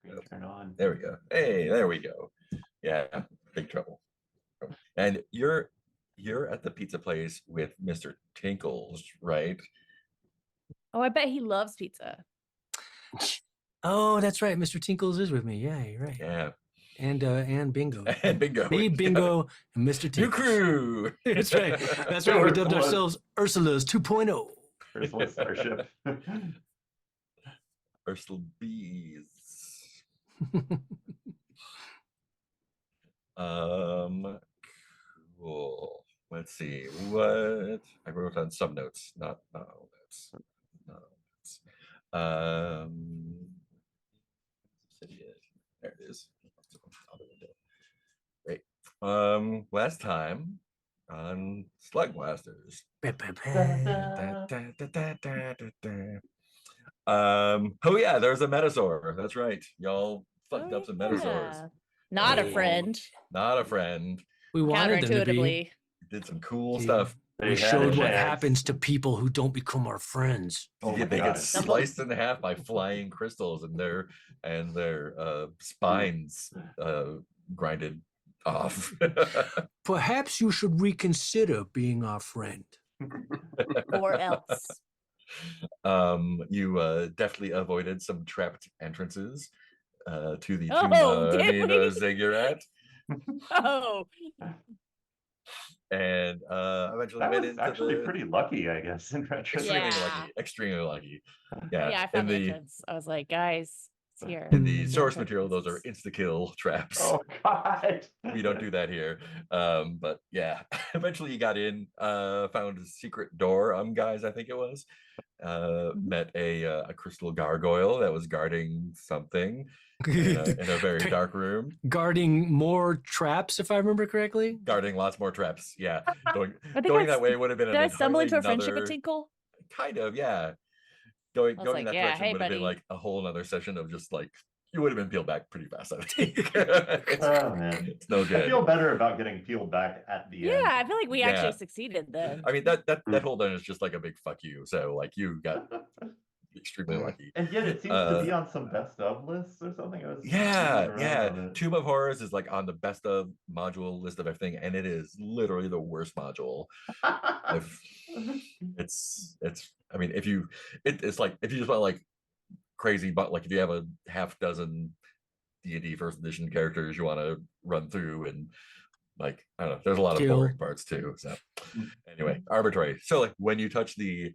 Screen turn on. There we go. Hey, there we go. Yeah, big trouble. And you're at the pizza place with Mr. Tinkles, right? Oh, I bet he loves pizza. Oh, that's right. Mr. Tinkles is with me. Yeah, you're right. Yeah. And Bingo. And Bingo. Me, Bingo, and Mr. Tinkles. New crew. That's right. That's right. We dubbed ourselves Ursula's 2.0. Ursula Starship. Ursula Bees. Cool. Let's see what I wrote on some notes, not all notes. Not all notes. There it is. Great. Last time on Slugblasters. Oh yeah, there's a Metasaur. That's right. Y'all fucked up some Metasaurs. Not a friend. Not a friend. We wanted them to be. Did some cool stuff. We showed what happens to people who don't become our friends. They get sliced in half by flying crystals, and their spines grinded off. Perhaps you should reconsider being our friend. Or else. You definitely avoided some trapped entrances to the ziggurat. Oh. And eventually that went was into actually pretty lucky, I guess, in retrospect. Extremely lucky. Yeah, I found the entrance. I was like, guys, it's here. In the source material, those are insta-kill traps. Oh god. We don't do that here. But yeah, eventually you got in, found a secret door, guys, I think it was. Met a crystal gargoyle that was guarding something in a very dark room. Guarding more traps, if I remember correctly. Guarding lots more traps. Yeah, going that way would have been. Did I stumble into a friendship with Tinkle? Kind of, yeah. Going like, that direction would have been like a whole other session of just like you would have been peeled back pretty fast, I think. Oh man, it's no good. I feel better about getting peeled back at the end. Yeah, I feel like we actually succeeded then. I mean that whole done is just like a big fuck you. So like you got extremely lucky. And yet it seems to be on some best of lists or something. Tomb of Horrors is like on the best of module list of everything, and it is literally the worst module. It's I mean, it's like if you just want like crazy, but like if you have a half dozen D&D first edition characters you want to run through, and like I don't know, there's a lot of boring parts too. So anyway, arbitrary. So like when you touch the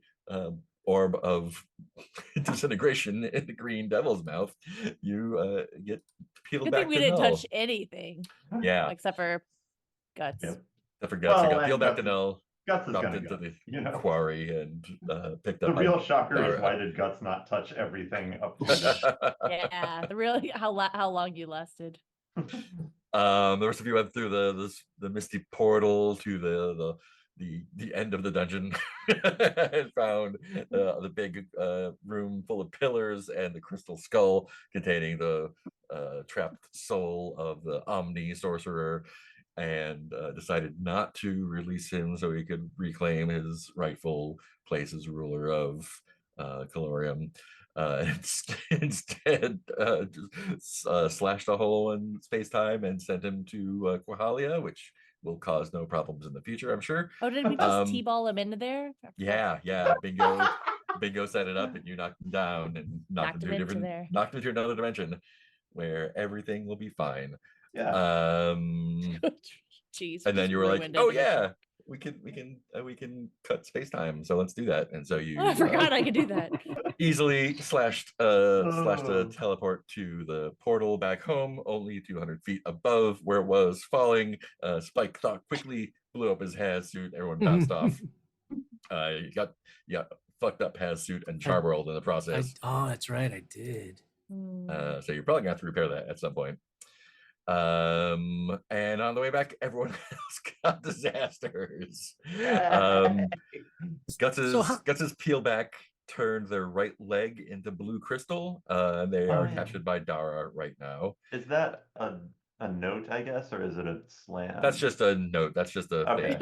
orb of disintegration in the green devil's mouth, you get peeled Good back thing we to didn't null. touch anything. Yeah, except for guts. Yep. except for guts. Well, I got peeled back to null. Guts is dropped gonna into go, the quarry and picked the up. real shocker is why did Guts not touch everything up to Yeah, the real how long you lasted. The rest of you went through the misty portal to the end of the dungeon and found the big room full of pillars and the crystal skull containing the trapped soul of the Omni sorcerer, and decided not to release him so he could reclaim his rightful place as ruler of Calorium. Instead, just slashed a hole in space-time and sent him to Quahalia, which will cause no problems in the future, I'm sure. Oh, did we just T-ball him into there? Yeah. Bingo set it up, and you knocked him down and knocked him into another dimension where everything will be fine. Yeah. Jeez. And then you were like, "Oh yeah, we can cut space time, so let's do that." And so you I forgot I could do that. Easily slashed a teleport to the portal back home, only 200 feet above where it was falling. Spike thought quickly, blew up his hazsuit, everyone bounced off. You got fucked up hazsuit and charbroiled in the process. That's right, I did. So you're probably gonna have to repair that at some point. And on the way back, everyone else got disasters. Guts's peel back turned their right leg into blue crystal. They are captured by Dara right now. Is that a note, I guess, or is it a slam? That's just a note. That's just a thing.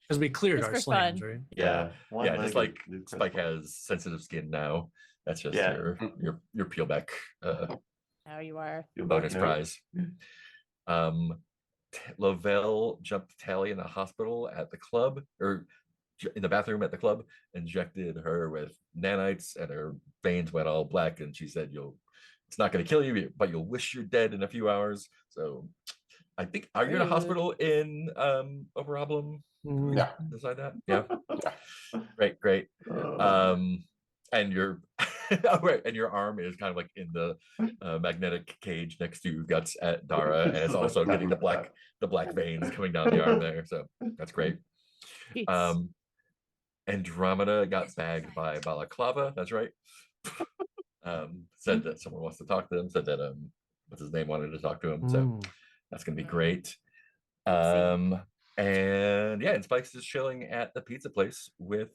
Because we cleared our slams, right? Yeah. Just like Spike has sensitive skin now. That's just your peel back How you are. bonus prize. Lavelle jumped Tally in the hospital at the club, or in the bathroom at the club, injected her with nanites, and her veins went all black. And she said, it's not going to kill you, but you'll wish you're dead in a few hours. So I think, are you in a hospital in Oberablam? Yeah. Decide that? Yeah. Great. And your and your arm is kind of like in the magnetic cage next to Guts at Dara, and it's also getting the black veins coming down the arm there. So that's great. Andromeda got bagged by Balaclava. That's right. Said that someone wants to talk to him. Said that what's his name wanted to talk to him. So that's gonna be great. And yeah, and Spike's just chilling at the pizza place with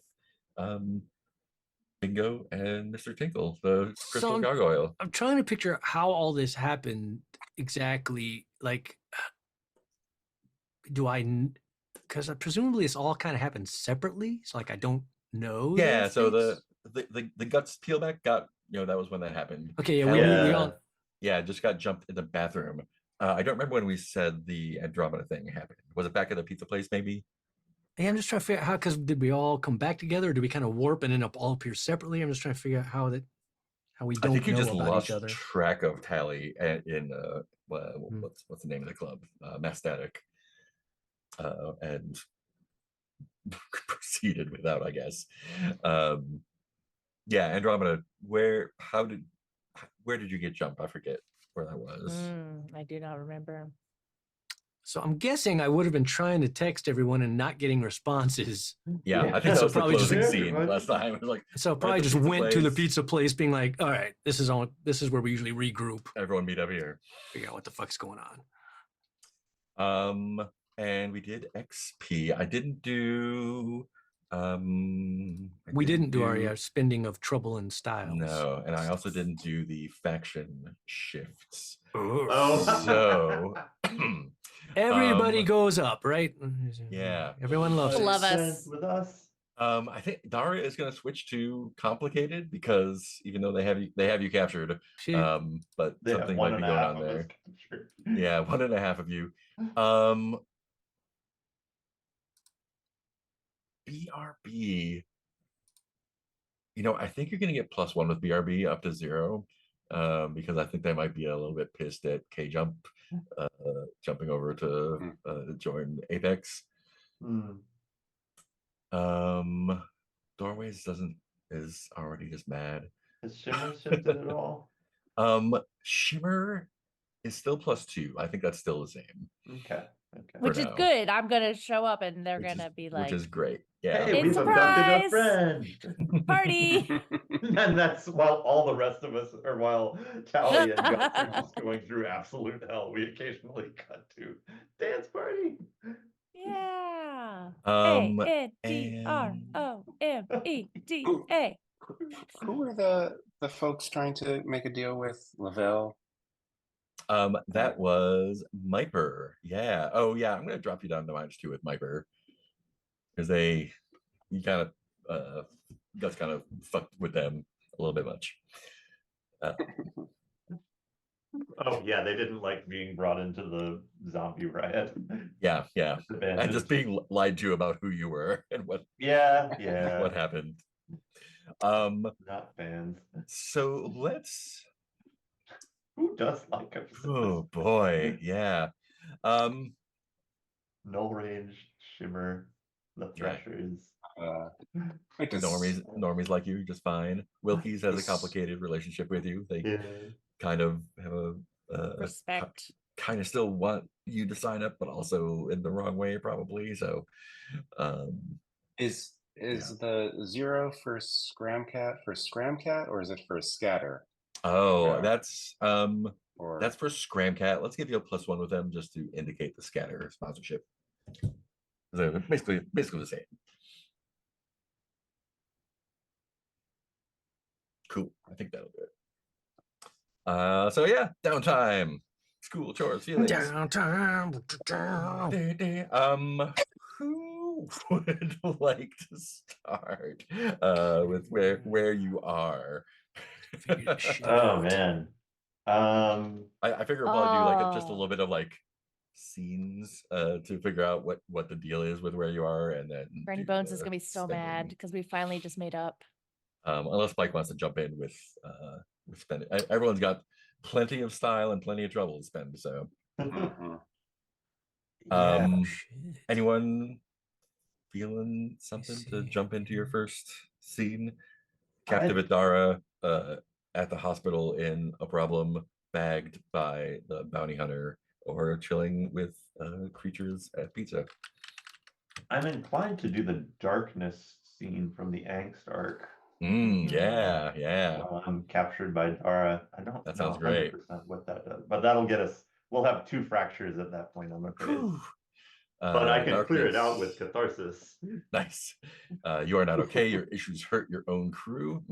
Bingo and Mr. Tinkle, the crystal gargoyle. I'm trying to picture how all this happened exactly. Like, because presumably it's all kind of happened separately. So like I don't know. Yeah. So the Guts peel back got, that was when that happened. Okay. Yeah. We all just got jumped in the bathroom. I don't remember when we said the Andromeda thing happened. Was it back at the pizza place, maybe? Yeah, I'm just trying to figure out how, because did we all come back together, or did we kind of warp and end up all appear separately? I'm just trying to figure out how we don't I think you know just about lost each other. track of Tally in what's the name of the club? Mastatic. And proceeded without, I guess. Yeah, Andromeda, where did you get jumped? I forget where that was. I do not remember. So I'm guessing I would have been trying to text everyone and not getting responses. Yeah, I think that was the probably closing just scene last time. It was like, so probably just went to the pizza place being like, all right, this is where we usually regroup. Everyone meet up here. Figure out what the fuck's going on. And we did XP. I didn't do we didn't do our spending of trouble and styles. No, and I also didn't do the faction shifts. Oh. So everybody goes up, right? Yeah. Everyone loves Love us. With us. I think Dara is going to switch to complicated, because even though they have you captured, but They something might be going on there. Yeah, 1.5 of you. BRB. I think you're going to get +1 with BRB up to 0, because I think they might be a little bit pissed at K Jump jumping over to join Apex. Doorways is already just mad. Has Shimmer shifted at all? Shimmer is still +2. I think that's still the same. Okay. Which is good. I'm gonna show up and they're gonna be like, which is great. Yeah. Hey, we've abducted a friend. Party. And that's while all the rest of us, or while Tally and Guts are just going through absolute hell, we occasionally cut to dance party. Yeah. ANDROMEDA. Who were the folks trying to make a deal with Lavelle? That was Myper. Yeah. Oh yeah, I'm gonna drop you down to -2 with Myper, because Guts kind of fucked with them a little bit much. Oh yeah, they didn't like being brought into the zombie riot. Yeah, and just being lied to about who you were and what. Yeah. What happened? Not fans. So let's. Who does like him? Oh boy, yeah. Null Range, Shimmer, the Threshers. Normies like you just fine. Wilkie's has a complicated relationship with you. They kind of have a respect. Kind of still want you to sign up, but also in the wrong way, probably. So, is the 0 for Scramcat, or is it for Scatter? Oh, that's for Scramcat. Let's give you a +1 with them just to indicate the Scatter sponsorship. So basically the same. Cool. I think that'll do it. So yeah, downtime. School chores, feelings. Downtime. Who would like to start with where you are? Oh man. I figure we'll probably do like just a Oh. little bit of like scenes to figure out what the deal is with where you are, and then Granny do Bones is the gonna be so spending. mad because we finally just made up. Unless Mike wants to jump in with spending. Everyone's got plenty of style and plenty of trouble to spend. So, Mhm. um, Shit. anyone feeling something to see. jump into your first scene? I- Captive Adara at the hospital in a problem, bagged by the bounty hunter, or chilling with creatures at pizza. I'm inclined to do the darkness scene from the Angst arc. Yeah. While I'm captured by Dara. I don't That know sounds great. 100% what that does, but that'll get us. We'll have 2 fractures at that point, I'm afraid. Whew. But I can clear it out Darkness. with catharsis. Nice. You are not okay. Your issues hurt your own crew.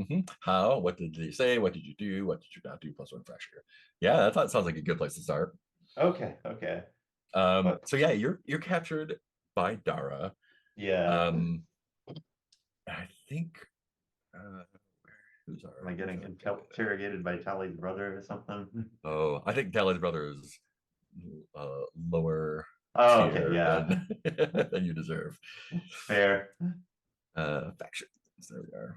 How? What did they say? What did you do? What did you not do? +1 fracture. Yeah, that sounds like a good place to start. Okay. But- So yeah, you're captured by Dara. Yeah. I think who's our Am I getting who's our- interrogated by Tally's brother or something? Oh, I think Tally's brother is lower Oh, tier okay, yeah. than you deserve. Fair. Factions. There we are.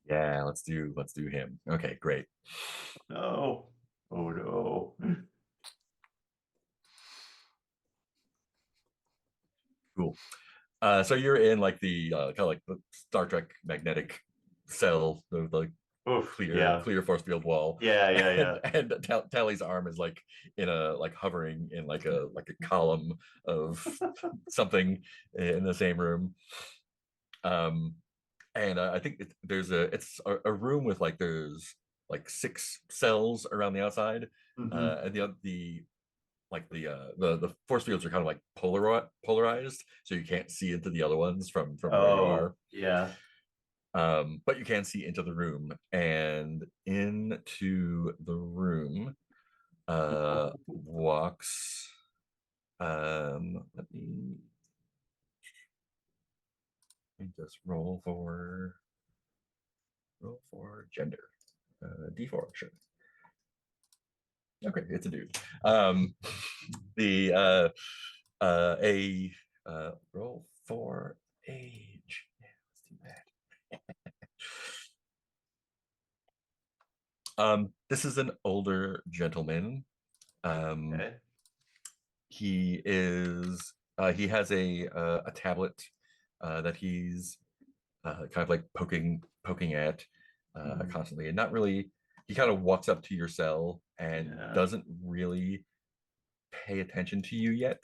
Yeah, let's do him. Okay, great. No. Oh no. Cool. So you're in like the kind of like the Star Trek magnetic cell, the like Oof, clear force field wall. Yeah. And Tally's arm is like in a like hovering in like a column of something in the same room. And I think it's a room with like there's like 6 cells around the outside, Mhm. and the force fields are kind of like polarized, so you can't see into the other ones from where you are. Yeah. But you can see into the room, and into the room walks let me just roll for gender. D4, sure. Okay, it's a dude. The roll for age. Yeah, let's do that. This is an older gentleman. Okay. He has a tablet that he's kind of like poking at constantly, and not really. He kind of walks up to your cell and Yeah. doesn't really pay attention to you yet.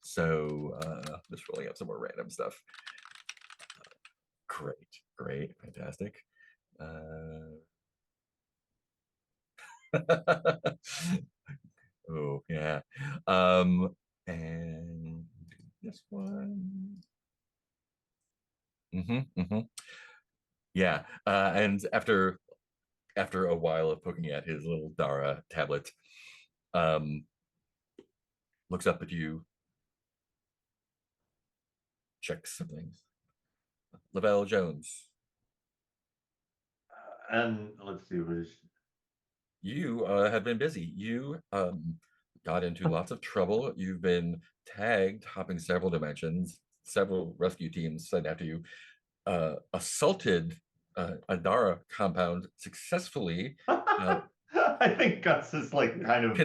So just rolling up some more random stuff. Great, fantastic. Oh yeah. And this one. Yeah. And after a while of poking at his little Dara tablet, looks up at you, checks some things. Lavelle Jones, And let's see, you have been busy. You got into lots of trouble. You've been tagged, hopping several dimensions. Several rescue teams sent after you. Assaulted a Dara compound successfully. I think Gus is like kind of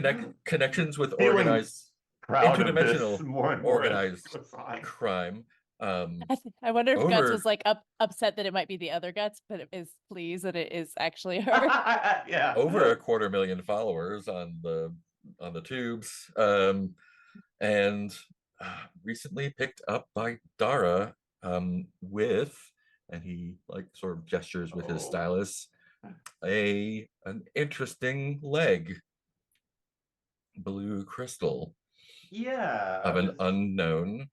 Connections with feeling organized proud of this interdimensional more and more as organized it goes on. crime. I wonder if Guts over- was like upset that it might be the other Guts, but it is pleased that it is actually her. Yeah. Over 250,000 followers on the tubes, and recently picked up by Dara with, and he like sort of gestures with his Oh. stylus, an interesting leg, blue crystal Yeah. of an unknown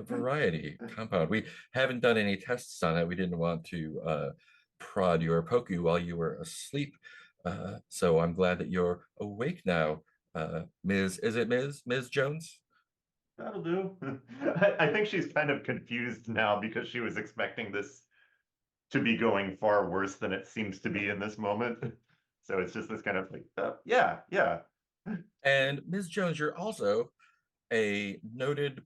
variety compound. We haven't done any tests on it. We didn't want to prod your Poku while you were asleep. So I'm glad that you're awake now. Ms. Is it Ms. Jones? That'll do. I think she's kind of confused now because she was expecting this to be going far worse than it seems to be in this moment. So it's just this kind of like, yeah, yeah. And Ms. Jones, you're also a noted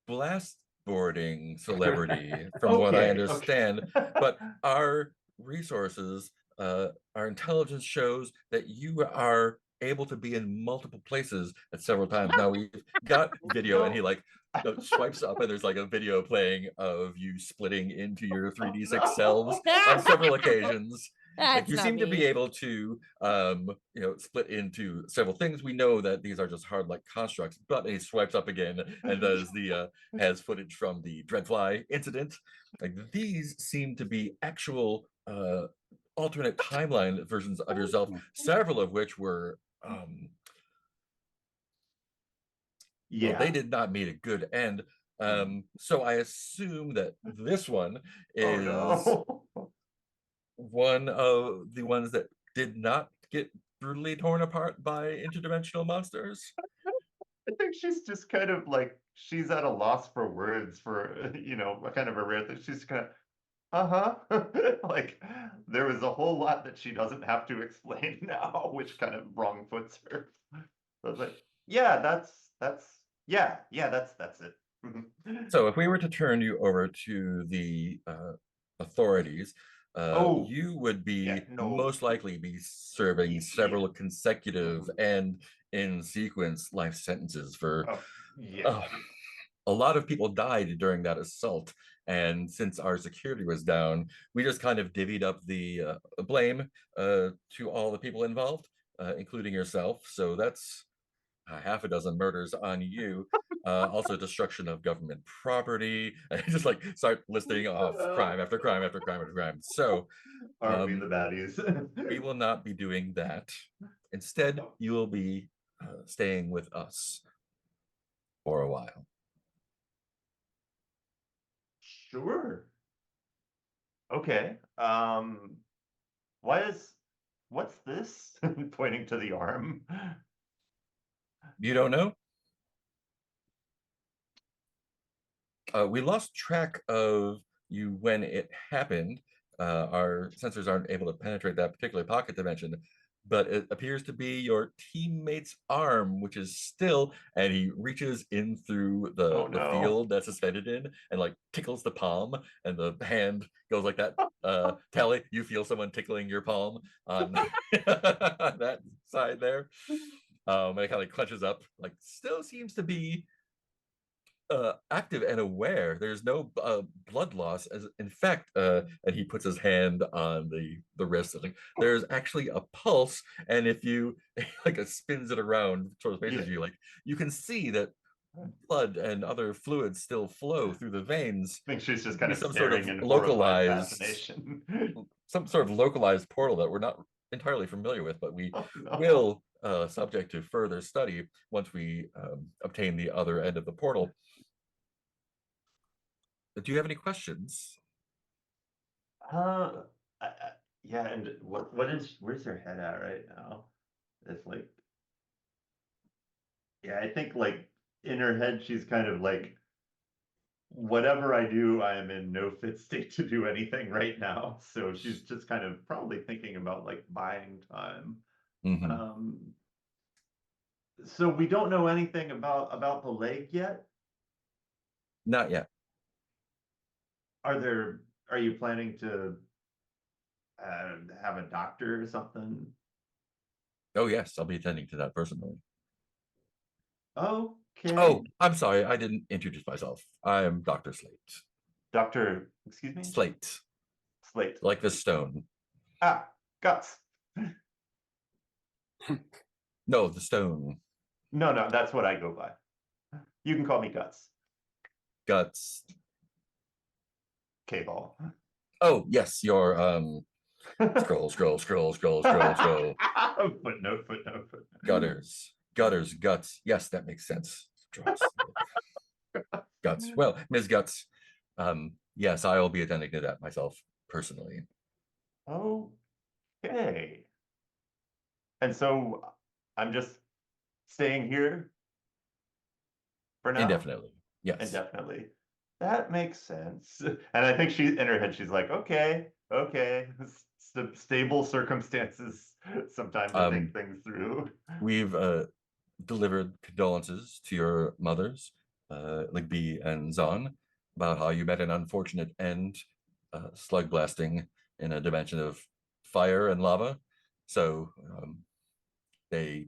blast boarding celebrity, from what I Okay, understand. okay. But our resources, our intelligence shows that you are able to be in multiple places at several times. Now we've got video, and he No. like swipes up, and there's like a video playing of you splitting into your 3d6 selves No. on several occasions. Like That's you not seem to be me. able to split into several things. We know that these are just hard like constructs, but he swipes up again and does the has footage from the Dreadfly incident. Like these seem to be actual alternate timeline versions of yourself, several of which were well, they Yeah. did not meet a good end. So I assume that this one Oh is no. one of the ones that did not get brutally torn apart by interdimensional monsters. I think she's just kind of like she's at a loss for words for a kind of a rare thing. She's kind of uh-huh. Like there was a whole lot that she doesn't have to explain now, which kind of wrong puts her. So it's like, yeah, that's yeah, that's it. So if we were to turn you over to the authorities, Oh, you would yeah, be no. most likely be serving Yeah. several consecutive and in sequence life sentences for Oh, yeah. uh, a lot of people died during that assault. And since our security was down, we just kind of divvied up the blame to all the people involved, including yourself. So that's half a dozen murders on you. Also destruction of government property, and just like start listing off crime after crime after crime after crime. So Aren't we the baddies? we will not be doing that. Instead, you will be staying with us for a while. Sure. Okay. What's this? Pointing to the arm. You don't know? We lost track of you when it happened. Our sensors aren't able to penetrate that particular pocket dimension, but it appears to be your teammate's arm, which is still, and he reaches in through Oh the no. field that's suspended in and like tickles the palm, and the hand goes like that. Tally, you feel someone tickling your palm on that side there. And it kind of clenches up, like still seems to be active and aware. There's no blood loss. As in fact, and he puts his hand on the wrist. Like there's actually a pulse, and if you like spins it around towards faces Yeah. you, like you can see that blood and other fluids still flow through the veins. I think she's just Could kind be of some sort staring of in horrified localized, fascination. portal that we're not entirely familiar with, but we Oh no. will subject to further study once we obtain the other end of the portal. Do you have any questions? Uh, yeah, and where's her head at right now? It's like, yeah, I think like in her head, she's kind of like, whatever I do, I am in no fit state to do anything right now. So she's just kind of probably thinking about like buying time. Mhm. So we don't know anything about the lake yet. Not yet. Are you planning to have a doctor or something? Oh, yes, I'll be attending to that personally. Okay. Oh, I'm sorry, I didn't introduce myself. I am Dr. Slate. Doctor, excuse me? Slate, Slate. like the stone. Ah, Guts. No, the stone. No, that's what I go by. You can call me Guts. Guts. K-ball. Oh, yes, your scroll. Footnote. Gutters. Guts. Yes, that makes sense. Guts. Well, Ms. Guts, yes, I will be attending to that myself personally. Okay. And so I'm just staying here. for now? Indefinitely. Yes. Indefinitely. That makes sense. And I think she, in her head, she's like, okay, stable circumstances sometimes to think things through. We've delivered condolences to your mothers, Ligby and Zon, about how you met an unfortunate end, slug blasting in a dimension of fire and lava. So they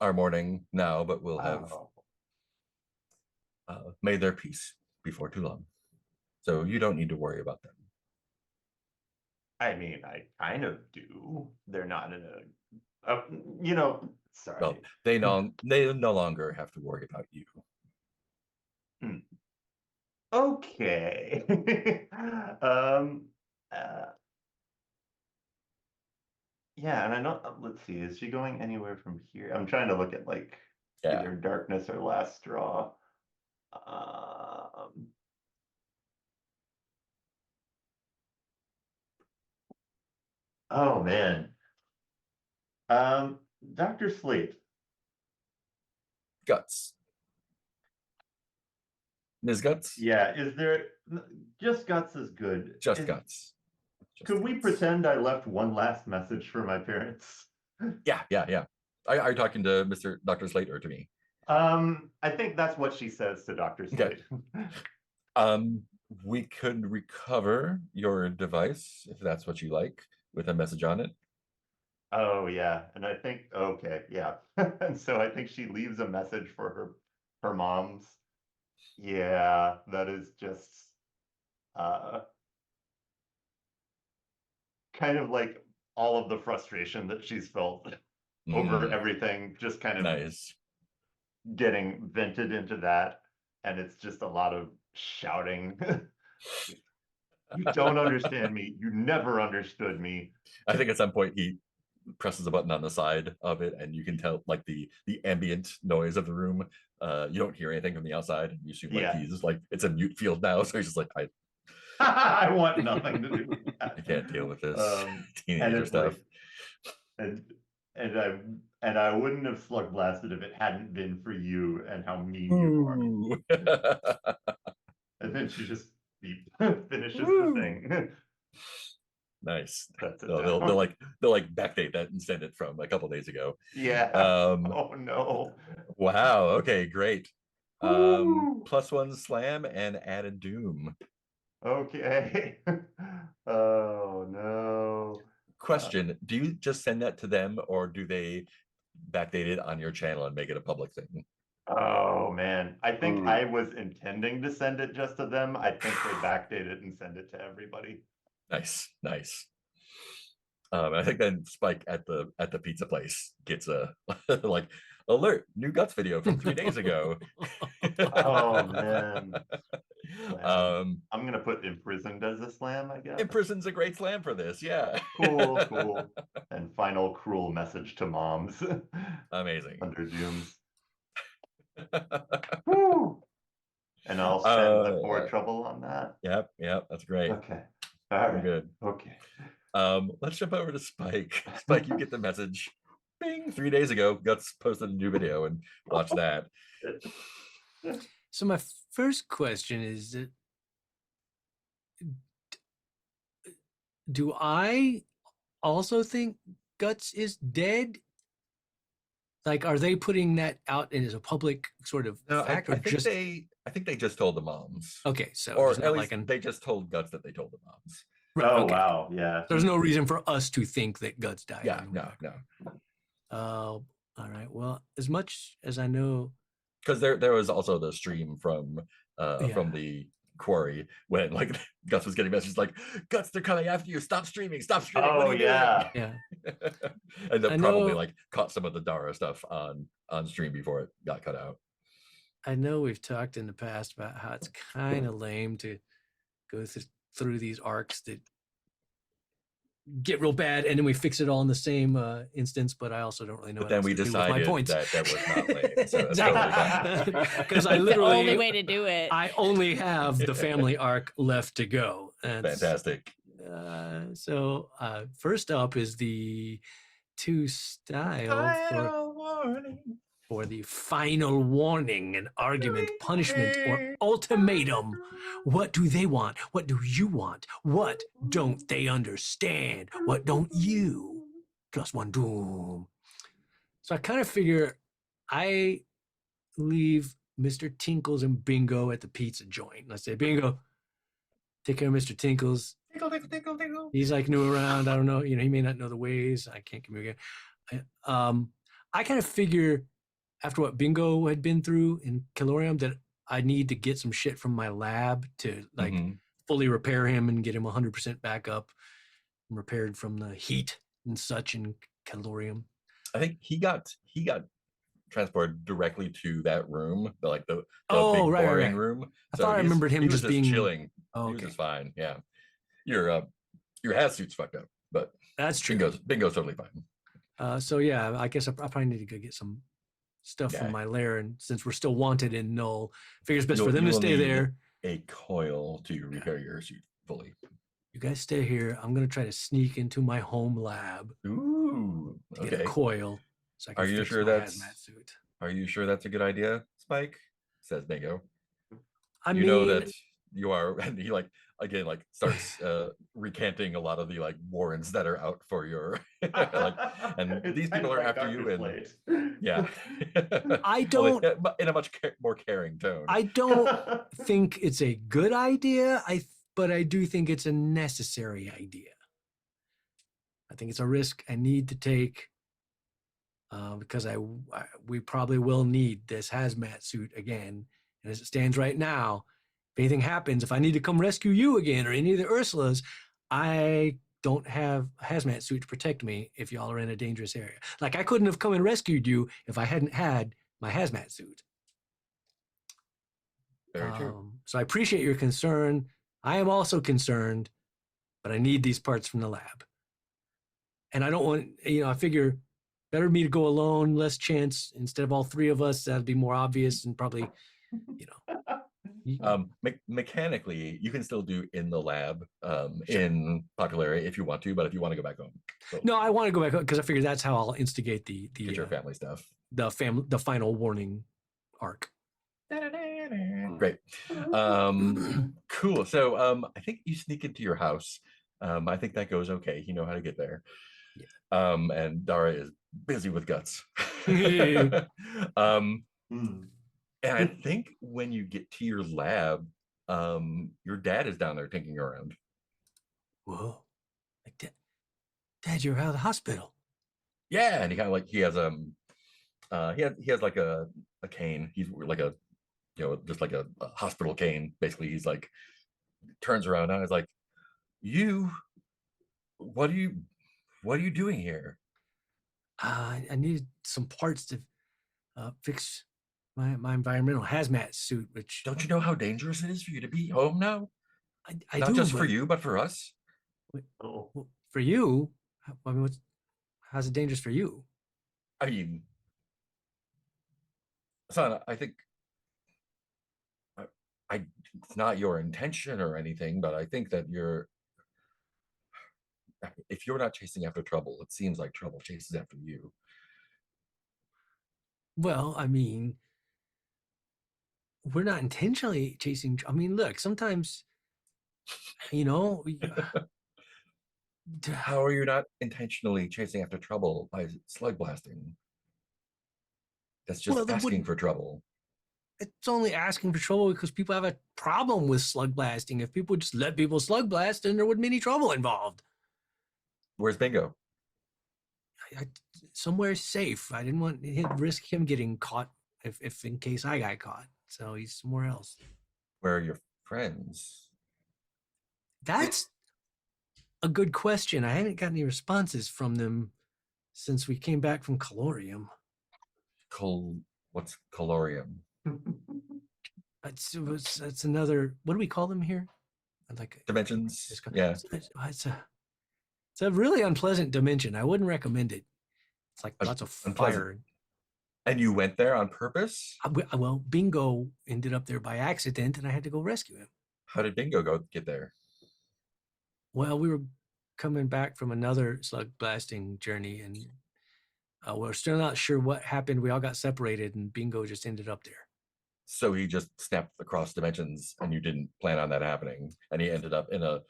are mourning now, but will have Oh. made their peace before too long. So you don't need to worry about them. I mean, I kind of do. They're not in sorry. Well, they no longer have to worry about you. Okay. Yeah, and I know, let's see, is she going anywhere from here? I'm trying to look at like Yeah. either darkness or last straw. Oh man. Dr. Sleep. Guts. Ms. Guts? Yeah, is there just Guts is good. Just Guts. Could we pretend I left one last message for my parents? Yeah. Are you talking to Dr. Slate or to me? I think that's what she says to Dr. Slate. Okay. We could recover your device if that's what you like, with a message on it. Oh yeah, and I think okay, yeah. And so I think she leaves a message for her mom's. Yeah, that is just kind of like all of the frustration that she's felt over everything, just kind of Nice. getting vented into that. And it's just a lot of shouting. You don't understand me. You never understood me. I think at some point he presses a button on the side of it, and you can tell like the ambient noise of the room. You don't hear anything from the outside, and you assume like Yeah. he's just like it's a mute field now, so he's just like I want nothing to do with I that. can't deal with this And teenager it's stuff. Like, and I wouldn't have slug blasted if it hadn't been for you and how mean you are. And then she just finishes the thing. Nice. That's it. They'll like backdate that and send it from a couple days ago. Yeah. Oh no. Wow. Okay, great. Woo. +1 slam and added doom. Okay. Oh no. Question, do you just send that to them, or do they backdate it on your channel and make it a public thing? Oh man. I think I was intending to send it just to them. I think they backdate it and send it to everybody. Nice. I think then Spike at the pizza place gets a like alert, new Guts video from 3 days ago. Oh man. I'm gonna put imprisoned as a slam, I guess. Imprisoned's a great slam for this, yeah. Cool. And final cruel message to moms. Amazing. Under dooms. Woo! And I'll send the four trouble on that. Yep, that's great. Okay. All right. Good. Okay. Let's jump over to Spike. Spike, you get the message. Bing, 3 days ago, Guts posted a new video, and watch that. So my first question is that do I also think Guts is dead? Like, are they putting that out as a public sort of fact, or just? I think they just told the moms. Okay, so or there's at not least like they just told Guts that they told the moms. Right, Oh okay. wow, yeah. There's no reason for us to think that Guts died. Yeah, no. All right. Well, as much as I know, because there was also the stream from the quarry when like Guts was getting messages like, Guts, they're coming after you, stop streaming, what are you yeah doing? Yeah. And that probably like caught some of the Dara stuff on stream before it got cut out. I know we've talked in the past about how it's kind of lame to go through these arcs that get real bad and then we fix it all in the same instance, but I also don't really know But then we decided that was not lame, so that's totally fine. Because I literally the only way to do it. I only have the family arc left to go. Fantastic. So first up is the 2 style for for the final warning and argument, punishment, or ultimatum. What do they want? What do you want? What don't they understand? What don't you? Plus one doom. So I kind of figure I leave Mr. Tinkles and Bingo at the pizza joint. And I say, Bingo, take care of Mr. Tinkles. Tinkle, tinkle, tinkle, tinkle. He's like new around. I don't know. He may not know the ways. I can't communicate. I kind of figure after what Bingo had been through in Calorium that I need to get some shit from my lab to like fully repair him and get him 100% back up and repaired from the heat and such in Calorium. I think he got transported directly to that room, the big right, boring room. I thought I remembered him he was just being chilling. Oh, He okay. was just fine. Yeah, your hazsuit's fucked up, but That's true. Bingo's totally fine. So yeah, I guess I probably need to go get some stuff Yeah. from my lair, and since we're still wanted in Null, figures best You for them to will stay need there. A coil to repair your suit fully. You guys stay here. I'm gonna try to sneak into my home lab Ooh, to get okay. a coil so I can Are you fix sure my that's- hazmat suit. Are you sure that's a good idea, Spike? Says Bingo. I You mean, know that you are, and he starts recanting a lot of the warrants that are out for your and It's these kind people of are like after you, Dr. and Slate. yeah. I Well, don't. but in a much more caring tone. I don't think it's a good idea. But I do think it's a necessary idea. I think it's a risk I need to take because we probably will need this hazmat suit again. And as it stands right now, if anything happens, if I need to come rescue you again or any of the Ursulas, I don't have a hazmat suit to protect me if y'all are in a dangerous area. Like I couldn't have come and rescued you if I hadn't had my hazmat suit. Very true. So I appreciate your concern. I am also concerned, but I need these parts from the lab. And I don't want, I figure better me to go alone, less chance instead of all three of us. That'd be more obvious and probably, Mechanically, you can still do in the lab Sure. in Popularity if you want to, but if you want to go back home, No, I want to go back because I figure that's how I'll instigate the get your family stuff. the final warning arc. Great. Cool. So I think you sneak into your house. I think that goes okay. You know how to get there. Yeah. And Dara is busy with guts. And I think when you get to your lab, your dad is down there tinking around. Whoa. Like Dad, you're out of the hospital. Yeah, and he kind of he has he has like a cane. He's like a just like a hospital cane. Basically, he's like turns around and is like, what are you doing here? I needed some parts to fix my environmental hazmat suit, which Don't you know how dangerous it is for you to be home now? I Not do, just for but you, but for us. Oh. well, for you, I mean, how's it dangerous for you? I mean, son, I think it's not your intention or anything, but I think that if you're not chasing after trouble, it seems like trouble chases after you. Well, I mean, we're not intentionally chasing. I mean, look, sometimes, How are you not intentionally chasing after trouble by slug blasting? That's just Well, that asking wouldn't- for trouble. it's only asking for trouble because people have a problem with slug blasting. If people just let people slug blast, then there wouldn't be any trouble involved. Where's Bingo? Somewhere safe. I didn't want to risk him getting caught if in case I got caught. So he's somewhere else. Where are your friends? That's a good question. I haven't got any responses from them since we came back from Calorium. What's Calorium? It's another. What do we call them here? Like Dimensions? It's, Yeah. it's a really unpleasant dimension. I wouldn't recommend it. It's like lots of Unpleasant. fire. And you went there on purpose? Well, Bingo ended up there by accident, and I had to go rescue him. How did Bingo get there? Well, we were coming back from another slug blasting journey, and We're still not sure what happened. We all got separated, and Bingo just ended up there. So he just snapped across dimensions, and you didn't plan on that happening, and he ended up in a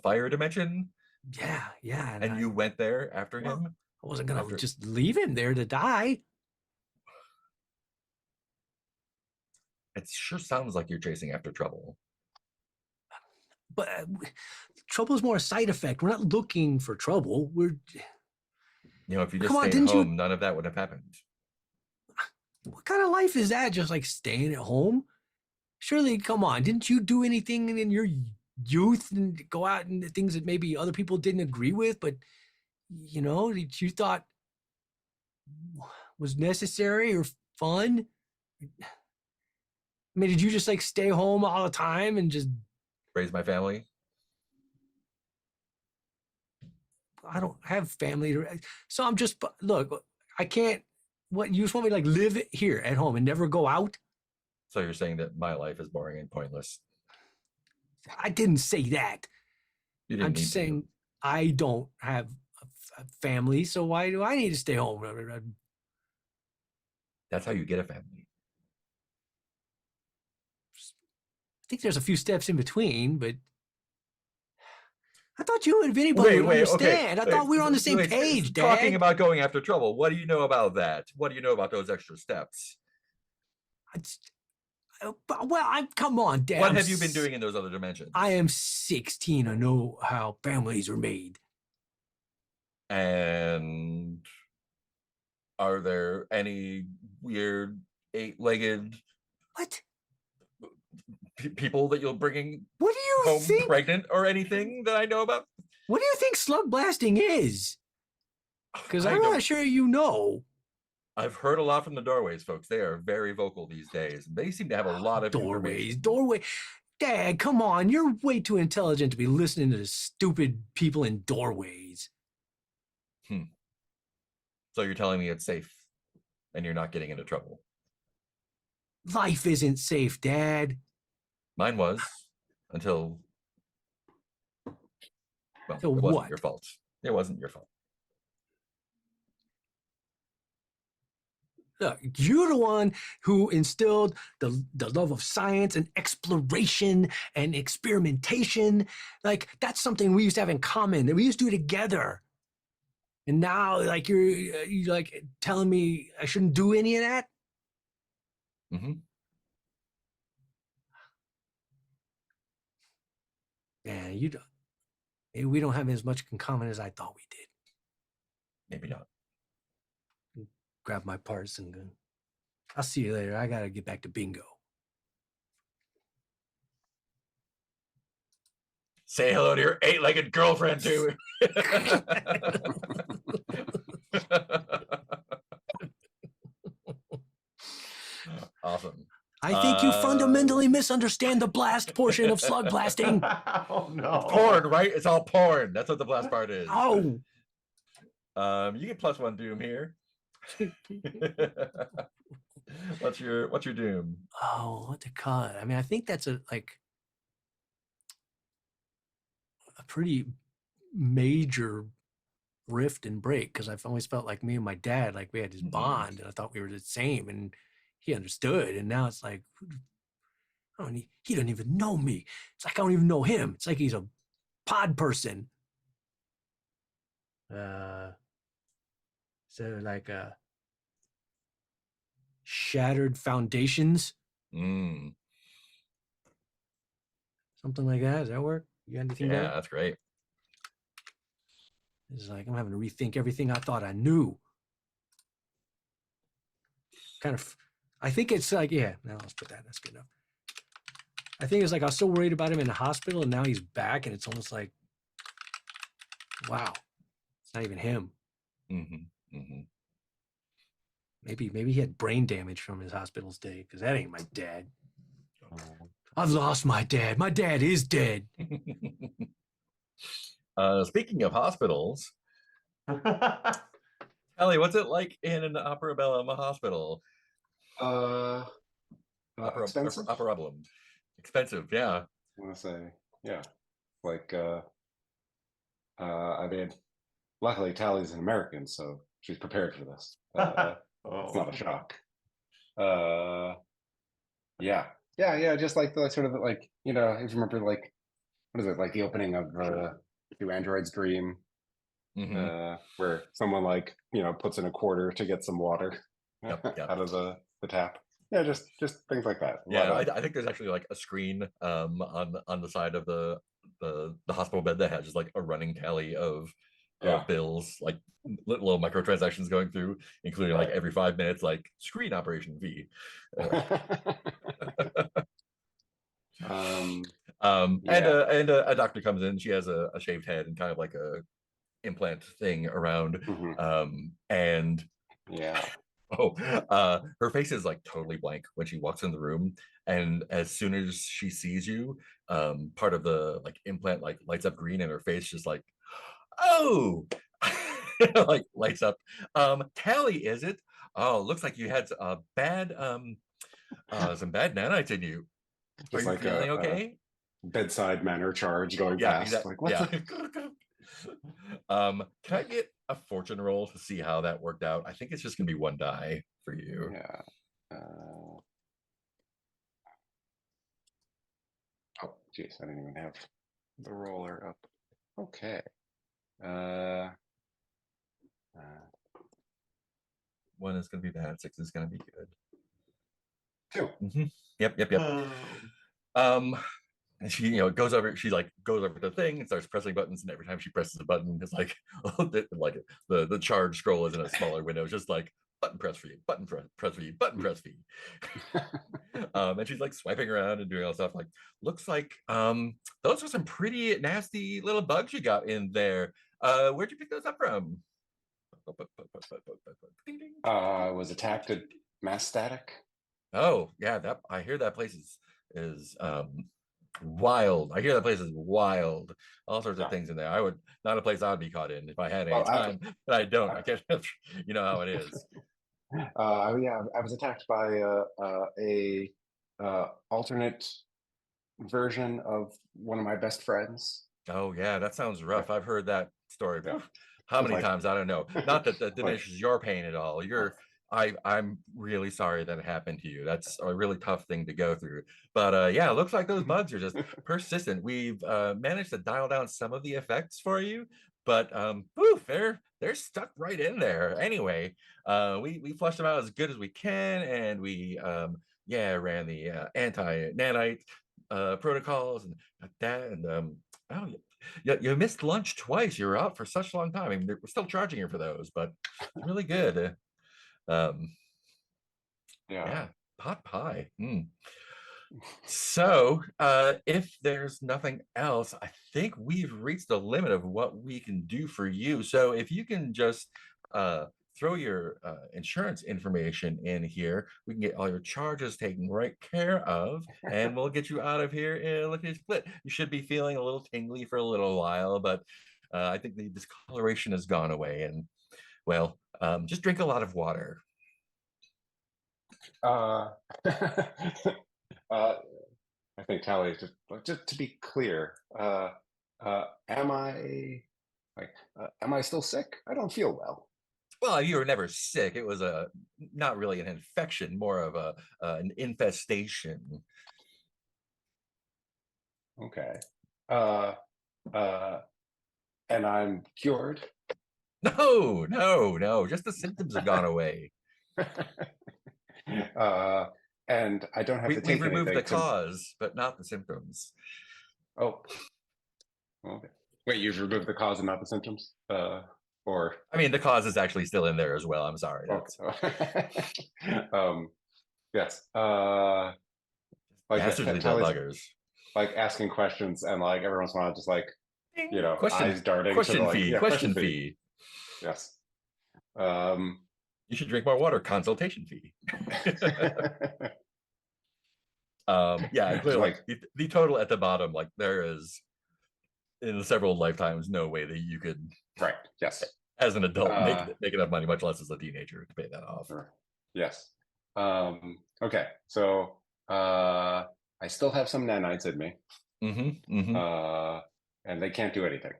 fire dimension, Yeah, yeah. and you went there after Well, him. I wasn't gonna after- just leave him there to die. It sure sounds like you're chasing after trouble. But trouble is more a side effect. We're not looking for trouble. We're You know, if you just Come on, stayed didn't you- home, none of that would have happened. what kind of life is that? Just like staying at home? Surely, come on. Didn't you do anything in your youth and go out and things that maybe other people didn't agree with, but that you thought was necessary or fun? I mean, did you just like stay home all the time and just? Raise my family. I don't have family, so I'm just look. I can't. What, you just want me to like live here at home and never go out? So you're saying that my life is boring and pointless. I didn't say that. You didn't I'm need just to. saying I don't have a family, so why do I need to stay home? That's how you get a family. I think there's a few steps in between, but I thought you and Vinny both would understand. I thought we were on the same page, Dad. Talking about going after trouble. What do you know about that? What do you know about those extra steps? Well, come on, Dad. What have you been doing in those other dimensions? I am 16. I know how families are made. And are there any weird 8-legged What? people that you're bringing What do you home think? pregnant or anything that I know about? What do you think slug blasting is? Because I'm not sure you know. I've heard a lot from the doorways, folks. They are very vocal these days. They seem to have a lot of information. Doorway. Dad, come on. You're way too intelligent to be listening to the stupid people in doorways. So you're telling me it's safe and you're not getting into trouble? Life isn't safe, Dad. Mine was until, well, So it wasn't what? your fault. It wasn't your fault. Look, you're the one who instilled the love of science and exploration and experimentation. Like, that's something we used to have in common, that we used to do together. And now, like, you're like telling me I shouldn't do any of that? Mm-hmm. Yeah, you don't. Maybe we don't have as much in common as I thought we did. Maybe not. Grab my parts and go. I'll see you later. I gotta get back to bingo. Say hello to your 8-legged girlfriend too. Awesome. I think you fundamentally misunderstand the blast portion of slug blasting. Oh no. Porn, right? It's all porn. That's what the blast part is. Oh, You get +1 doom here. What's your doom? oh, what to call it? I mean, I think that's a pretty major rift and break, because I've always felt like me and my dad, like we had this bond, and I thought we were the same, and he understood. And now it's like, he doesn't even know me. It's like I don't even know him. It's like he's a pod person. So like shattered foundations, Mm, something like that. Does that work? You got anything yeah, there? that's great. It's like I'm having to rethink everything I thought I knew. Kind of, I think it's like, yeah, no, let's put that. That's good enough. I think it's like I was so worried about him in the hospital, and now he's back, and it's almost like, wow, it's not even him. Mm-hmm, mm-hmm. Maybe he had brain damage from his hospital stay, because that ain't my dad. I've lost my dad. My dad is dead. Speaking of hospitals, Ellie, what's it like in an Operabellum hospital? Expensive? Operabellum. Expensive, yeah. I want to say, yeah. Like, I mean, luckily Tally's an American, so she's prepared for this. It's not a shock. Yeah. Just like the sort of like, you know, if you remember, like, what is it, like the opening of Do Androids Dream, where someone, like, you know, puts in a quarter to get some water Yep. out of the tap. Yeah, just things like that. Yeah, I think there's actually like a screen on the side of the hospital bed that has just like a running tally of bills, like little microtransactions going through, including like every 5 minutes, like screen operation fee. And a doctor comes in. She has a shaved head and kind of like a implant thing around, and her face is like totally blank when she walks in the room, and as soon as she sees you, part of the like implant like lights up green, and her face just like, oh, like lights up. Tally, is it? Oh, looks like you had a bad some bad nanites in you. Are just you like feeling okay? Bedside manner charge going past. Exactly. Like, what's can I get a fortune roll to see how that worked out? I think it's just gonna be 1 die for you. Yeah. Oh, geez, I didn't even have the roller up. Okay. 1 is gonna be bad. 6 is gonna be good. 2. Yep. And she, you know, goes over to the thing and starts pressing buttons, and every time she presses a button, it's like like the charge scroll is in a smaller window, just like button press for you, button press for you, button press for you. And she's like swiping around and doing all stuff. Like, looks like those are some pretty nasty little bugs you got in there. Where'd you pick those up from? I was attacked at mass static. Oh yeah, that I hear that place is wild. I hear that place is wild. All sorts of things in there. I would not a place I would be caught in if I had any time, but I don't. I can't. You know how it is. I was attacked by a alternate version of one of my best friends. Oh yeah, that sounds rough. I've heard that story. How many times? I don't know. Not that that diminishes your pain at all. I'm really sorry that it happened to you. That's a really tough thing to go through. But yeah, it looks like those bugs are just persistent. We've managed to dial down some of the effects for you, but they're stuck right in there. Anyway, we flushed them out as good as we can, and we ran the anti-nanite protocols and that, and you missed lunch twice. You were out for such a long time. I mean, we're still charging you for those, but it's really good. Pot pie. So if there's nothing else, I think we've reached the limit of what we can do for you. So if you can just throw your insurance information in here, we can get all your charges taken right care of, and we'll get you out of here in a lickety split. You should be feeling a little tingly for a little while, but I think the discoloration has gone away, and well, just drink a lot of water. I think Tally, just to be clear, am I still sick? I don't feel well. Well, you were never sick. It was not really an infection, more of an infestation. Okay. And I'm cured? No. Just the symptoms have gone away. And I don't have to take anything. We removed the cause, but not the symptoms. Oh. Okay. Wait, you've removed the cause and not the symptoms? Or I mean, the cause is actually still in there as well. I'm sorry. Yes. Dastardly buggers. Like asking questions, and like every once in a while, just like, you know, eyes darting. Question fee. Question fee. Yes. You should drink more water. Consultation fee. Clearly, like the total at the bottom, like there is in several lifetimes no way that you could, right? Yes, as an adult, make enough money, much less as a teenager, to pay that off. Yes. Okay, so I still have some nanites in me. And they can't do anything.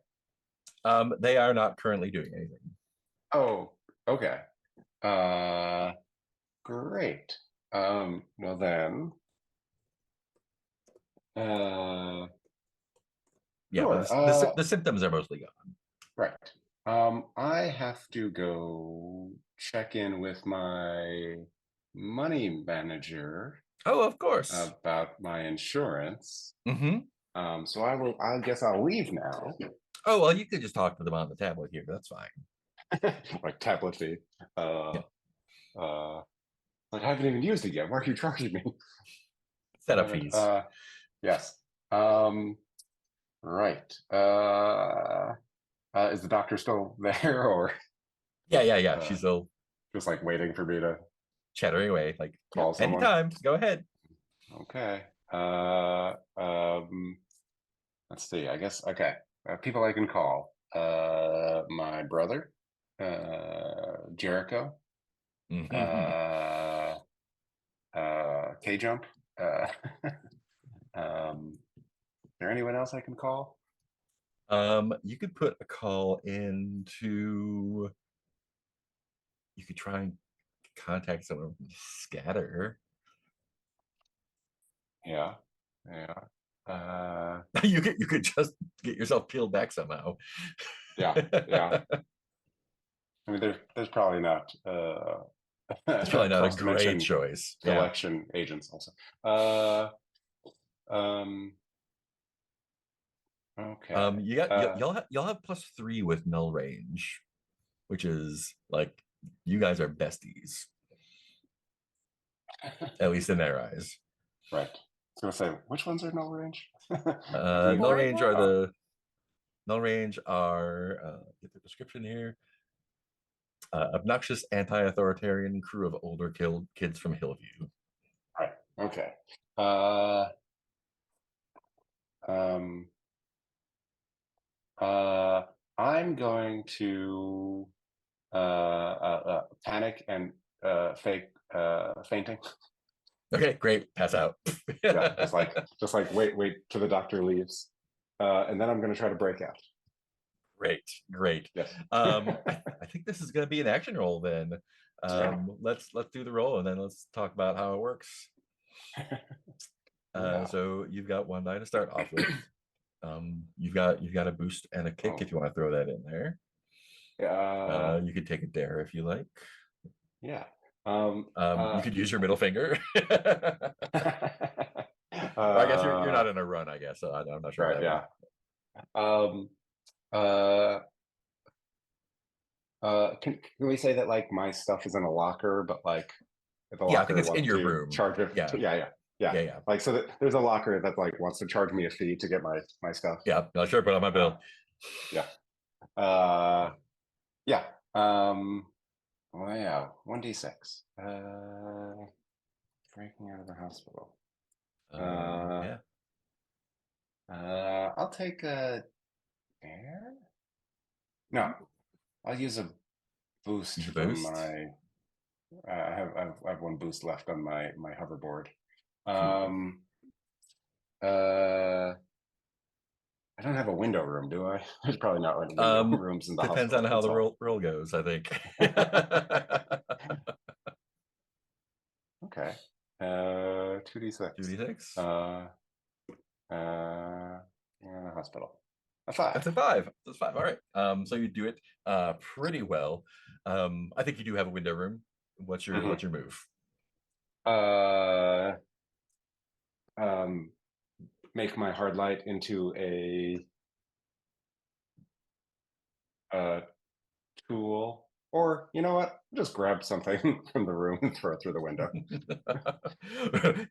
They are not currently doing anything. Oh, Okay. Great. Well then. Yeah, but Sure. the symptoms are mostly gone. Right. I have to go check in with my money manager Oh, of course. about my insurance. Mm-hmm. So I guess I'll leave now. Oh, well, you could just talk to them on the tablet here. That's fine. Like tablet fee. Like I haven't even used it yet. Why are you charging me? Setup fees. Yes. Right. Is the doctor still there, or Yeah. She's still just like waiting for me to chattering away. Like, call someone? anytime. Go ahead. Okay. Let's see. I guess okay. People I can call. My brother, Jericho, Mhm. K Jump. Is there anyone else I can call? You could put a call into. You could try and contact someone from Scatter. Yeah. You could just get yourself peeled back somehow. Yeah. I mean, there's probably not It's probably not a cost great mention choice. Yeah. collection agents also. Okay. You got you'll have +3 with null range, which is like you guys are besties, at least in their eyes. Right. I was gonna say, which ones are null range? Null range are Oh. null range are get the description here. Obnoxious anti-authoritarian crew of older kids from Hillview. Right. Okay. I'm going to panic and fake fainting. Okay, great. Pass out. Yeah, just like wait till the doctor leaves, and then I'm going to try to break out. Great. Yes. I think this is going to be an action roll then. Let's do the roll and then let's talk about how it works. Yeah. So you've got 1 die to start off with. You've got a boost and a kick if you want to throw that in there. You could take a dare if you like. Yeah. You could use your middle finger. Or I guess you're not in a run, I guess. So I'm not sure. Right. Yeah. Can we say that like my stuff is in a locker, but like if the Yeah, I locker think it's in wants your to room. charge it? Yeah. Like so that there's a locker that like wants to charge me a fee to get my stuff. Yeah, not sure, but on my bill. Yeah. Yeah. Well, yeah. 1d6. Breaking out of the hospital. Yeah. I'll take a dare. No, I'll use a boost Use a from boost? my. I have 1 boost left on my hoverboard. Cool. I don't have a window room, do I? There's probably not any window rooms in the Depends hospital. on how the roll goes, I think. Okay. 2d6. 2d6. In the hospital. A 5. That's a 5. That's 5. All right. So you do it pretty well. I think you do have a window room. What's your move? Make my hard light into a tool, or you know what? Just grab something from the room and throw it through the window.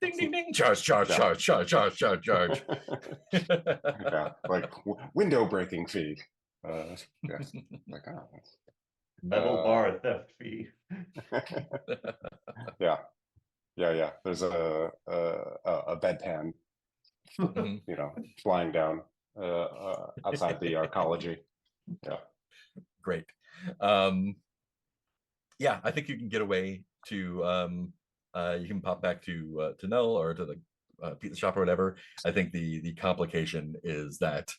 Ding ding ding! Charge! Yeah, like window breaking fee. Yes. Like that's Metal bar theft fee. Yeah. There's a bedpan, you know, flying down outside the arcology. Yeah. Great. Yeah, I think you can get away to you can pop back to Null or to the pizza shop or whatever. I think the complication is that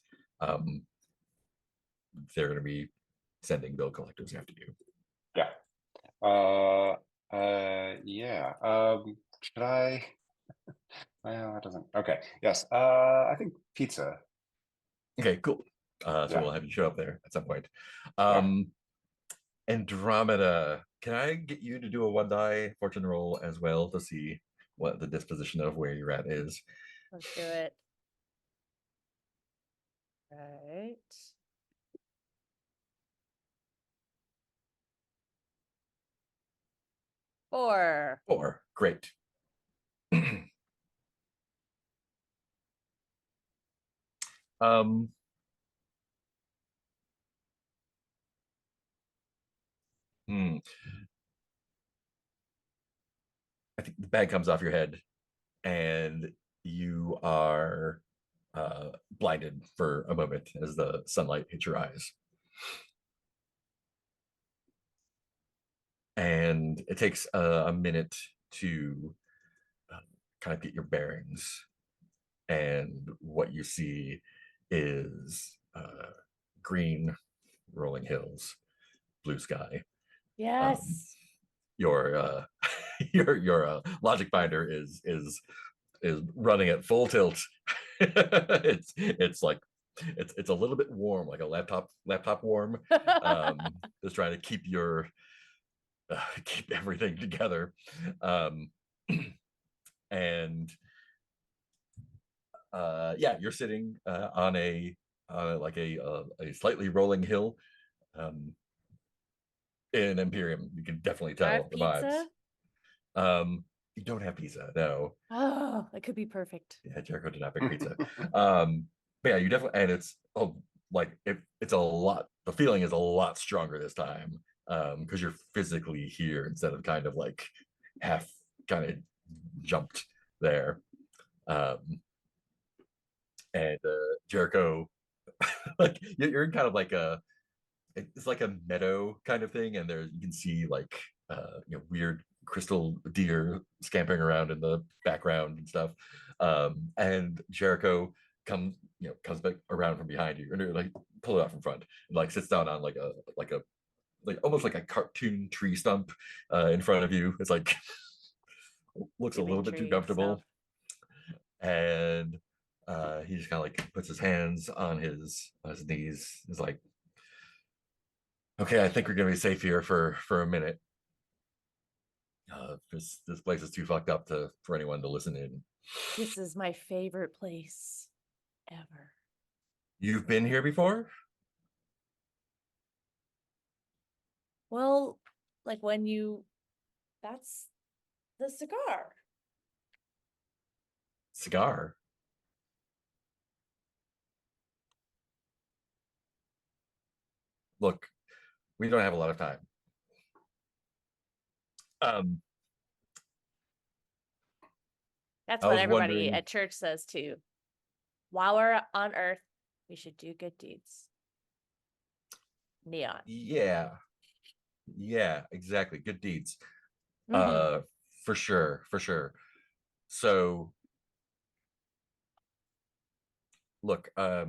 they're going to be sending bill collectors after you. Yeah. Yeah. Should I? Well, that doesn't. Okay. Yes. I think pizza. Okay, cool. So Yeah. we'll have you show up there at some point. Yeah. Andromeda, can I get you to do a 1 die fortune roll as well to see what the disposition of where you're at is? Let's do it. Right. Four. 4. Great. um hmm. I think the bag comes off your head and you are blinded for a moment as the sunlight hits your eyes. And it takes a minute to kind of get your bearings. And what you see is green rolling hills, blue sky. Yes. Your your logic finder is running at full tilt. It's like it's a little bit warm, like a laptop warm. Just trying to keep your keep everything together. And yeah, you're sitting on a like a slightly rolling hill in Imperium. You can definitely Do I tell have the vibes. pizza? You don't have pizza, no. Oh, that could be perfect. Yeah, Jericho did not pick pizza. But yeah, you definitely, and it's like it's a lot. The feeling is a lot stronger this time because you're physically here instead of kind of like half kind of jumped there. And Jericho, like you're in kind of like it's like a meadow kind of thing, and there you can see like weird crystal deer scampering around in the background and stuff. And Jericho comes back around from behind you and like pull it out from front and like sits down on like almost like a cartoon tree stump in front of you. It's like looks a little bit too Symmetry comfortable. stuff. And he just kind of like puts his hands on his knees. He's like, okay, I think we're gonna be safe here for a minute. This place is too fucked up for anyone to listen in. This is my favorite place ever. You've been here before? Well, like that's the cigar. Cigar? Look, we don't have a lot of time. That's I what was everybody wondering- at church says too. While we're on Earth, we should do good deeds. Neon. Yeah, exactly. Good deeds. Mhm. For sure. So look, I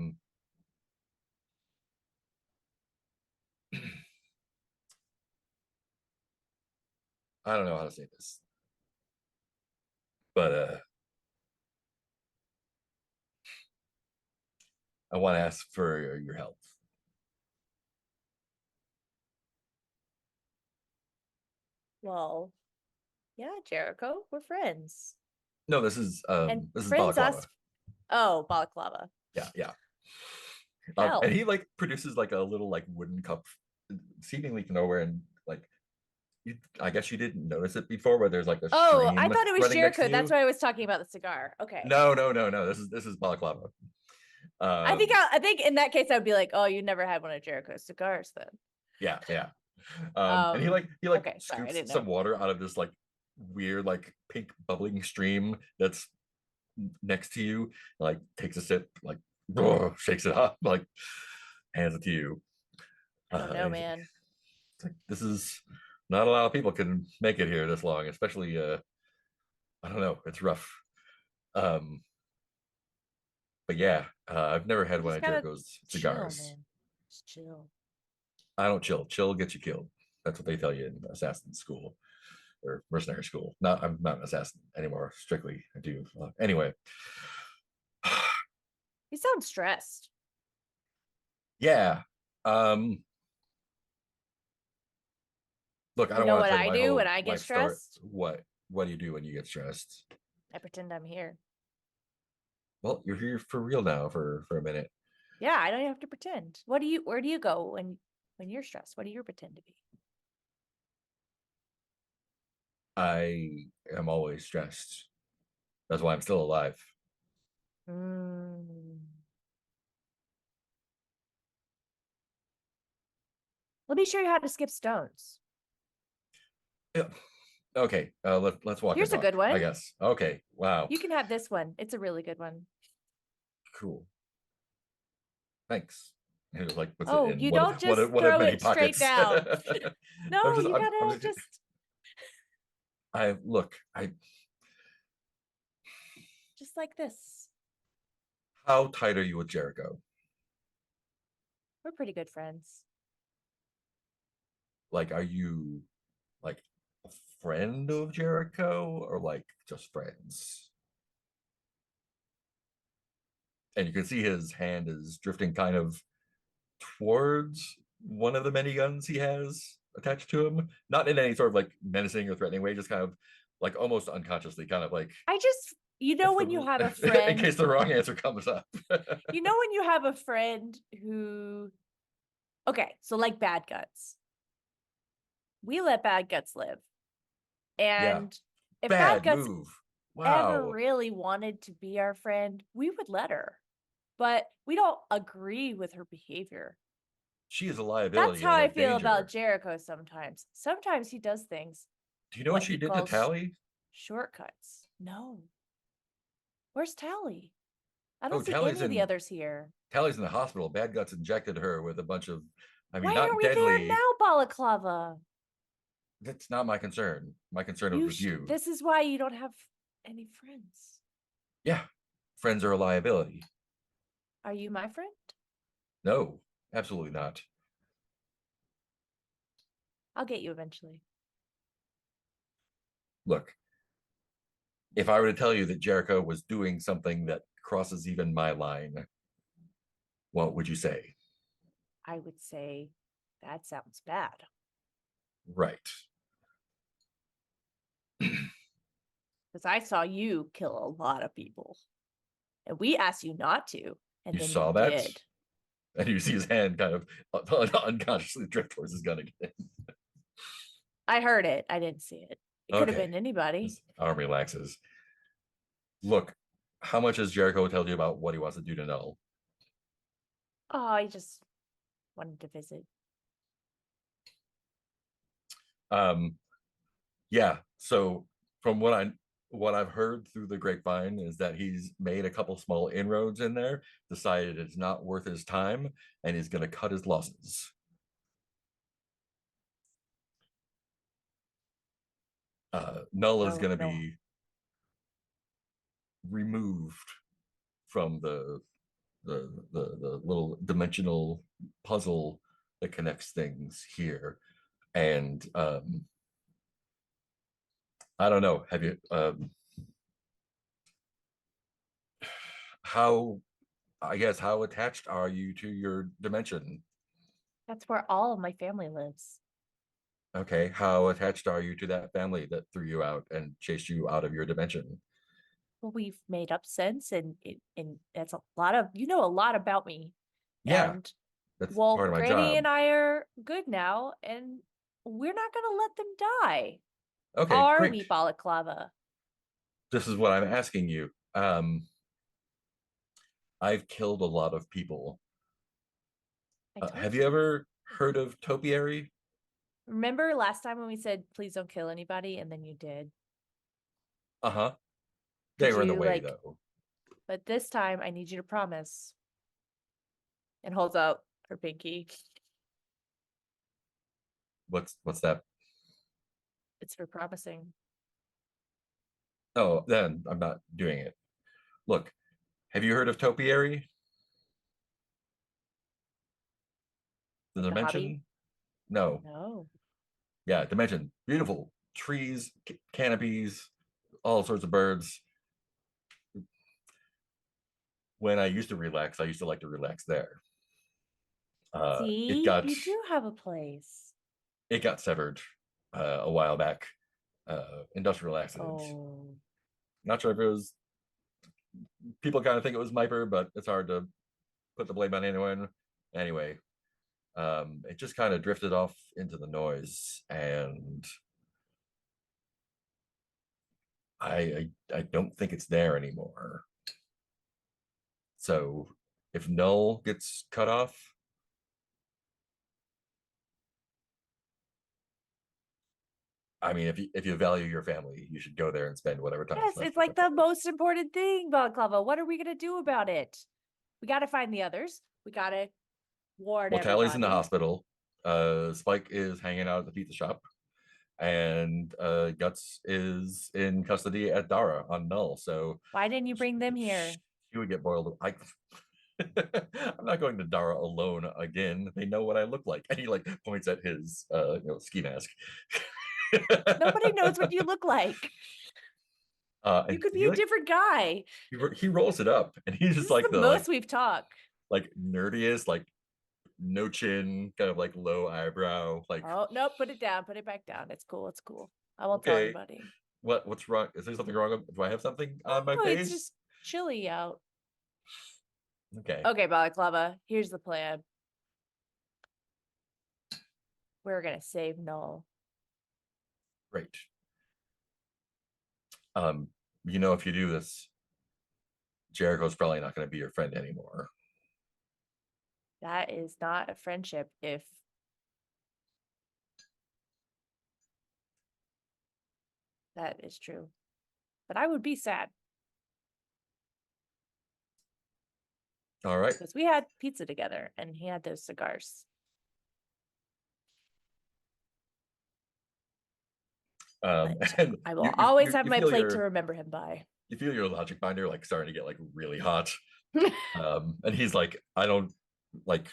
don't know how to say this, but I want to ask for your help. Well, yeah, Jericho, we're friends. No, this is And this is friends balaclava. us. Oh, balaclava. Yeah. Hell. And he like produces like a little like wooden cup, seemingly from nowhere, and like I guess you didn't notice it before, where there's like a Oh, stream I thought it was running next to Jericho. That's you. why I was talking about the cigar. Okay. No. This is balaclava. I think in that case I would be like, oh, you never had one of Jericho's cigars then. Yeah. And he okay, sorry, I scoops didn't some know. water out of this like weird like pink bubbling stream that's next to you, like takes a sip, like shakes it up, like hands it to you. I don't know, He's man. like, this is not a lot of people can make it here this long, especially I don't know, it's rough. But yeah, I've never had one Just of gotta Jericho's chill, cigars. man. Just chill. I don't chill. Chill gets you killed. That's what they tell you in assassin school or mercenary school. I'm not an assassin anymore. Strictly, I do. Anyway, You sound stressed. yeah. Look, I You don't know want what to tell you I my do whole when I get life story. stressed? What do you do when you get stressed? I pretend I'm here. Well, you're here for real now for a minute. Yeah, I don't even have to pretend. Where do you go when you're stressed? What do you pretend to be? I am always stressed. That's why I'm still alive. Mm. Let me show you how to skip stones. Yeah. Okay, let's walk Here's and a good talk, I one. guess. Okay, wow, You can have this one. It's a really good one. cool. Thanks. He was like, puts it Oh, in you don't just one of throw many it straight pockets. down. No, you I'm gotta just I like this. how tight are you with Jericho? We're pretty good friends. Like, are you like a friend of Jericho or like just friends? And you can see his hand is drifting kind of towards one of the many guns he has attached to him, not in any sort of like menacing or threatening way, just kind of like almost unconsciously, kind of like You know when you have a in friend, case the wrong answer comes up. you know when you have a friend who, okay, so like bad guts. We let bad guts live. Yeah, And if bad bad guts move. ever Wow, really wanted to be our friend, we would let her. But we don't agree with her behavior. she is a That's liability how and I a feel about danger. Jericho sometimes. Sometimes he does things, Do you know what she he did to calls Tally? shortcuts. No. Where's Tally? I Oh, don't see any of the others here. Tally's in the hospital. Bad Guts injected her with a bunch of, I mean, Why not aren't we there deadly. now, Balaclava? That's not my concern. My concern was with you. This is why you don't have any friends. Yeah, friends are a liability. Are you my friend? No, absolutely not. I'll get you eventually. Look, if I were to tell you that Jericho was doing something that crosses even my line, what would you say? I would say that sounds bad. Right. Because I saw you kill a lot of people. And we asked you not to. And You then saw you that? did. And you see his hand kind of unconsciously drift towards his gun again. I heard it. I didn't see it. It could have Okay. been anybody. His arm relaxes. Look, how much has Jericho told you about what he wants to do to Null? Oh, I just wanted to visit. Yeah, so from what I've heard through the grapevine is that he's made a couple small inroads in there, decided it's not worth his time, and he's going to cut his losses. Null is Oh, going to no. be removed from the little dimensional puzzle that connects things here, and I don't know. Have you how I guess how attached are you to your dimension? That's where all of my family lives. Okay, how attached are you to that family that threw you out and chased you out of your dimension? Well, we've made up sense, and that's a lot of, you know, a lot about me. Yeah, And that's well, part of my Granny job. and I are good now, and we're not gonna let them die. Okay, Are great. we, Balaclava? This is what I'm asking you. I've killed a lot of people. I told Have you ever heard of topiary? Remember last time when we said, please don't kill anybody, and then you did? Uh-huh. They Could were in the you, way like, though. but this time I need you to promise. And holds out her pinky. What's that? It's for promising. Oh, then I'm not doing it. Look, have you heard of topiary? The Like the hobby? dimension? No. No. yeah, dimension, beautiful trees, canopies, all sorts of birds. When I used to relax, I used to like to relax there. See, It got you do have a place. severed a while back. Industrial accident. Oh, Not sure if it was. People kind of think it was Miper, but it's hard to put the blame on anyone. Anyway, it just kind of drifted off into the noise, and I don't think it's there anymore. So if Null gets cut off, I mean, if you value your family, you should go there and spend whatever time. yes, it's like the most important thing, Balaclava. What are we gonna do about it? We gotta find the others. We gotta warn Well, Tally's in the everybody. hospital. Spike is hanging out at the pizza shop, and Guts is in custody at Dara on Null. So Why didn't you bring them here? she would get boiled. I'm not going to Dara alone again. They know what I look like. And he like points at his ski mask. Nobody knows what you look like. You And could be he, a like, different guy. he rolls it up, and he's This just is like the the most we've talked. like nerdiest, like no chin, kind of like low eyebrow, like Oh no, put it down. Put it back down. It's cool. It's cool. I won't tell okay, anybody. what's wrong? Is there something wrong? Do I have something on my Oh, face? it's just chilly out. Okay. Okay, Balaclava. Here's the plan. We're gonna save Null. Great. If you do this, Jericho's probably not going to be your friend anymore. That is not a friendship if that is true. But I would be sad All right. because we had pizza together and he had those cigars. But And I will you always have my feel plate to remember him by. you feel your logic binder like starting to get like really hot. And he's like, I don't like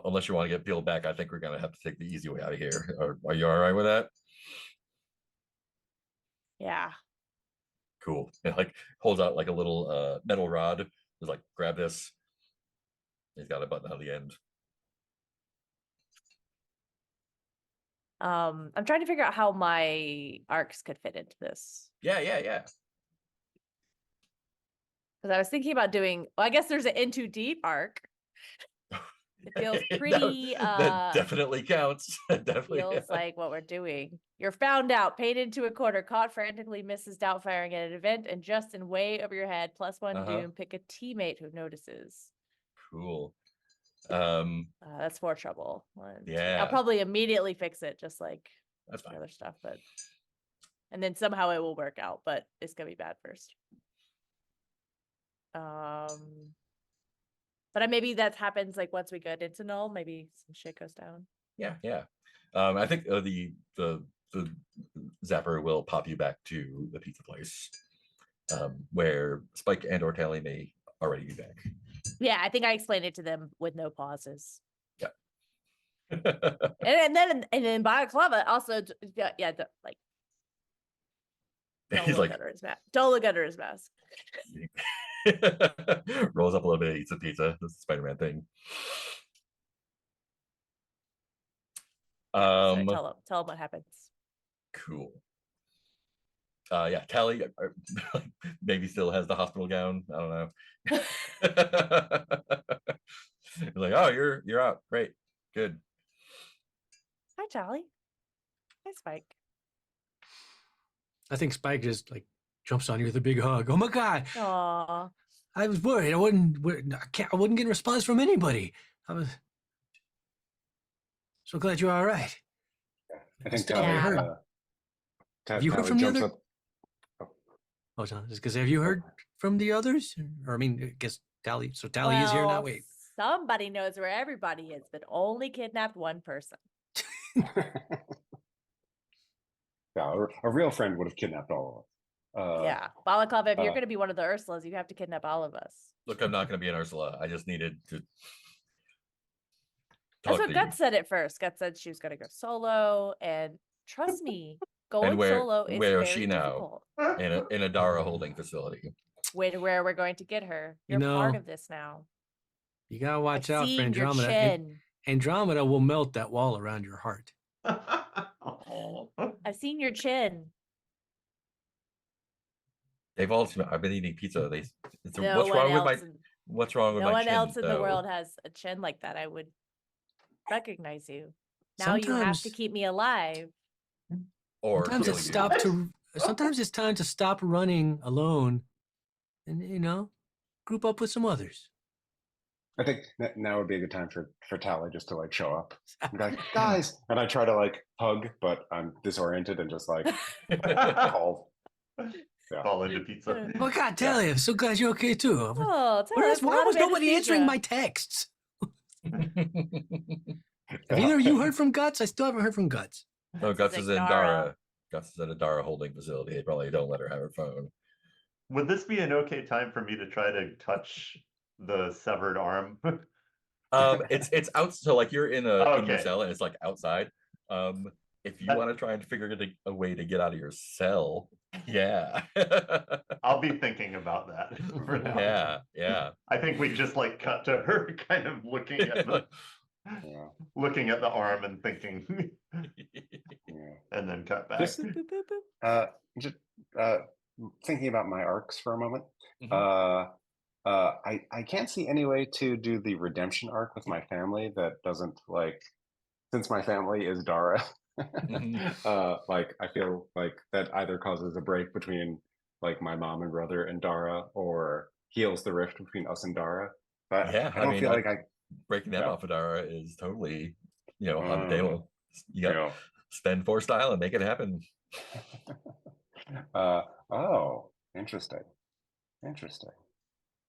unless you want to get peeled back, I think we're gonna have to take the easy way out of here. Are you all right with that? Yeah. Cool. And like holds out like a little metal rod. He's like, grab this. He's got a button on the end. I'm trying to figure out how my arcs could fit into this. Yeah. Because I was thinking about doing, well, I guess there's an Into Deep arc. It feels pretty, that definitely counts. Definitely feels like what we're doing. You're found out, paid into a quarter, caught frantically misses doubtfiring at an event, and just in way over your head, +1 doom, pick a teammate who notices. Cool. That's 4 trouble. 1, 2. Yeah. I'll probably immediately fix it, just like That's the fine. other stuff, and then somehow it will work out, but it's gonna be bad first. But maybe that happens like once we get into Null, maybe some shit goes down. Yeah. I think the zapper will pop you back to the pizza place, where Spike and or Tally may already be back. Yeah, I think I explained it to them with no pauses. Yeah. and then Balaclava also, like. He's like, don't look under his mask. rolls up a little bit, eats a pizza. This is the Spider-Man thing. So tell him what happens. Cool. Yeah, Tally maybe still has the hospital gown. I don't know. He's like, oh, you're out. Great, good. Hi, Tally. Hi, Spike. I think Spike just like jumps on you with a big hug. Oh my God. Aww. I was worried. I wouldn't get a response from anybody. I was so glad you're all right. I think Still Tally, haven't heard. Have you heard Tally from the jumps other? up. Oh, just because have you heard from the others? Or I mean, I guess Tally. So Tally is here now. Wait. Somebody knows where everybody is, but only kidnapped one person. Yeah, a real friend would have kidnapped all of us. Yeah, Balaclava, if you're going to be one of the Ursulas, you have to kidnap all of us. Look, I'm not going to be an Ursula. I just needed to That's That's what to Guts said at first. Guts said she was gonna go solo, and trust me, going where solo is where is very she now? difficult. In a Dara holding facility. Where we're going to get her. You You're part know, of this now. You gotta watch I've out for seen your Andromeda. chin. Andromeda will melt that wall around your heart. Oh. I've seen your chin. They've all. I've been eating pizza. No what's one wrong with my? else in- What's wrong with No my one chin? else in the though? world has a chin like that. I would recognize you. Now you have to Sometimes- keep me alive. Or Sometimes kill it's you. sometimes it's time to stop running alone, and group up with some others. I think now would be a good time for Tally just to like show up. And be like, guys, and I try to like hug, but I'm disoriented and just like fall. Yeah. Fall into pizza. Oh God, Talia, I'm so glad you're okay too. Oh, Why that's a why lot was of nobody answering anesthesia. my texts? Have either of you heard from Guts? I still haven't heard from Guts. No, Guts Guts is is at in Dara. Dara. Guts is at a Dara holding facility. They probably don't let her have her phone. Would this be an okay time for me to try to touch the severed arm? It's out. So like you're in your Okay. cell and it's like outside. If you That- want to try and figure a way to get out of your cell, yeah, I'll be thinking about that for now. yeah. I think we just like cut to her kind of looking at the Yeah. looking at the arm and thinking, Yeah. and then cut back. Just, just thinking about my arcs for a moment. Mhm. I can't see any way to do the redemption arc with my family that doesn't like, since my family is Dara. Like I feel like that either causes a break between like my mom and brother and Dara, or heals the rift between us and Dara. But Yeah, I don't feel like I. breaking them Yeah. off of Dara is totally, on the table. You got Yeah. spend 4 style and make it happen. Oh, interesting.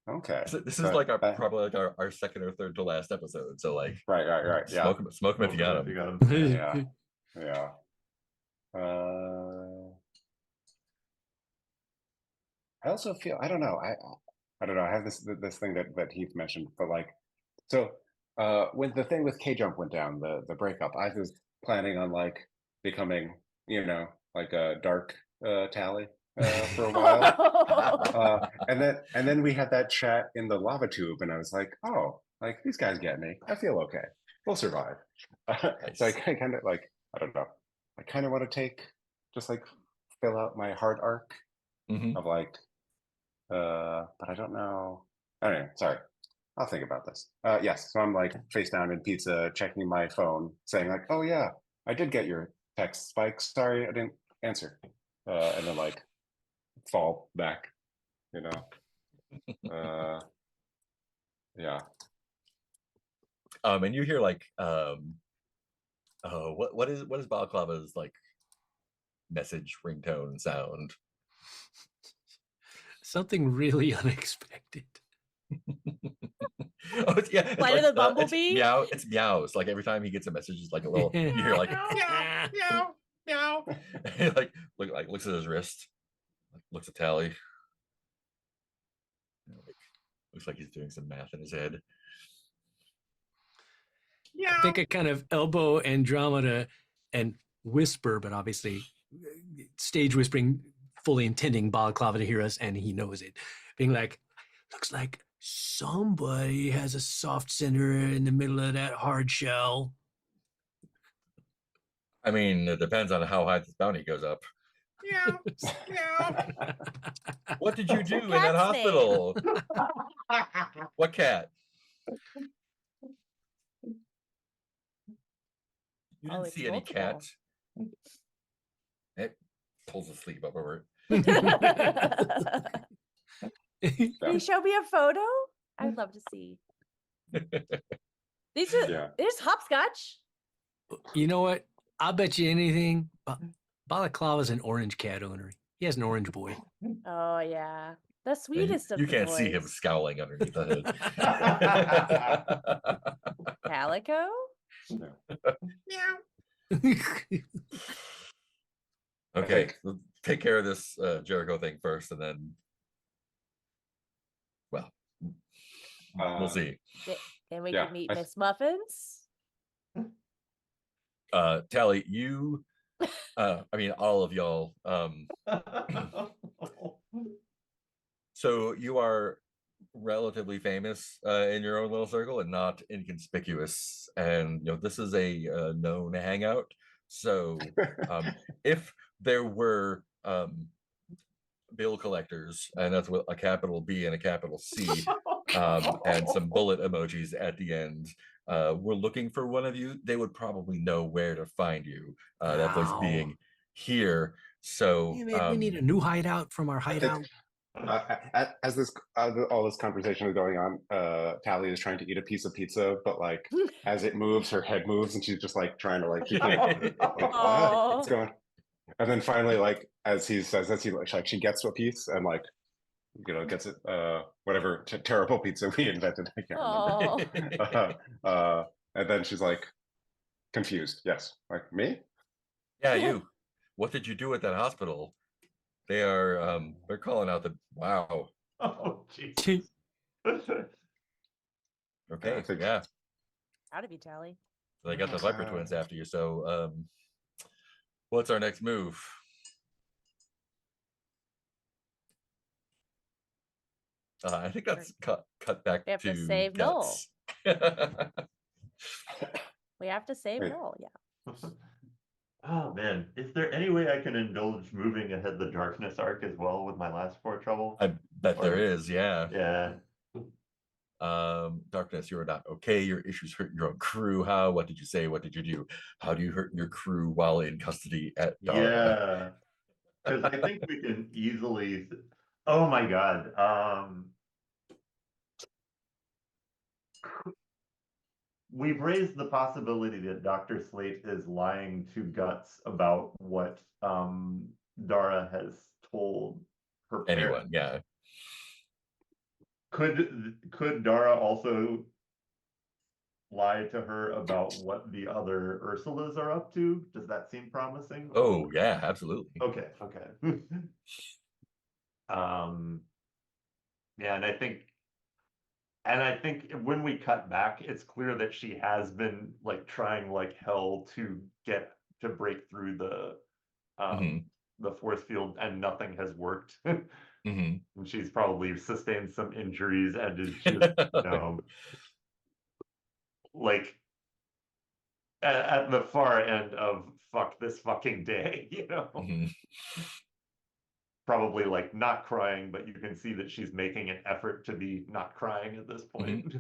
Okay. So this is But like that- probably like our second or third to last episode. So like, right. Yeah. smoke 'em if you got You them. got 'em. Yeah. Yeah. I also feel I don't know. I don't know. I have this thing that Heath mentioned, but like, so when the thing with K Jump went down, the breakup, I was planning on like becoming, like a dark Tally for a while. And then we had that chat in the lava tube, and I was like, oh, like these guys get me. I feel okay. We'll survive. So I kind of like, I don't know. I kind of want to just like fill out my heart arc Mhm. of like, but I don't know. Anyway, sorry. I'll think about this. Yes. So I'm like face down in pizza, checking my phone, saying like, oh yeah, I did get your text, Spike. Sorry, I didn't answer. And then like fall back, yeah. And you hear like what is Balaclava's like message ringtone sound? Something really unexpected. It's Flight of the it's Bumblebee? meow. It's meows. Like every time he gets a message, it's like a little. You hear like meow. like looks at his wrist, looks at Tally. Looks like he's doing some math in his head. I think I kind of elbow Andromeda and whisper, but obviously stage whispering, fully intending Balaclava to hear us, and he knows it. Being like, looks like somebody has a soft center in the middle of that hard shell. I mean, it depends on how high this bounty goes up. What did you do in that cat's hospital? What cat? You didn't it's see any cat. multiple. It pulls a sleeve up over Can you show me a photo? I'd love to see. These are Yeah. there's hopscotch. You know what? I'll bet you anything. Balaclava's an orange cat owner. He has an orange boy. Oh yeah. The it. sweetest of You the can't see him boys. scowling underneath the hood. Calico? Okay, let's take care of this Jericho thing first, and then, well, we'll see. Then we Yeah, can meet I- Miss Muffins. Tally, you, I mean, all of y'all, so you are relatively famous in your own little circle and not inconspicuous, and this is a known hangout. So if there were bill collectors, and that's what a capital B and a capital C, and some bullet emojis at the end, were looking for one of you, they would probably know where to find you. That place Ow. being here. So Damn it, we need a new hideout from our I think, hideout. as this all this conversation is going on, Tally is trying to eat a piece of pizza, but like as it moves, her head moves, and she's just like trying to like, she can't, like, Aw. what's going? And then finally, like as he says, like she gets a piece and like gets it, whatever terrible pizza we invented. I can't remember. And then she's like confused. Yes, like me. yeah, you. What did you do at that hospital? They are they're calling out the wow. Oh, jeez. Okay, I think- yeah. Proud of you, Tally. So they got the Viper twins after you. So what's our next move? I think that's cut back We have to to save Guts. We have to save Wait. Noel, yeah. Oh man, is there any way I can indulge moving ahead the darkness arc as well with my last four trouble? I bet there Or- is, yeah. Yeah. Darkness, you're not okay. Your issues hurt your own crew. How? What did you say? What did you do? How do you hurt your crew while in custody at Dara? Yeah. Because I think we can easily. Oh my god. We've raised the possibility that Dr. Slate is lying to Guts about what Dara has told her Anyone, parents. yeah. Could Dara also lie to her about what the other Ursulas are up to? Does that seem promising? Oh, yeah, absolutely. Okay. Yeah, and I think when we cut back, it's clear that she has been like trying like hell to break through the force field, and nothing has worked. And she's probably sustained some injuries and is just, like at the far end of fuck this fucking day, Probably like not crying, but you can see that she's making an effort to be not crying at this point.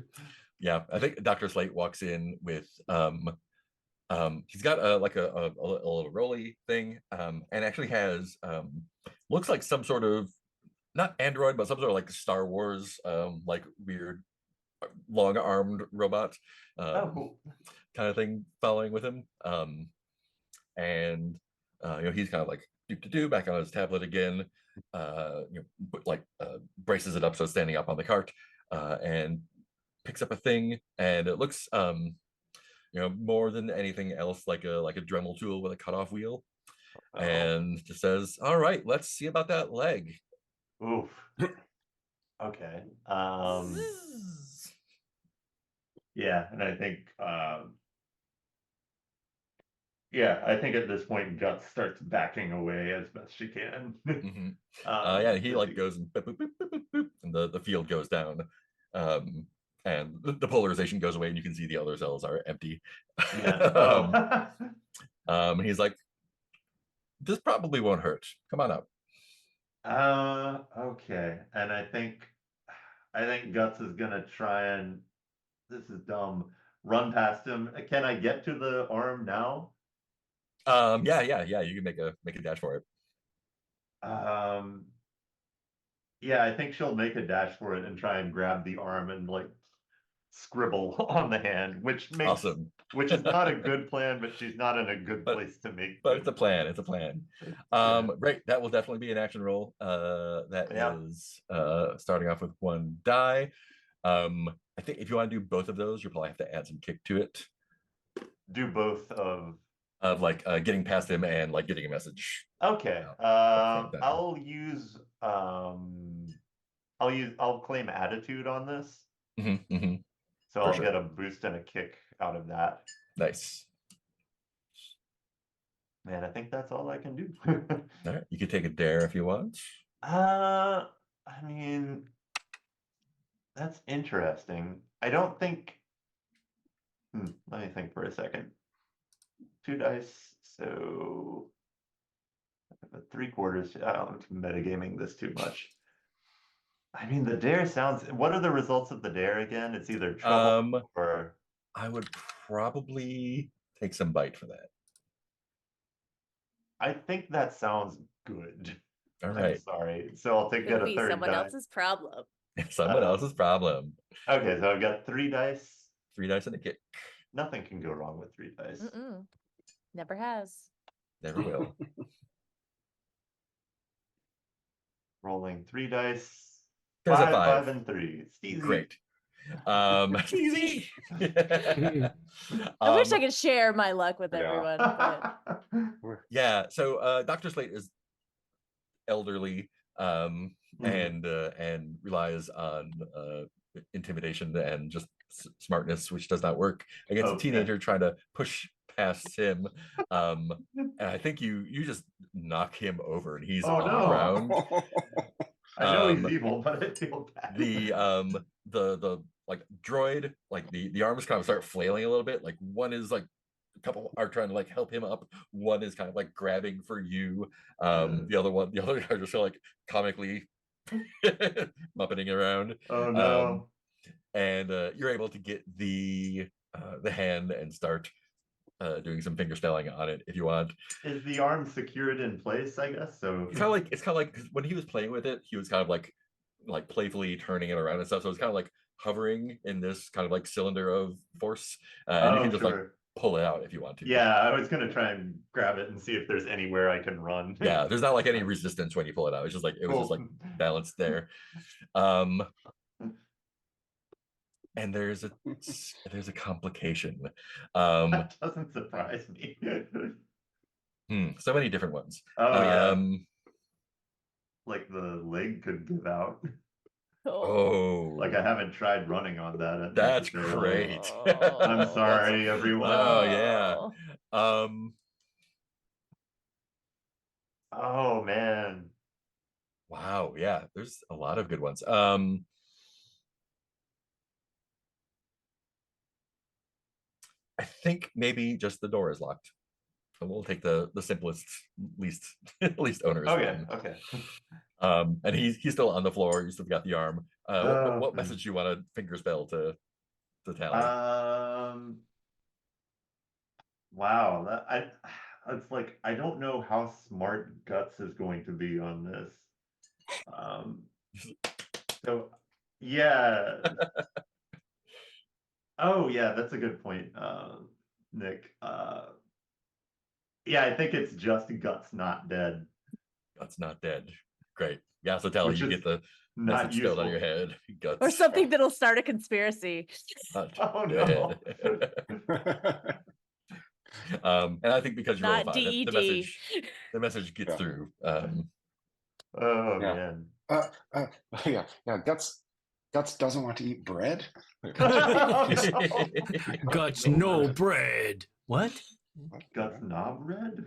Yeah, I think Dr. Slate walks in with he's got like a little rolly thing, and actually has looks like some sort of, not android, but some sort of like Star Wars like weird long-armed robot Cool. kind of thing following with him. And he's kind of like do back on his tablet again, braces it up so it's standing up on the cart, and picks up a thing, and it looks more than anything else like a Dremel tool with a cutoff wheel, and just says, all right, let's see about that leg. Oof. Okay. Yeah, and I think I think at this point Guts starts backing away as best she can. Yeah, he like goes and boop, boop, boop, boop, boop, boop, and the field goes down, and the polarization goes away, and you can see the other cells are empty. Yeah. And he's like, this probably won't hurt. Come on up. Okay. And I think Guts is gonna try and, this is dumb, run past him. Can I get to the arm now? Yeah, you can make a dash for it. Yeah, I think she'll make a dash for it and try and grab the arm and like scribble on the hand, which makes Awesome. which is not a good plan, but she's not in a good place to make. But it's a plan. It's a plan. Great. That will definitely be an action roll. That is starting off with one die. I think if you want to do both of those, you'll probably have to add some kick to it. Do both of like getting past him and like getting a message. Okay. I'll claim attitude on this. So I'll get a boost and a kick out of that. Nice. Man, I think that's all I can do. All right, you can take a dare if you want. I mean, that's interesting. I don't think. Let me think for a second. 2 dice, so 3/4. I'm metagaming this too much. I mean, the dare sounds. What are the results of the dare again? It's either trouble or. I would probably take some bite for that. I think that sounds good. All I'm right. sorry. So I'll take Could that a be third someone die. else's problem. Someone else's problem. Okay, so I've got 3 dice. 3 dice and a kick. Nothing can go wrong with 3 dice. Never has. Never will. Rolling 3 dice. There's a 5, 5. 5, and 3. Steezy. Great. Easy. I wish I could share my luck with everyone, but Yeah. So Dr. Slate is elderly and relies on intimidation and just smartness, which does not work against a teenager trying to push past him. And I think you just knock him over and he's on the ground. I know he's evil, but I feel bad. The like droid, like the arms kind of start flailing a little bit. Like one is like a couple are trying to like help him up. One is kind of like grabbing for you. The other guys are just like comically muppeting around. Oh no. And you're able to get the hand and start doing some finger spelling on it if you want. Is the arm secured in place, I guess? So it's kind of like 'cause when he was playing with it, he was kind of like playfully turning it around and stuff. So it's kind of like hovering in this kind of like cylinder of force. And you can just like pull it out if you want to. Yeah, I was gonna try and grab it and see if there's anywhere I can run. Yeah, there's not like any resistance when you pull it out. It's just like it was just like balanced there. And there's a complication. That doesn't surprise me. So many different ones. Like the leg could give out. Oh, like I haven't tried running on that. That's great. I'm sorry, everyone. Oh yeah. Oh man. Wow. Yeah. There's a lot of good ones. I think maybe just the door is locked. So we'll take the simplest, least onerous one. Okay. And he's still on the floor. You still got the arm. What message do you want to finger spell to tally? Wow, it's like I don't know how smart Guts is going to be on this. So yeah. Oh yeah, that's a good point, Nick. Yeah, I think it's just Guts not dead. Guts not dead. Great. Yeah, so tally, you get the not message spelled on your head. Guts. Or something that'll start a conspiracy. Oh no. And I think because you're Not all 5, DED. the message gets through. Oh man. Yeah. Guts doesn't want to eat bread. Guts no bread. What? Guts knob bread?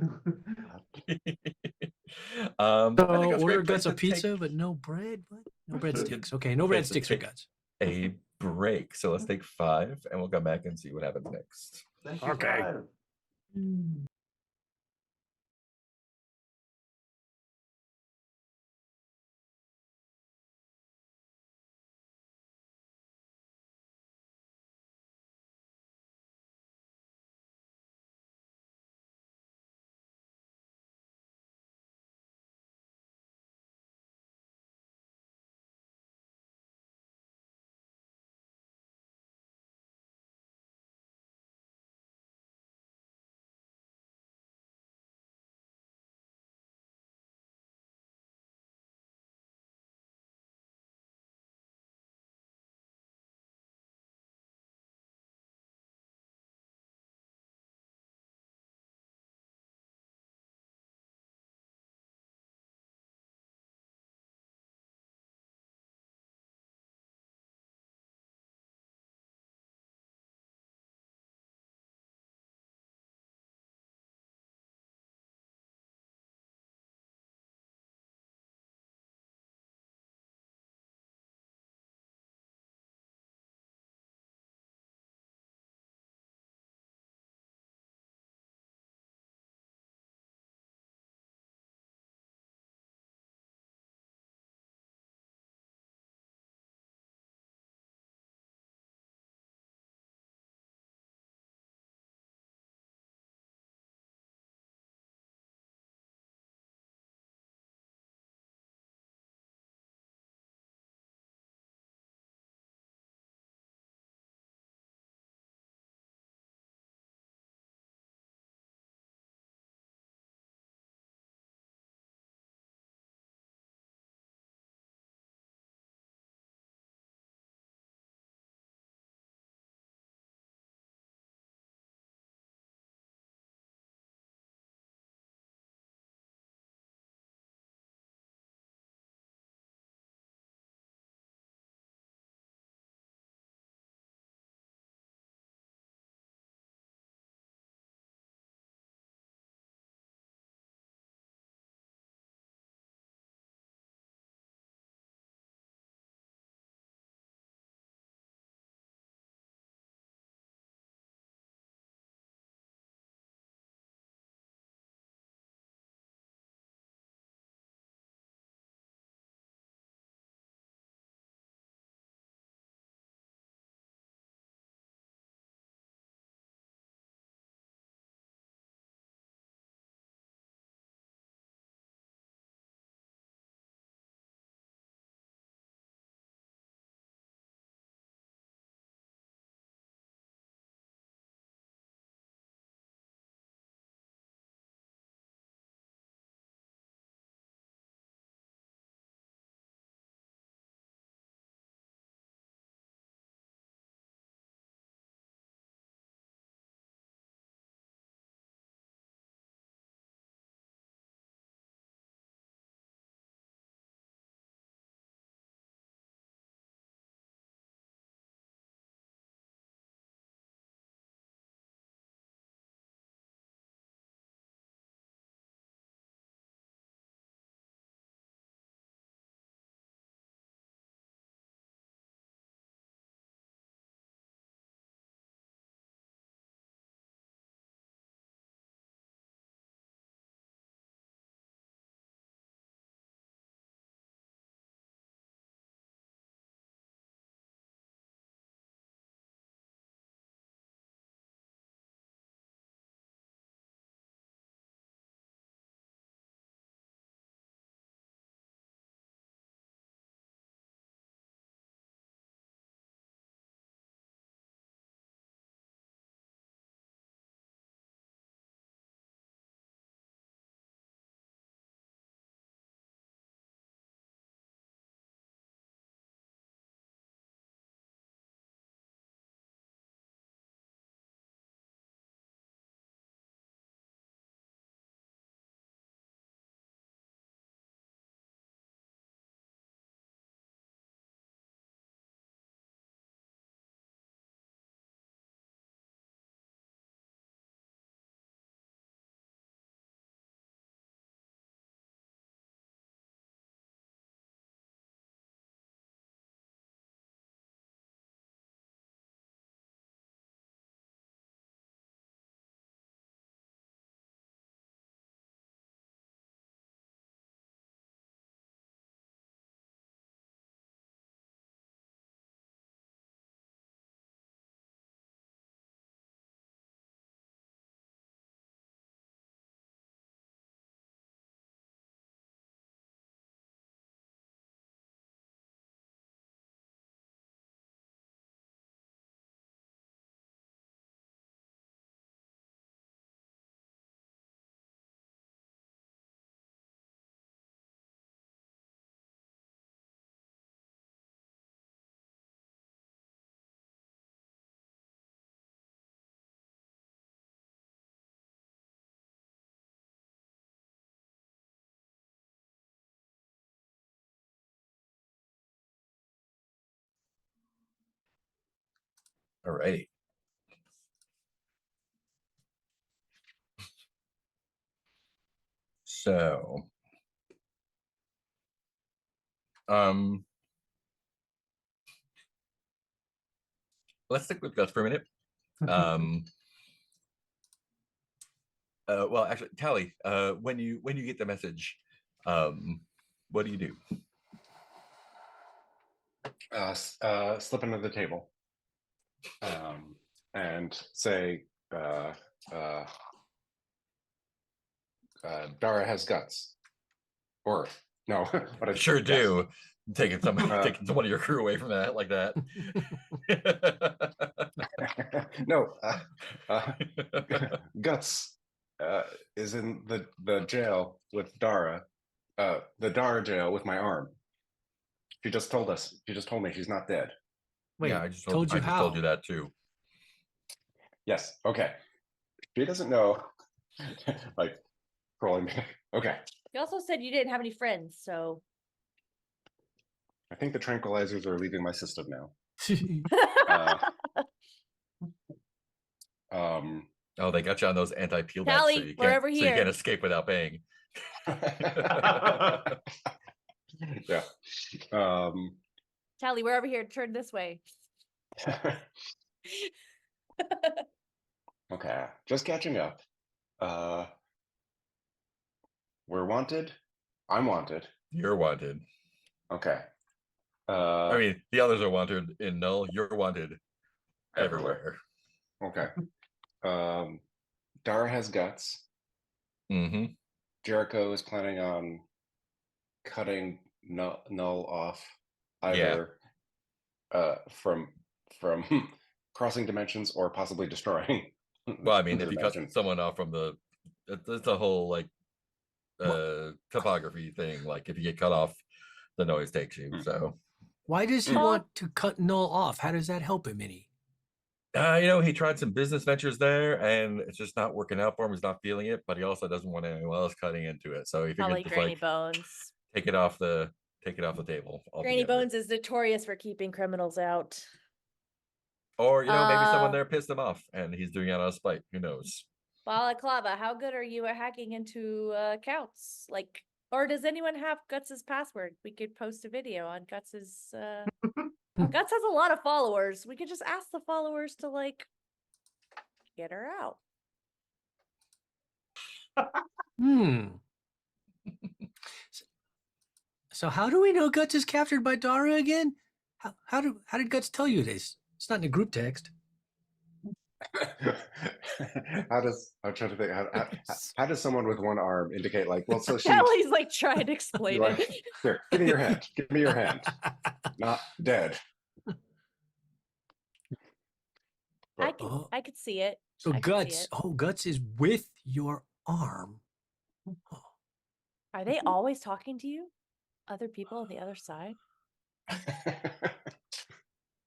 So order Guts a pizza, but no bread? What? No breadsticks. Okay, no breadsticks for Guts. A break. So let's take 5 and we'll come back and see what happens next. Okay. All righty. So, let's stick with Guts for a minute. Well, actually, Tally, when you get the message, what do you do? Slip under the table, and say, Dara has guts, or no? What I Sure yes. do. Taking taking someone of your crew away from that like that. No, Guts is in the jail with Dara, the Dara jail with my arm. She just told us. She just told me she's not dead. Wait, yeah, I just told you that too. Yes. Okay. She doesn't know. Like, crawling back. Okay. You also said you didn't have any friends, so. I think the tranquilizers are leaving my system now. Oh, they got you on those anti-peel bats, Tally, so you we're can't over so you here. can't escape without paying. Yeah. Tally, we're over here. Turn this way. Okay. Just catching up. We're wanted. I'm wanted. You're wanted. Okay. I mean, the others are wanted in Null. You're wanted everywhere. Okay. Dara has guts. Mm-hmm. Jericho is planning on cutting Null off, either from crossing dimensions or possibly destroying. Well, I mean, if you cut someone off from the, it's a whole like topography thing. Like if you get cut off, the noise takes you. So why does he want to cut Null off? How does that help him any? He tried some business ventures there, and it's just not working out for him. He's not feeling it, but he also doesn't want anyone else cutting into it. So he figured just Granny like Bones. take it off the table. Granny Bones is notorious for keeping criminals out. Or maybe someone there pissed him off, and he's doing it out of spite. Who knows? Balaclava, how good are you at hacking into accounts? Like, or does anyone have Guts's password? We could post a video on Guts's. Guts has a lot of followers. We could just ask the followers to like get her out. So how do we know Guts is captured by Dara again? How did Guts tell you this? It's not in a group text. I'm trying to think. How does someone with one arm indicate like? Well, so she. Kelly's like trying to explain like, it. Here, give me your hand. Give me your hand. Not dead. I could see it. So Guts is with your arm. Oh. Are they always talking to you? Other people on the other side?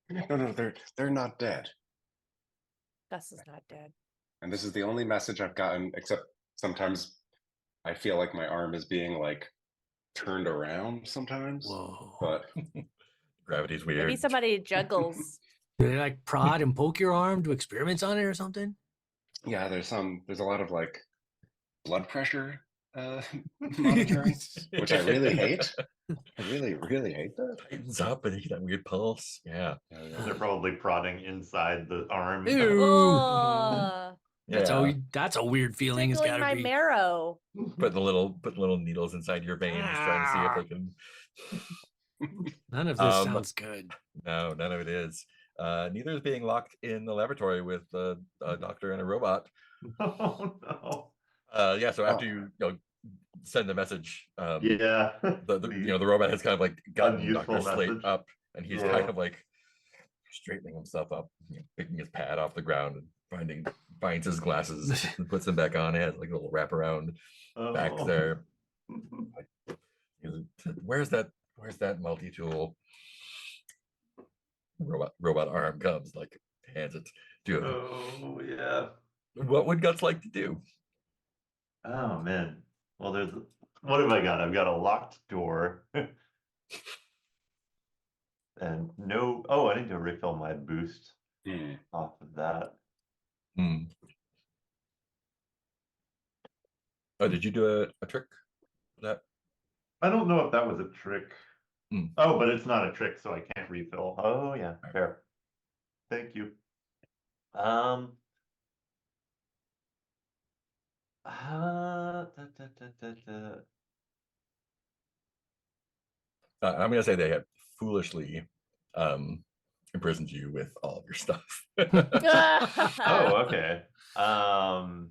No, they're not dead. Gus is not dead. And this is the only message I've gotten, except sometimes I feel like my arm is being like turned around sometimes. Whoa. But gravity's weird. Maybe somebody juggles. Do they like prod and poke your arm, do experiments on it or something? Yeah, there's a lot of like blood pressure monitoring, which I really hate. I really, really hate that. Tightens up and you get that weird pulse. Yeah. They're probably prodding inside the arm. Oh, That's a weird feeling. It's tickling gotta my be marrow. Putting little needles inside your veins, trying to see if they can. None of this sounds good. No, none of it is. Neither is being locked in the laboratory with a doctor and a robot. Oh no. So after you send the message, the robot has kind of like gotten unuseful Dr. Slate message. up, and he's kind of like straightening himself up, picking his pad off the ground and finds his glasses and puts them back on. It has like a little wraparound back there. Where's that multi-tool? Robot arm comes, like hands it to him. Oh yeah. What would Guts like to do? Oh man. Well, what have I got? I've got a locked door. And I need to refill my boost. off of that. Hmm. Oh, did you do a trick for that? I don't know if that was a trick. Hmm. Oh, but it's not a trick, so I can't refill. Oh yeah, fair. Thank you. Da, da, da. I'm gonna say they have foolishly imprisoned you with all of your stuff. Oh, okay. So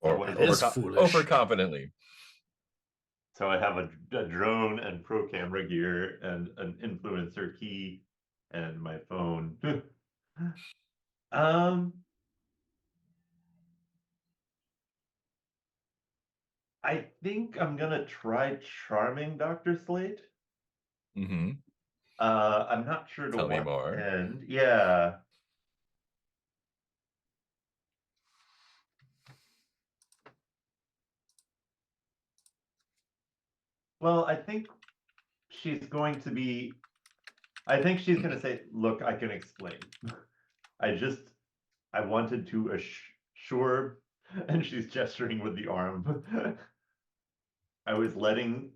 Or what is That is it? foolish. overconfidently. So I have a drone and pro camera gear and an influencer key and my phone. um, I think I'm gonna try charming Dr. Slate. Mm-hmm. I'm not sure to Tell me what more. end. Yeah. Well, I think she's going to be. I think she's going to say, "Look, I can explain. I wanted to assure," and she's gesturing with the arm. I was letting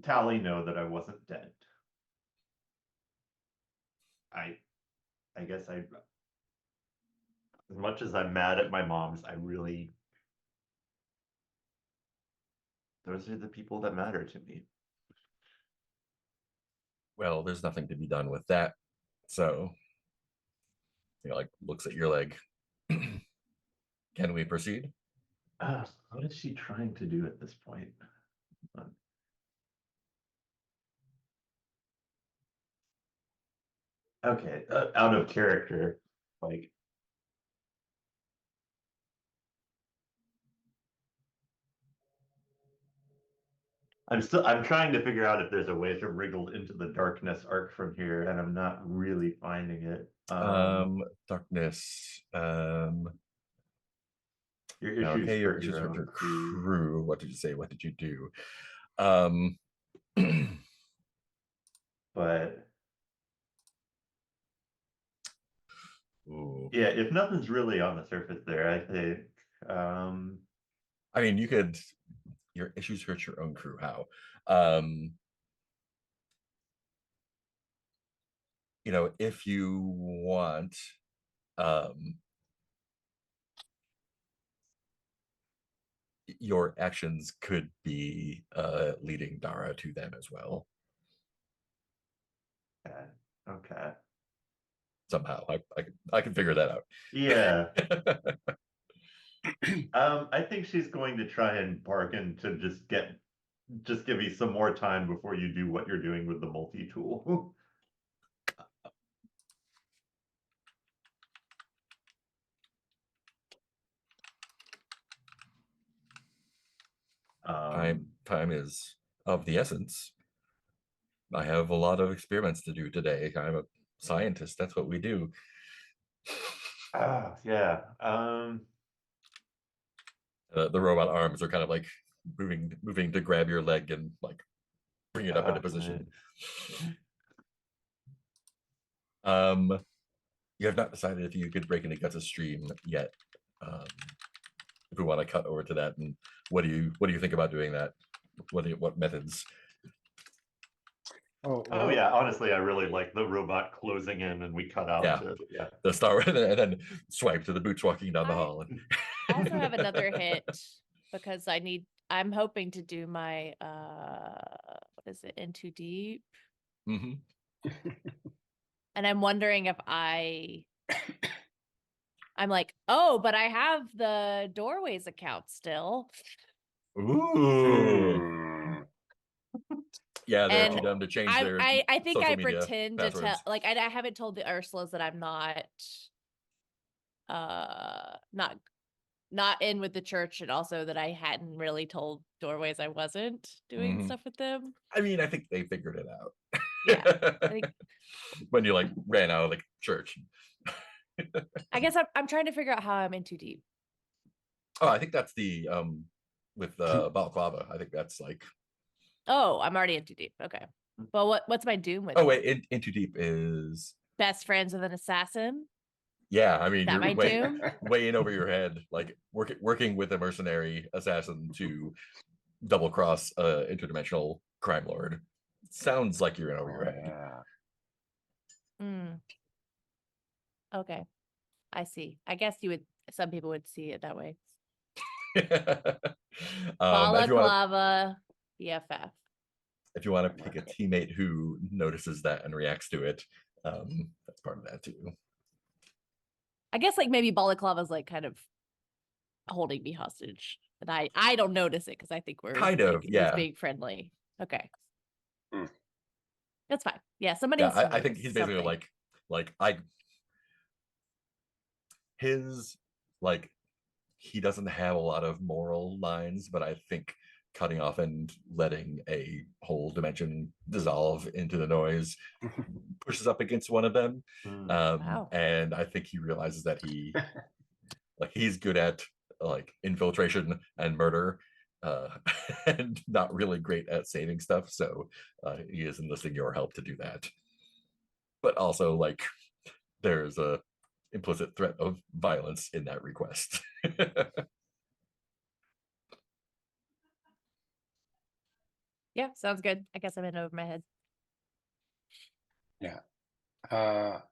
Tally know that I wasn't dead. I guess as much as I'm mad at my moms, those are the people that matter to me. Well, there's nothing to be done with that. So, like looks at your leg. Can we proceed? What is she trying to do at this point? Okay, out of character, like. I'm trying to figure out if there's a way to wriggle into the darkness arc from here, and I'm not really finding it. Darkness. Your issues Okay, your hurt issues your hurt your own crew. crew. What did you say? What did you do? But Ooh. yeah, if nothing's really on the surface there, I think. I mean, you could. Your issues hurt your own crew. How? If you want, your actions could be leading Dara to them as well. Okay. Somehow, I can figure that out. Yeah. I think she's going to try and bargain to just give me some more time before you do what you're doing with the multi-tool. Time is of the essence. I have a lot of experiments to do today. I'm a scientist. That's what we do. Yeah. The robot arms are kind of like moving to grab your leg and like bring it up into position. You have not decided if you could break into Guts' stream yet. If we want to cut over to that, and what do you think about doing that? What methods? Oh yeah, honestly, I really like the robot closing in and we cut out Yeah. to The star and then swipe to the boots walking down the hall. I also have another hit because I'm hoping to do my what is it, Into Deep? Mm-hmm. And I'm wondering if I'm like, oh, but I have the Doorways account still. Ooh. Yeah, they're And too dumb to change their I think social I media pretend to tell, passwords. like I haven't told the Ursulas that I'm not in with the church, and also that I hadn't really told Doorways I wasn't doing Mhm. stuff with them. I mean, I think they figured it out. Yeah, I think when you like ran out of the church. I guess I'm trying to figure out how I'm in too deep. Oh, I think that's the with balaclava. I think that's like. Oh, I'm already in too deep. Okay. Well, what's my doom with Oh it? wait, in too deep is best friends with an assassin. Yeah, I mean, That you're my doom? way in over your head, like working with a mercenary assassin to double cross a interdimensional crime lord. Sounds like you're in over your head. Yeah. Mm. Okay, I see. I guess some people would see it that way. If you want Balaclava, BFF. if you want to pick a teammate who notices that and reacts to it, that's part of that too. I guess like maybe Balaclava's like kind of holding me hostage, and I don't notice it because I think we're Kind of, he's yeah. being friendly. Okay, Hmm. that's fine. Yeah, somebody Yeah, has to I think notice he's basically something. his like he doesn't have a lot of moral lines, but I think cutting off and letting a whole dimension dissolve into the noise pushes up against one of them. Wow. And I think he realizes that he's good at infiltration and murder, and not really great at saving stuff. So he is enlisting your help to do that. But also, there's a implicit threat of violence in that request. Yeah, sounds good. I guess I'm in over my head. Yeah. Well,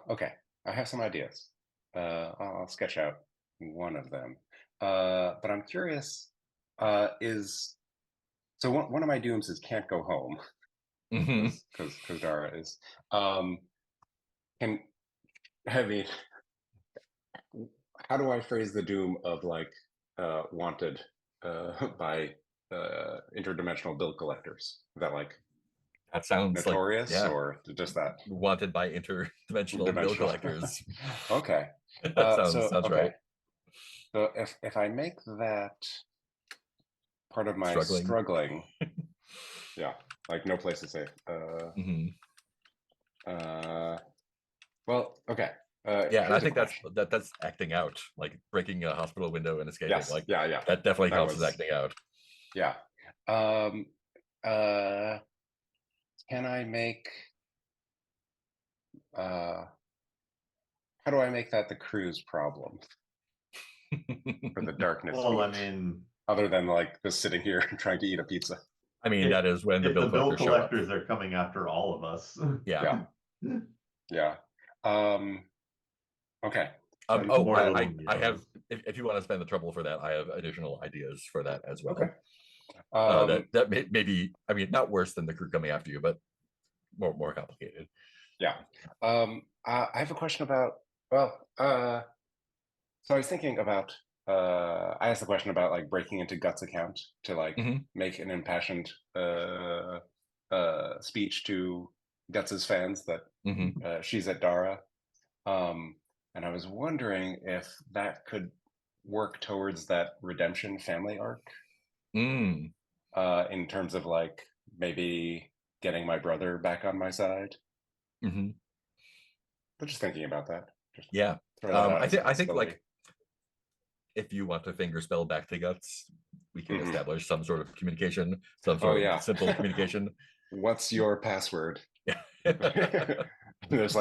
okay. I have some ideas. I'll sketch out one of them. But I'm curious, one of my dooms is can't go home Mhm. because Dara is. Can I mean, how do I phrase the doom of wanted by interdimensional bill collectors? Is that That sounds notorious or just that wanted by interdimensional bill dimensional? collectors. Okay. That sounds okay. right. So if I make that part of my struggling, yeah, like no place to safe. Mhm. Well, okay. Yeah, and I here's a think question. that's acting out, like breaking a hospital window and escaping. Yes. Yeah. That definitely That counts as was- acting out. Yeah. Can I make how do I make that the crew's problem for the darkness Well, I beat? mean, Other than just sitting here and trying to eat a pizza. I mean, that is when the if the bill bill collectors show up. collectors are coming after all of us. Yeah. Yeah. Okay. Mortal I have. heroes. If you want to spend the trouble for that, I have additional ideas for that as well. Okay. That maybe, I mean, not worse than the crew coming after you, but more complicated. Yeah. I have a question about, so I was thinking about, I asked the question about breaking into Guts' account to Mhm. make an impassioned speech to Guts' fans that Mhm. she's at Dara. And I was wondering if that could work towards that redemption family arc. Mm. In terms of maybe getting my brother back on my side. Mhm. But just thinking about that. Just Yeah. throw that out as a I think possibility. if you want to finger spell back to Guts, we can Mhm. establish some sort of communication, some Oh, sort yeah. of simple communication. What's your password? Yeah. There's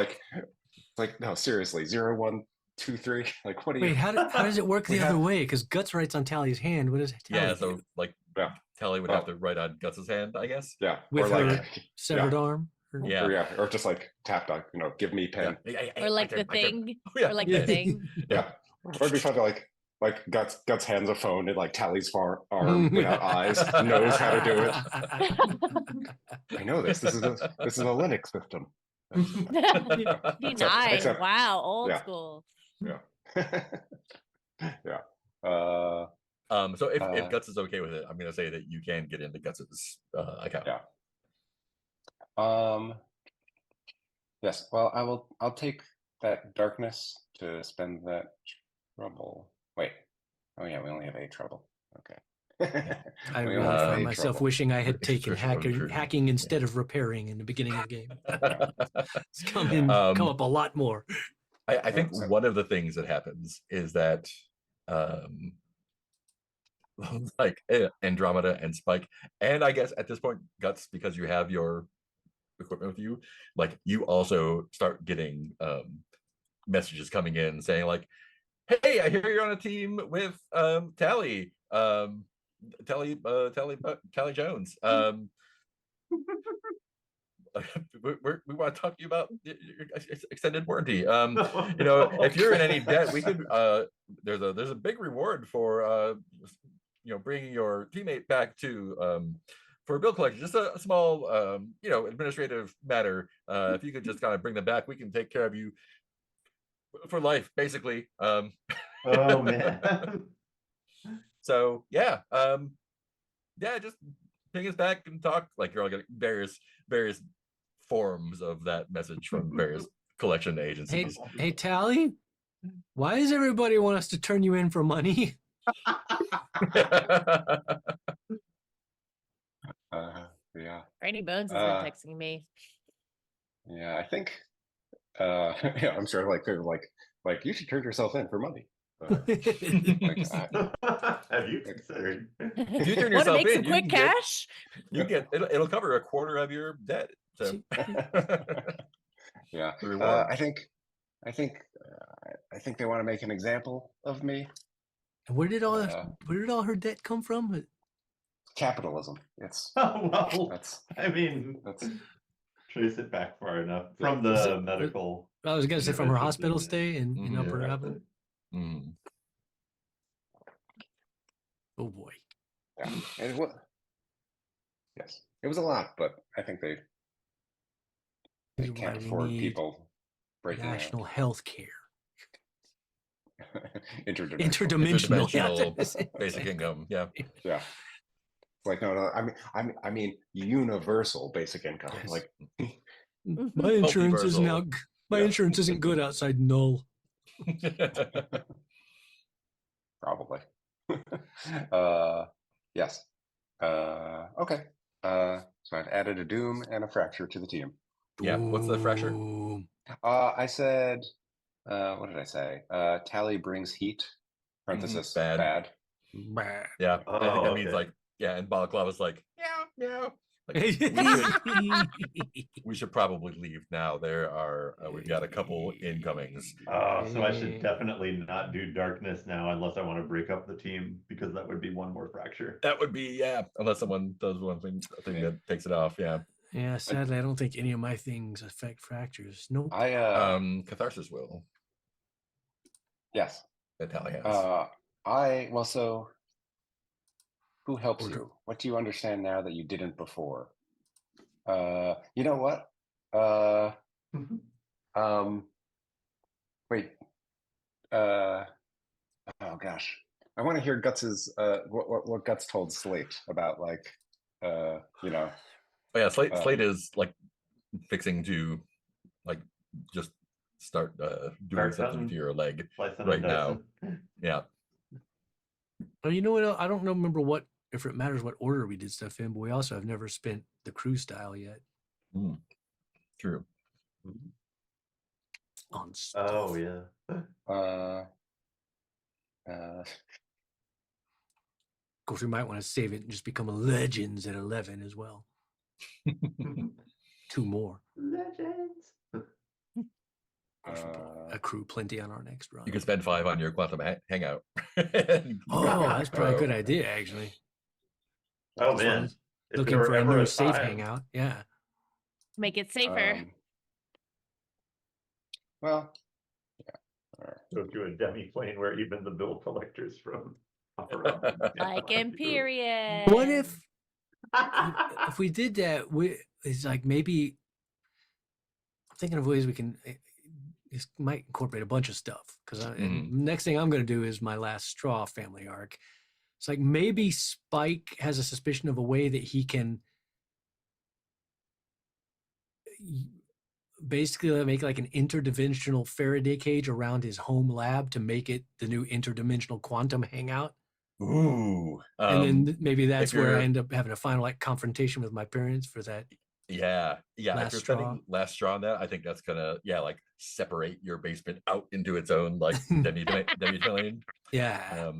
no, seriously, 0123. What do you? Wait, how does it work We the other have- way? Because Guts writes on Tally's hand. What does Tally Yeah, do? so Yeah. Tally would Oh. have to write on Guts's hand, I guess. Yeah. With or her severed yeah. arm? Or- Yeah. Or yeah, or just tap dog. Give me pen. Yeah. Or like my the turn, my turn. thing, Oh, yeah. or like Yeah. the thing. Yeah. Or it'd be fun to Guts hands a phone and Tally's arm without eyes knows how to do it. I know this. This is a Linux system. D9. except- Wow, old yeah. school. Yeah. Yeah. So if Guts is okay with it, I'm gonna say that you can get into Guts's account. Yeah. Yes. Well, I'll take that darkness to spend that trouble. Wait. Oh yeah, we only have 8 trouble. Okay. I We really only have find 8 myself trouble. wishing I had taken True. hacking instead of repairing in the beginning of the game. It's come up a lot more. I think So- one of the things that happens is that Andromeda and Spike, and I guess at this point Guts, because you have your equipment with you, like you also start getting messages coming in saying like, hey, I hear you're on a team with Tally Jones. We want to talk to you about your extended warranty. If you're in any debt, we could there's a big reward for bringing your teammate back to for a bill collection, just a small administrative matter. If you could just kind of bring them back, we can take care of you for life, basically. Oh man. So just bring us back and talk. Like you're all getting various forms of that message from various collection agencies. Hey, Tally, why does everybody want us to turn you in for money? Yeah. Rainy Bones has been texting me. Yeah, I think yeah, I'm sure like you should turn yourself in for money. Have you considered? If you turn Want to yourself make in, some you quick can get- cash? you get it'll cover a quarter of your debt. So Yeah. the reward. I think they want to make an example of me. And where did all her debt come from? Capitalism. It's Oh well, that's I mean, that's trace it back far enough from Is the it- medical. I was gonna say from her interventions hospital in- stay in Mhm. Upper Yeah. Avenue. Mm. Oh boy. yeah. And it was, yes, it was a lot, but I think they This is why can't we afford need people breaking national health care. interdimensional. Interdimensional. Interdimensional basic income. Yeah. Yeah. Like no, I mean universal basic income. Yes. Like My insurance isn't Multiversal. out. My Yeah. insurance isn't good outside null. probably. Yes. Okay. So I've added a doom and a fracture to the team. Yeah. What's the fracture? Ooh. I said, what did I say? Tally brings heat. Parenthesis bad. Bah. Yeah. I think that Oh, means okay. like, yeah, and Balaclava's like, meow. Like, we should probably leave now. There are we've got a couple incomings. Oh, so I should definitely not do darkness now unless I want to break up the team because that would be one more fracture. That would be unless someone does one thing that takes it off. Yeah. Yeah, sadly, I don't think any of my things affect fractures. Nope. I Catharsis will. yes. That Tally has. So who helps Order. you? What do you understand now that you didn't before? You know what? Wait. Oh gosh. I want to hear Guts's what Guts told Slate about like Oh yeah, Slate is like fixing to like just start doing Start something cutting. to your leg Slicing right and now. dicing. Yeah. Oh, you know what? I don't remember if it matters what order we did stuff in, but we also have never spent the crew style yet Mm, true. on stuff. Oh yeah. Of course, we might want to save it and just become a legends at 11 as well. 2 more. Legends. Of course, we'll accrue plenty on our next run. You can spend 5 on your quantum hangout. Oh, that's probably a good idea, actually. Oh As far man. as If looking there were for a ever new safe time- hangout. Yeah. Make it safer. Well, yeah. Go to a demi plane where even the bill collectors from Upper Upper can't Like find you. Imperium. What if we did that? It's like maybe I'm thinking of ways we can. This might incorporate a bunch of stuff because next thing I'm going to do is my last straw family arc. It's like maybe Spike has a suspicion of a way that he can basically make like an interdimensional Faraday cage around his home lab to make it the new interdimensional quantum hangout. Ooh. And then maybe that's where I you're- end up having a final like confrontation with my parents for that. Yeah. If Last you're straw. spending last straw on that, I think that's gonna like separate your basement out into its own like demi-plane. Yeah.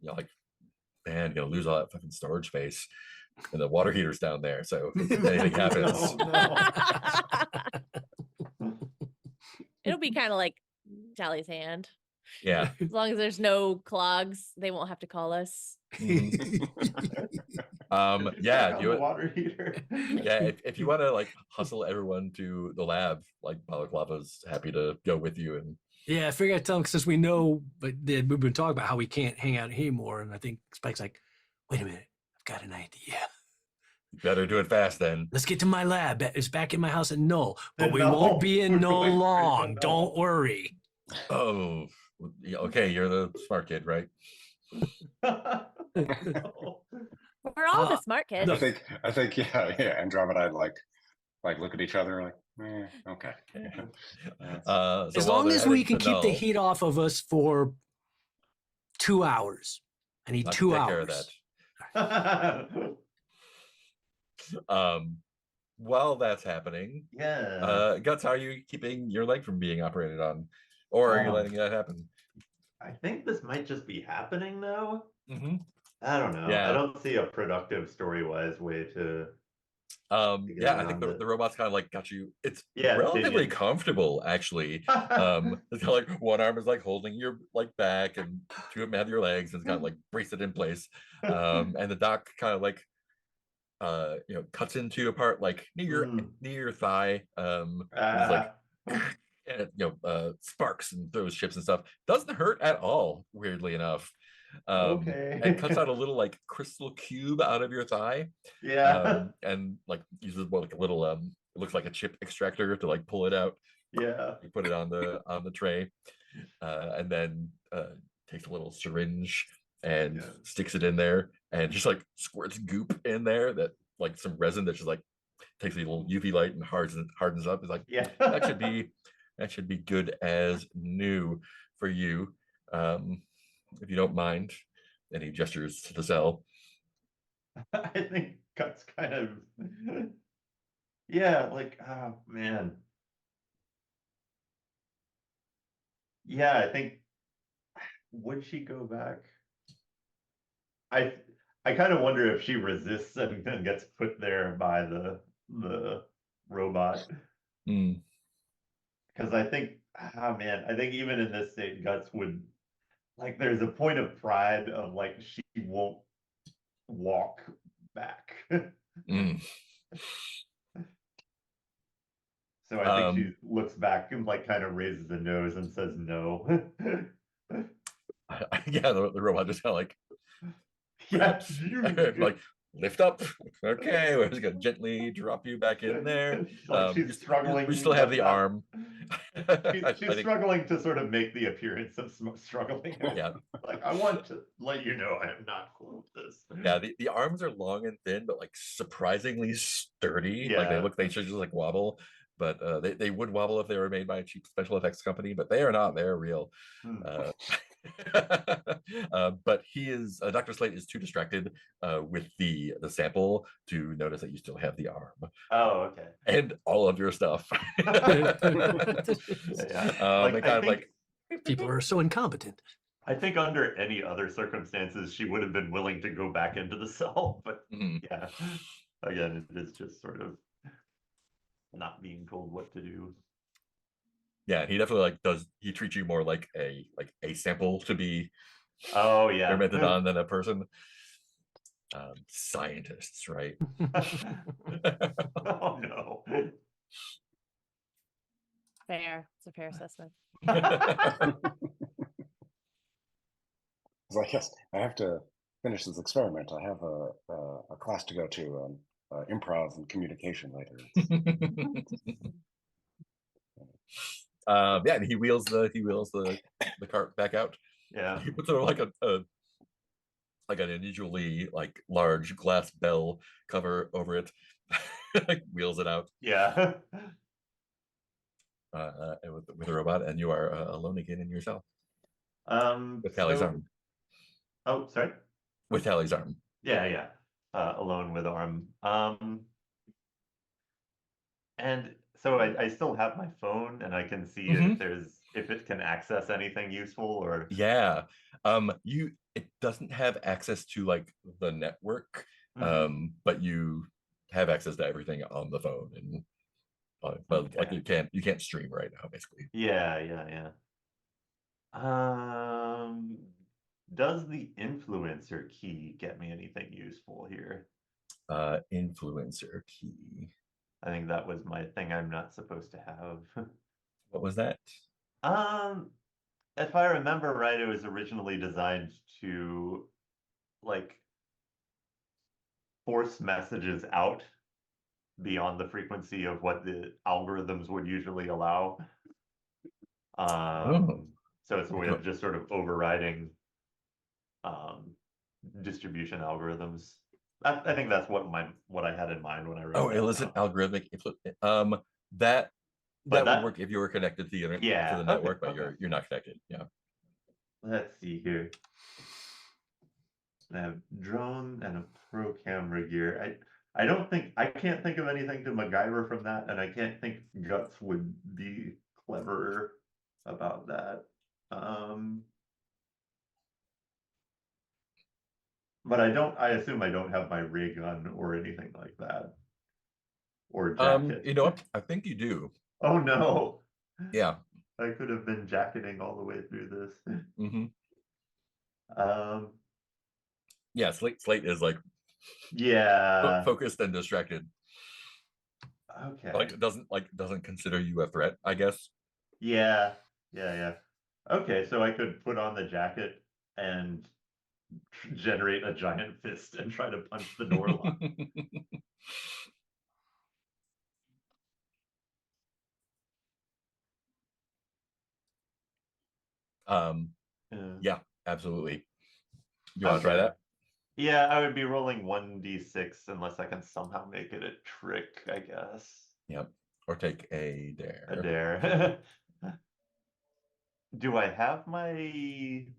Like, man, you're gonna lose all that fucking storage space. and the water heater's down there. So if anything happens, It'll be kind of like Tally's hand. yeah. As long as there's no clogs, they won't have to call us. Mhm. She's Yeah, stuck on the water heater. yeah. If you want to like hustle everyone to the lab, like Balaclava's happy to go with you. And Yeah, I figured I'd tell him since we know, but we've been talking about how we can't hang out here more. And I think Spike's like, wait a minute, I've got an idea. you better do it fast then. Let's get to my lab. It's back in my house in Null, but we No, won't be in we're Null going straight to long. Null. Don't worry. Oh, yeah, okay. You're the smart kid, right? No. We're all the Uh, smart kids. I think, yeah. Andromeda like look at each other like, okay. So As while long they're as we heading can to keep the Null, heat off of us for 2 hours. I need I can 2 take hours. care of that. While that's happening, Yeah. Guts, how are you keeping your leg from being operated on, or are you letting that happen? I think this might just be happening though. Mm-hmm. I don't know. Yeah. I don't see a productive story-wise way to. Yeah, I think around it. the robot's kind of like got you. It's Yeah, relatively Vivian. comfortable, actually. It's kind of like one arm is like holding your like back, and two of them have your legs, and it's kind of like brace it in place. And the doc kind of like cuts into a part like near your thigh. It's like and it sparks and throws chips and stuff. Doesn't hurt at all, weirdly enough. Okay. And cuts out a little like crystal cube out of your thigh. Yeah. And like uses like a little it looks like a chip extractor to like pull it out. Yeah. You put it on the tray, and then takes a little syringe and sticks it in there, and just like squirts goop in there that like some resin that just like takes a little UV light and hardens up. It's like Yeah. that should be good as new for you, if you don't mind. And he gestures to the cell. I think Guts kind of. Yeah, like, oh man. Yeah, I think. Would she go back? I kind of wonder if she resists and then gets put there by the robot. Mm. Because I think, man, I think even in this state, Guts would, like, there's a point of pride of like she won't walk back. Mm. So I think she looks back and like kind of raises a nose and says no. Yeah, the robot just kind of like, Yes, like lift up. Okay, we're just gonna gently drop you back in there. Like she's struggling. You still have the arm. She's struggling to sort of make the appearance of struggling. Yeah. Like, I want to let you know I am not cool with this. Yeah, the arms are long and thin, but like surprisingly sturdy. Like Yeah. they should just like wobble, but they would wobble if they were made by a cheap special effects company, but they are not. They're real. But he is Dr. Slate is too distracted with the sample to notice that you still have the arm. Oh, okay. And all of your stuff. Yeah. They kind of like People are so incompetent. I think under any other circumstances, she would have been willing to go back into the cell, but yeah, again, it is just sort of not being told what to do. Yeah, he definitely like he treats you more like a sample to be experimented on than a person. Scientists, right? Oh no. Fair. It's a fair assessment. It's like, yes, I have to finish this experiment. I have a class to go to, improv and communication later. Yeah, and he wheels the cart back out. Yeah. He puts it on like like an unusually like large glass bell cover over it. Wheels it out. Yeah. With a robot, and you are alone again in your cell. With Tally's arm. Oh, sorry. With Tally's arm. Yeah. Alone with arm. And so I still have my phone, and I can see if it can access anything useful, or yeah. It doesn't have access to like the network, But you have access to everything on the phone, and but like Okay. you can't stream right now, basically. Yeah. Does the influencer key get me anything useful here? Influencer key. I think that was my thing I'm not supposed to have. What was that? If I remember right, it was originally designed to like force messages out beyond the frequency of what the algorithms would usually allow. Oh. So it's a way of just sort of overriding distribution algorithms. I think that's what I had in mind when I wrote Oh, that illicit down. algorithmic. That But would work if you were connected to the internet, yeah, to the okay, network, but okay. you're not connected. Yeah. Let's see here. I have drone and a pro camera gear. I can't think of anything to MacGyver from that, and I can't think Guts would be cleverer about that. But I assume I don't have my ray gun or anything like that. Or jacket. You know what? I think you do. Oh no. Yeah. I could have been jacketing all the way through this. Yeah, Slate is like Yeah. focused and distracted. Okay. Like it doesn't consider you a threat, I guess. Yeah. Okay, so I could put on the jacket and generate a giant fist and try to punch the door lock. Yeah, absolutely. You want to try that? Yeah, I would be rolling 1d6 unless I can somehow make it a trick, I guess. Yep. Or take a dare. A dare. Do I have my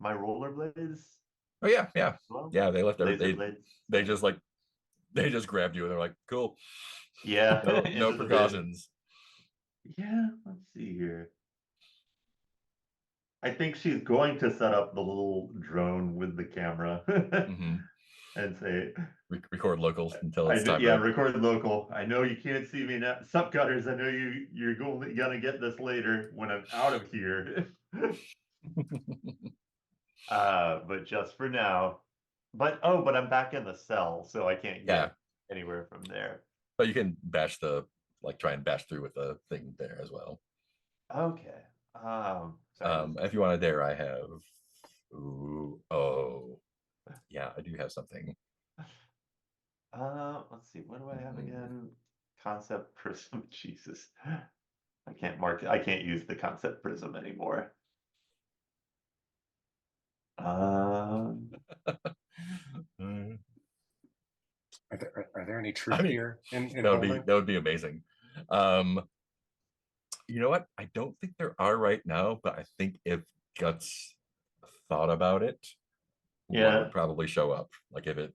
rollerblades? Oh yeah. Well, Yeah, they left laser everything. blades. They just grabbed you and they're like, cool. Yeah. No into the bin. precautions. Yeah, let's see here. I think she's going to set up the little drone with the camera and say, record locals until it's time. Yeah, record local. I know you can't see me now. Sup, Gutters, I know you're gonna get this later when I'm out of here. But just for now. But I'm back in the cell, so I can't get anywhere from there. But you can try and bash through with the thing there as well. Okay. If you want a dare, I have. Yeah, I do have something. Let's see. What do I have again? Concept prism. Jesus, I can't use the concept prism anymore. Are there any truth here in that would be amazing. You know what? I don't think there are right now, but I think if Guts thought about it, one would probably show up. Like if it.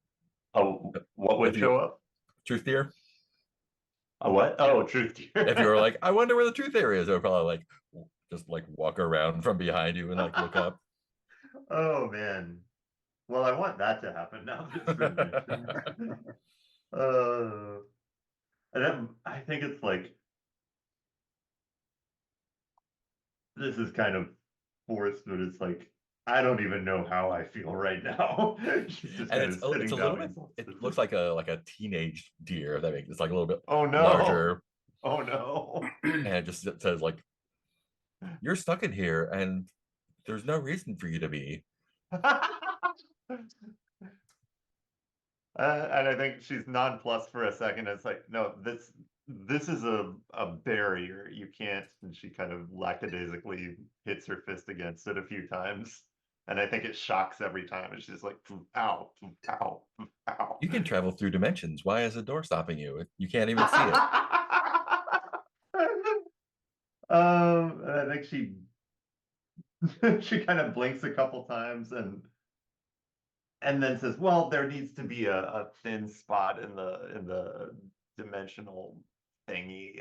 Oh, what would show up? Truth deer. A what? Oh, truth deer. If you were like, I wonder where the truth deer is, it would probably just walk around from behind you and look up. Oh man. Well, I want that to happen now. And then I think it's this is kind of forced, but it's I don't even know how I feel right now. She's just and it's a little bit. It looks like a teenage deer. If that makes it's like a little bit larger. Oh no! And it just says you're stuck in here, and there's no reason for you to be. And I think she's nonplussed for a second. It's no, this is a barrier. You can't. And she kind of lackadaisically hits her fist against it a few times. And I think it shocks every time. And she's like, ow, ow, ow. You can travel through dimensions. Why is the door stopping you? You can't even see it. And I think she kind of blinks a couple times and then says, well, there needs to be a thin spot in the dimensional thingy,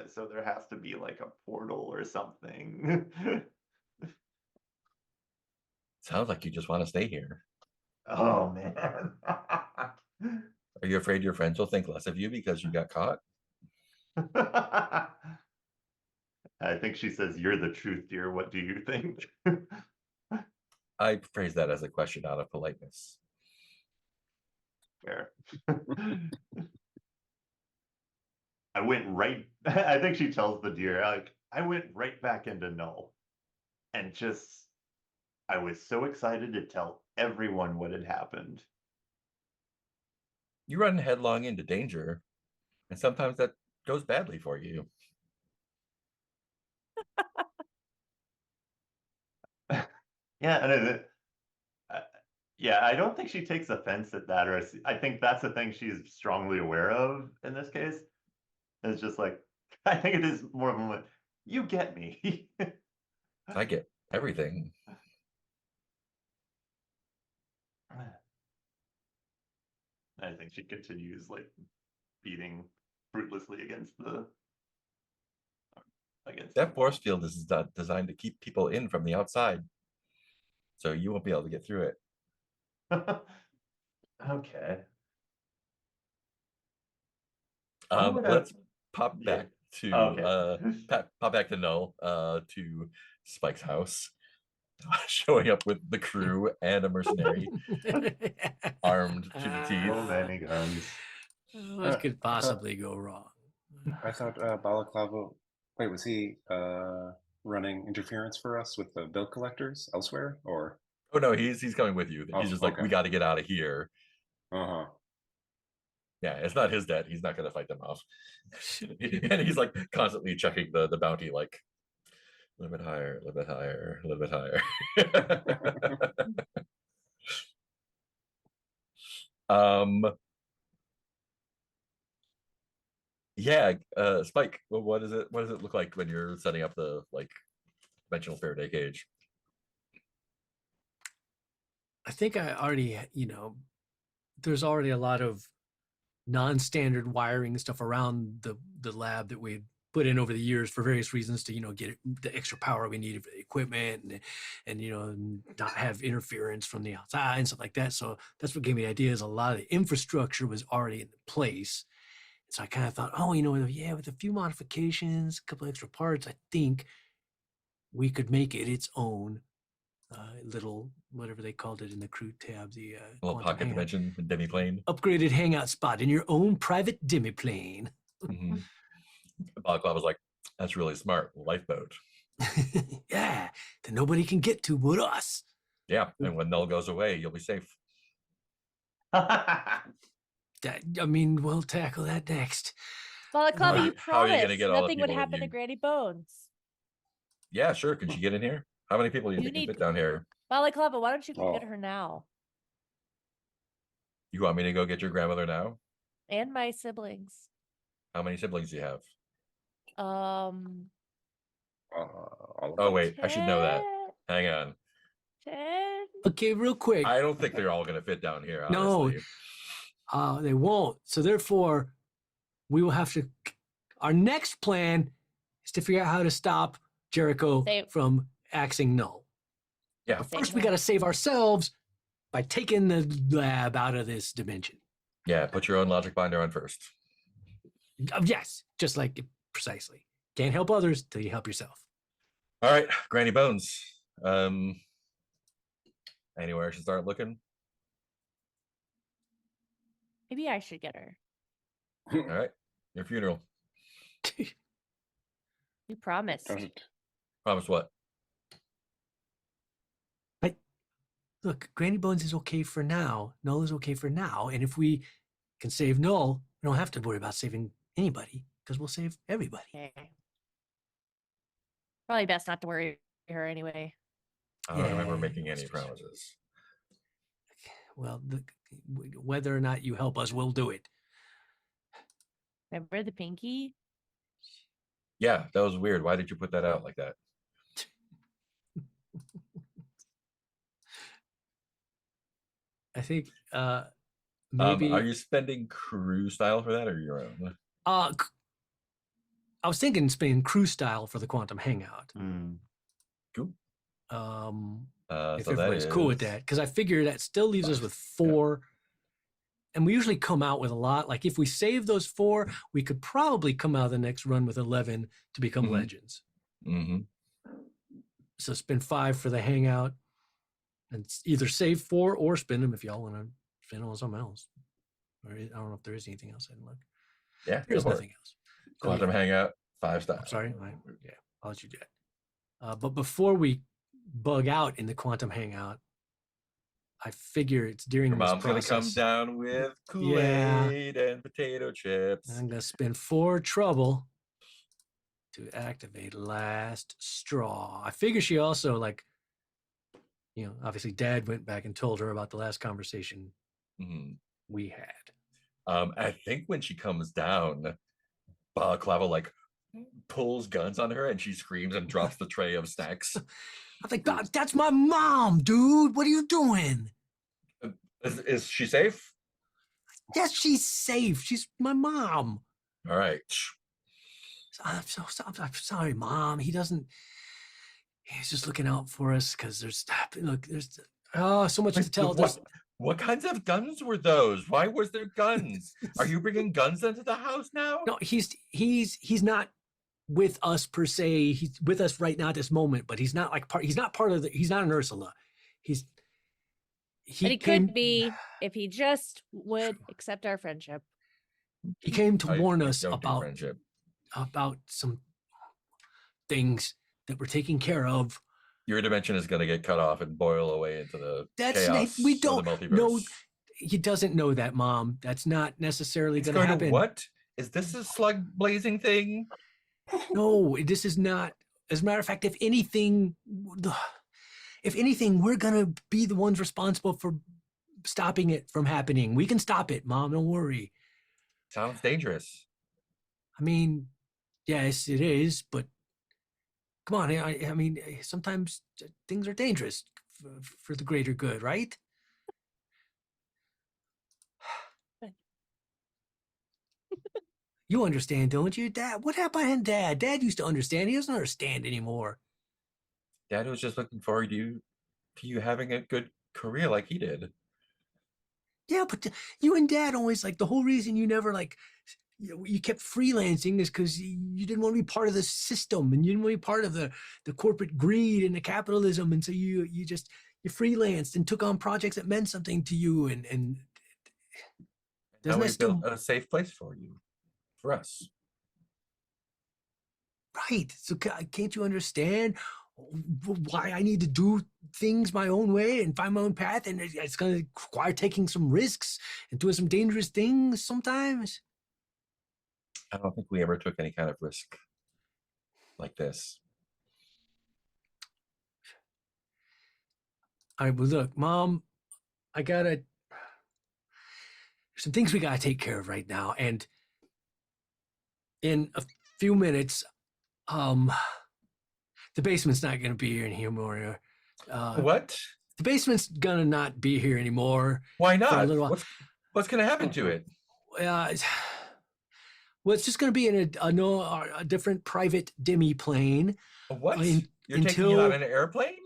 so there has to be a portal or something. Sounds like you just want to stay here. Oh man. Are you afraid your friends will think less of you because you got caught? I think she says, "You're the truth, dear. What do you think?" I phrase that as a question out of politeness. Fair. I went right. I think she tells the deer, like, I went right back into null, and just, I was so excited to tell everyone what had happened. You run headlong into danger, and sometimes that goes badly for you. Yeah, and uh, yeah, I don't think she takes offense at that, or I think that's the thing she's strongly aware of in this case. It's just like, I think it is more of a moment. You get me. I get everything. I think she continues like beating fruitlessly against the That force field is designed to keep people in from the outside, so you won't be able to get through it. Okay. Let's pop Yeah. back to Okay. pop back to Null, to Spike's house, showing up with the crew and a mercenary armed to the So teeth. many guns. What could possibly go wrong? I thought Balaclava. Wait, was he running interference for us with the bill collectors elsewhere, or? Oh no, he's coming with you. Oh, He's just like, we okay. got to get out of here. Uh-huh. Yeah, it's not his debt. He's not going to fight them off. And he's like constantly checking the bounty, like a little bit higher, a little bit higher, a little bit higher. Yeah, Spike, what does it look like when you're setting up the like dimensional Faraday cage? I think I already, there's already a lot of non-standard wiring stuff around the lab that we put in over the years for various reasons to, get the extra power we needed for the equipment and not have interference from the outside and stuff like that. So that's what gave me the idea is a lot of the infrastructure was already in place. So I kind of thought, oh, yeah, with a few modifications, a couple extra parts, I think we could make it its own little, whatever they called it in the crew tab, the Little pocket dimension demi-plane. upgraded hangout spot in your own private demi-plane. Mm-hmm. Balaclava was like, that's really smart. Lifeboat. Yeah, that nobody can get to but us. Yeah, and when Null goes away, you'll be safe. We'll tackle that next. Balaclava, you How are you gonna promised get all the nothing would people with happen to you? Granny Bones. Yeah, sure. Can she get in here? How many people do you think can fit down here? Balaclava, why don't you go get Oh. her now? You want me to go get your grandmother now? And my siblings. How many siblings do you have? All All of Oh them? wait, I should know that. Hang on. 10. Okay, real quick. I don't think they're all gonna fit down here, No. honestly. They won't. So therefore, we will have to. Our next plan is to figure out how to stop Jericho from axing Null. Yeah. But first, we got to save ourselves by taking the lab out of this dimension. Yeah, put your own logic binder on first. Yes, just like it, precisely. Can't help others till you help yourself. All right, Granny Bones. Anywhere I should start looking? Maybe I should get her. All right, your funeral. You promised. Promise what? Look, Granny Bones is okay for now. Null is okay for now. And if we can save Null, we don't have to worry about saving anybody because we'll save everybody. Okay. Probably best not to worry her anyway. I don't remember Yeah, making any that's promises. Well, whether or not you help us, we'll do it. Remember the pinky? Yeah, that was weird. Why did you put that out like that? I think maybe. Are you spending crew style for that or your own? I was thinking spending crew style for the quantum hangout. Cool. If So everybody's cool with that, because I figure that still leaves us with 4 and we usually come out with a lot. Like if we save those 4, we could probably come out of the next run with 11 to become Mhm. legends. Mm-hmm. So spend 5 for the hangout, and either save 4 or spend them if y'all want to spend on something else. Or I don't know if there is anything else I didn't look. Yeah, There's go for it. nothing else. So, Quantum yeah. Hangout, 5 stars. I'm sorry. Yeah, I'll let you do that. But before we bug out in the quantum hangout, I figure it's during Your this mom's gonna come process. down with Yeah. Kool-Aid and potato chips. I'm gonna spend 4 trouble to activate last straw. I figure she also obviously Dad went back and told her about the last conversation Mhm. we had. I think when she comes down, Balaclava like pulls guns on her and she screams and drops the tray of snacks. I'm like, "God, that's my mom, dude. What are you doing?" Is she safe? Yes, she's safe. She's my mom. All right. I'm sorry, Mom. He's just looking out for us because there's so much to tell. What kinds of guns were those? Why was there guns? Are you bringing guns into the house now? No, he's not with us per se. He's with us right now at this moment, but he's not like he's not part of he's not an Ursula. But he could be if he just would accept our friendship. He came to warn us don't do friendship. about some things that we're taking care of. Your dimension is going to get cut off and boil away into the chaos we don't of the multiverse. know. He doesn't know that, Mom. That's not necessarily going to happen. What? Is this a slug blazing thing? No, this is not. As a matter of fact, if anything, we're going to be the ones responsible for stopping it from happening. We can stop it, Mom. Don't worry. Sounds dangerous. I mean, yes, it is, but come on. I mean, sometimes things are dangerous for the greater good, right? You understand, don't you, Dad? What happened to Dad? Dad used to understand. He doesn't understand anymore. Dad was just looking forward to you having a good career like he did. Yeah, but you and Dad always the whole reason you never you kept freelancing is because you didn't want to be part of the system and you didn't want to be part of the corporate greed and the capitalism, and so you freelanced and took on projects that meant something to you, and now we built a safe place for you, for us. Right. So can't you understand why I need to do things my own way and find my own path? And it's going to require taking some risks and doing some dangerous things sometimes. I don't think we ever took any kind of risk like this. All right, well, look, Mom, there's some things we gotta take care of right now, and in a few minutes, the basement's not gonna be here anymore. What? The basement's gonna not be here anymore. Why not? For a little while. What's gonna happen to it? Well, it's just gonna be in a different private demi plane. What? You're taking it on an airplane?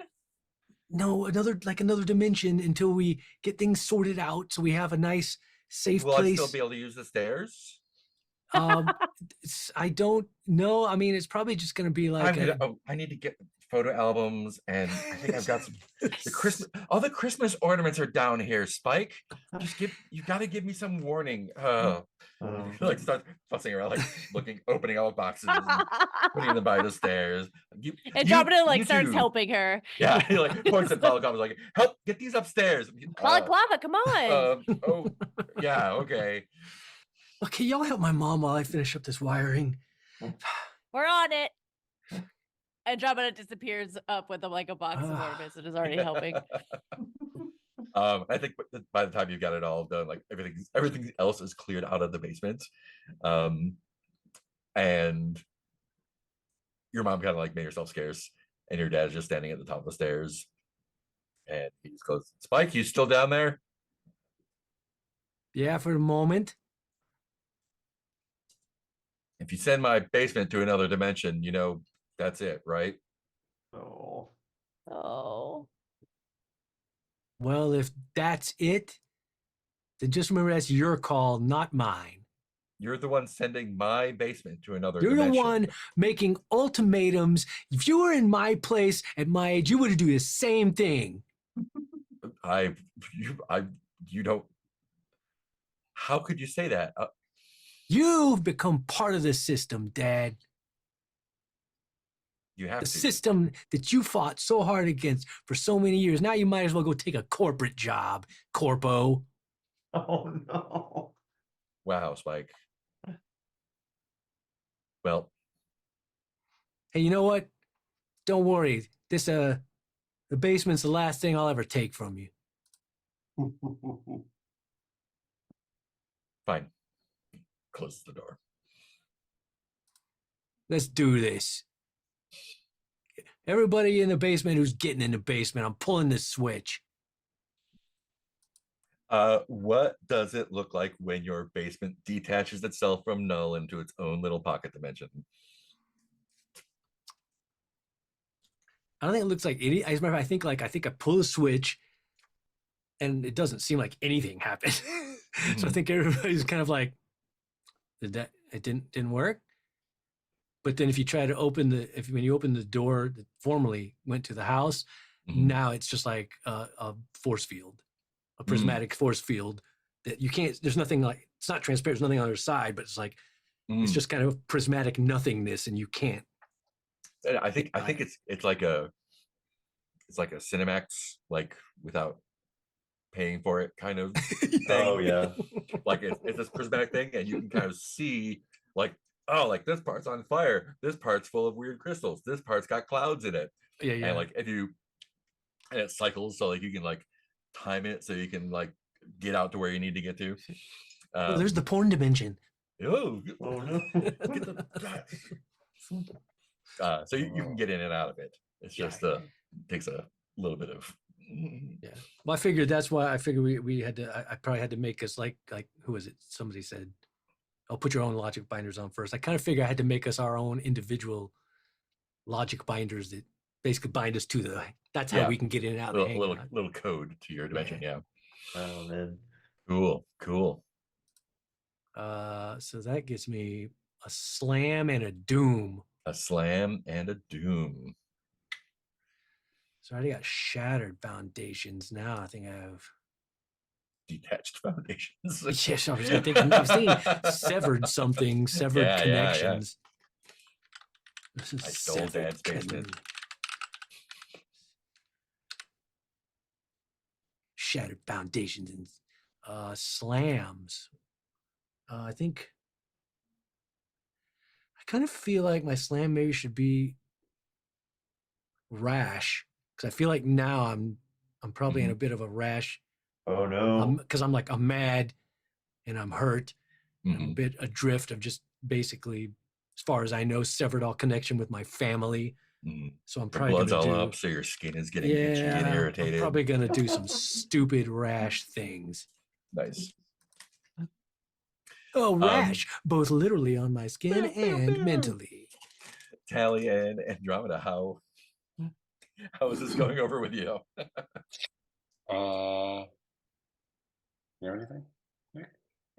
No, another dimension until we get things sorted out, so we have a nice, safe place. Will I still be able to use the stairs? I don't know. I mean, it's probably just going to be like I need to get photo albums, and I think I've got all the Christmas ornaments are down here, Spike. You got to give me some warning. Start fussing around, opening all boxes, and putting them by the stairs. And Domino starts helping her. Yeah, he points at Balaclava, help get these upstairs. Balaclava, come on. Oh, yeah, okay. Okay, y'all help my mom while I finish up this wiring. We're on it. Andromeda disappears up with a box of ornaments and is already helping. I think by the time you've got it all done, everything else is cleared out of the basement, and your mom kind of made herself scarce, and your dad's just standing at the top of the stairs, and he just goes, "Spike, you still down there?" Yeah, for a moment. If you send my basement to another dimension, that's it, right? Oh. Well, if that's it, then just remember that's your call, not mine. You're the one sending my basement to another You're dimension. the one making ultimatums. If you were in my place at my age, you would do the same thing. You don't. How could you say that? You've become part of the system, Dad. You have The to. system that you fought so hard against for so many years. Now you might as well go take a corporate job, Corpo. Oh no. Wow, Spike. Well, Hey, you know what? Don't worry. The basement's the last thing I'll ever take from you. fine. Close the door. Let's do this. Everybody in the basement who's getting in the basement, I'm pulling this switch. What does it look like when your basement detaches itself from null into its own little pocket dimension? I don't think it looks like any. I remember. I think I pull the switch, and it doesn't seem like anything happened. So I think everybody's kind of like, it didn't work. But then if you try to when you open the door that formerly went to the house, now it's just like a force field, a prismatic force field that you can't. There's nothing like, it's not transparent. There's nothing on the other side, but it's like it's just kind of prismatic nothingness, and you can't. I think it's like a Cinemax, like without paying for it kind of thing. Oh yeah. Like it's this prismatic thing, and you can kind of see like, oh, like this part's on fire, this part's full of weird crystals, this part's got clouds in it. Yeah. And like and it cycles, so like you can like time it so you can like get out to where you need to get to. Oh, there's the porn dimension. Oh no. Get so you can get in and out of it. It's just takes a little bit of Yeah. Well, I figured that's why I figured we had to. I probably had to make us like who was it? Somebody said, "I'll put your own logic binders on first." I kind of figured I had to make us our own individual logic binders that basically bind us to the. That's how we can get in and out. Little code to your dimension. Yeah. Oh man. Cool. So that gives me a slam and a doom. A slam and a doom. So I already got shattered foundations. Now I think I have detached foundations. Yes, I was thinking severed something, severed connections. This is I stole Dad's basement. Shattered foundations and slams. I think I kind of feel like my slam maybe should be rash, because I feel like now I'm probably in a bit of a rash. Oh no. Because I'm mad and I'm hurt. And I'm a bit adrift. I've just basically, as far as I know, severed all connection with my family. So I'm probably blood's gonna all up, so your skin is getting itchy and irritated. I'm probably gonna do some stupid rash things. Nice. Oh, rash, both literally on my skin and mentally. Tally and Andromeda, how is this going over with you? You know anything?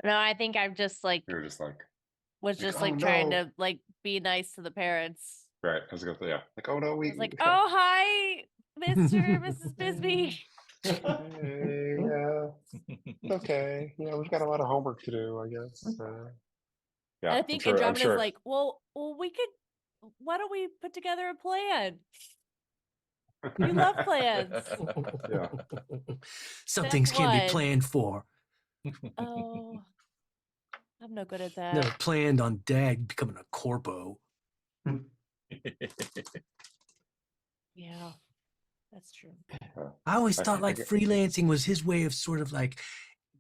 No, I think I'm just like You're just like trying to like be nice to the parents. right. I was gonna say like, oh no, I was like, oh hi, Mr. and Mrs. Bisbee. Hey, yeah, okay. Yeah, we've got a lot of homework to do, I guess. Yeah, I think Andromeda's like, well, we could. Why don't we put together a plan? You love plans. Yeah. Some things can be planned for. Oh, I'm no good at that. Never planned on Dad becoming a corpo. Yeah, that's true. I always thought like freelancing was his way of sort of like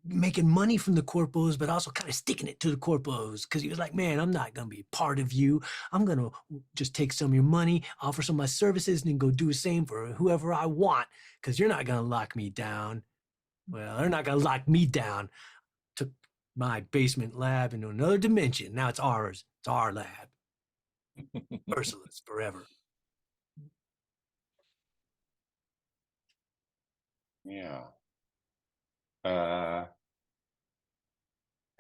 making money from the corpos, but also kind of sticking it to the corpos, because he was like, man, I'm not going to be part of you. I'm going to just take some of your money, offer some of my services, and then go do the same for whoever I want, because you're not going to lock me down. Well, they're not going to lock me down. Took my basement lab into another dimension. Now it's ours. It's our lab. Ursula's forever. Yeah.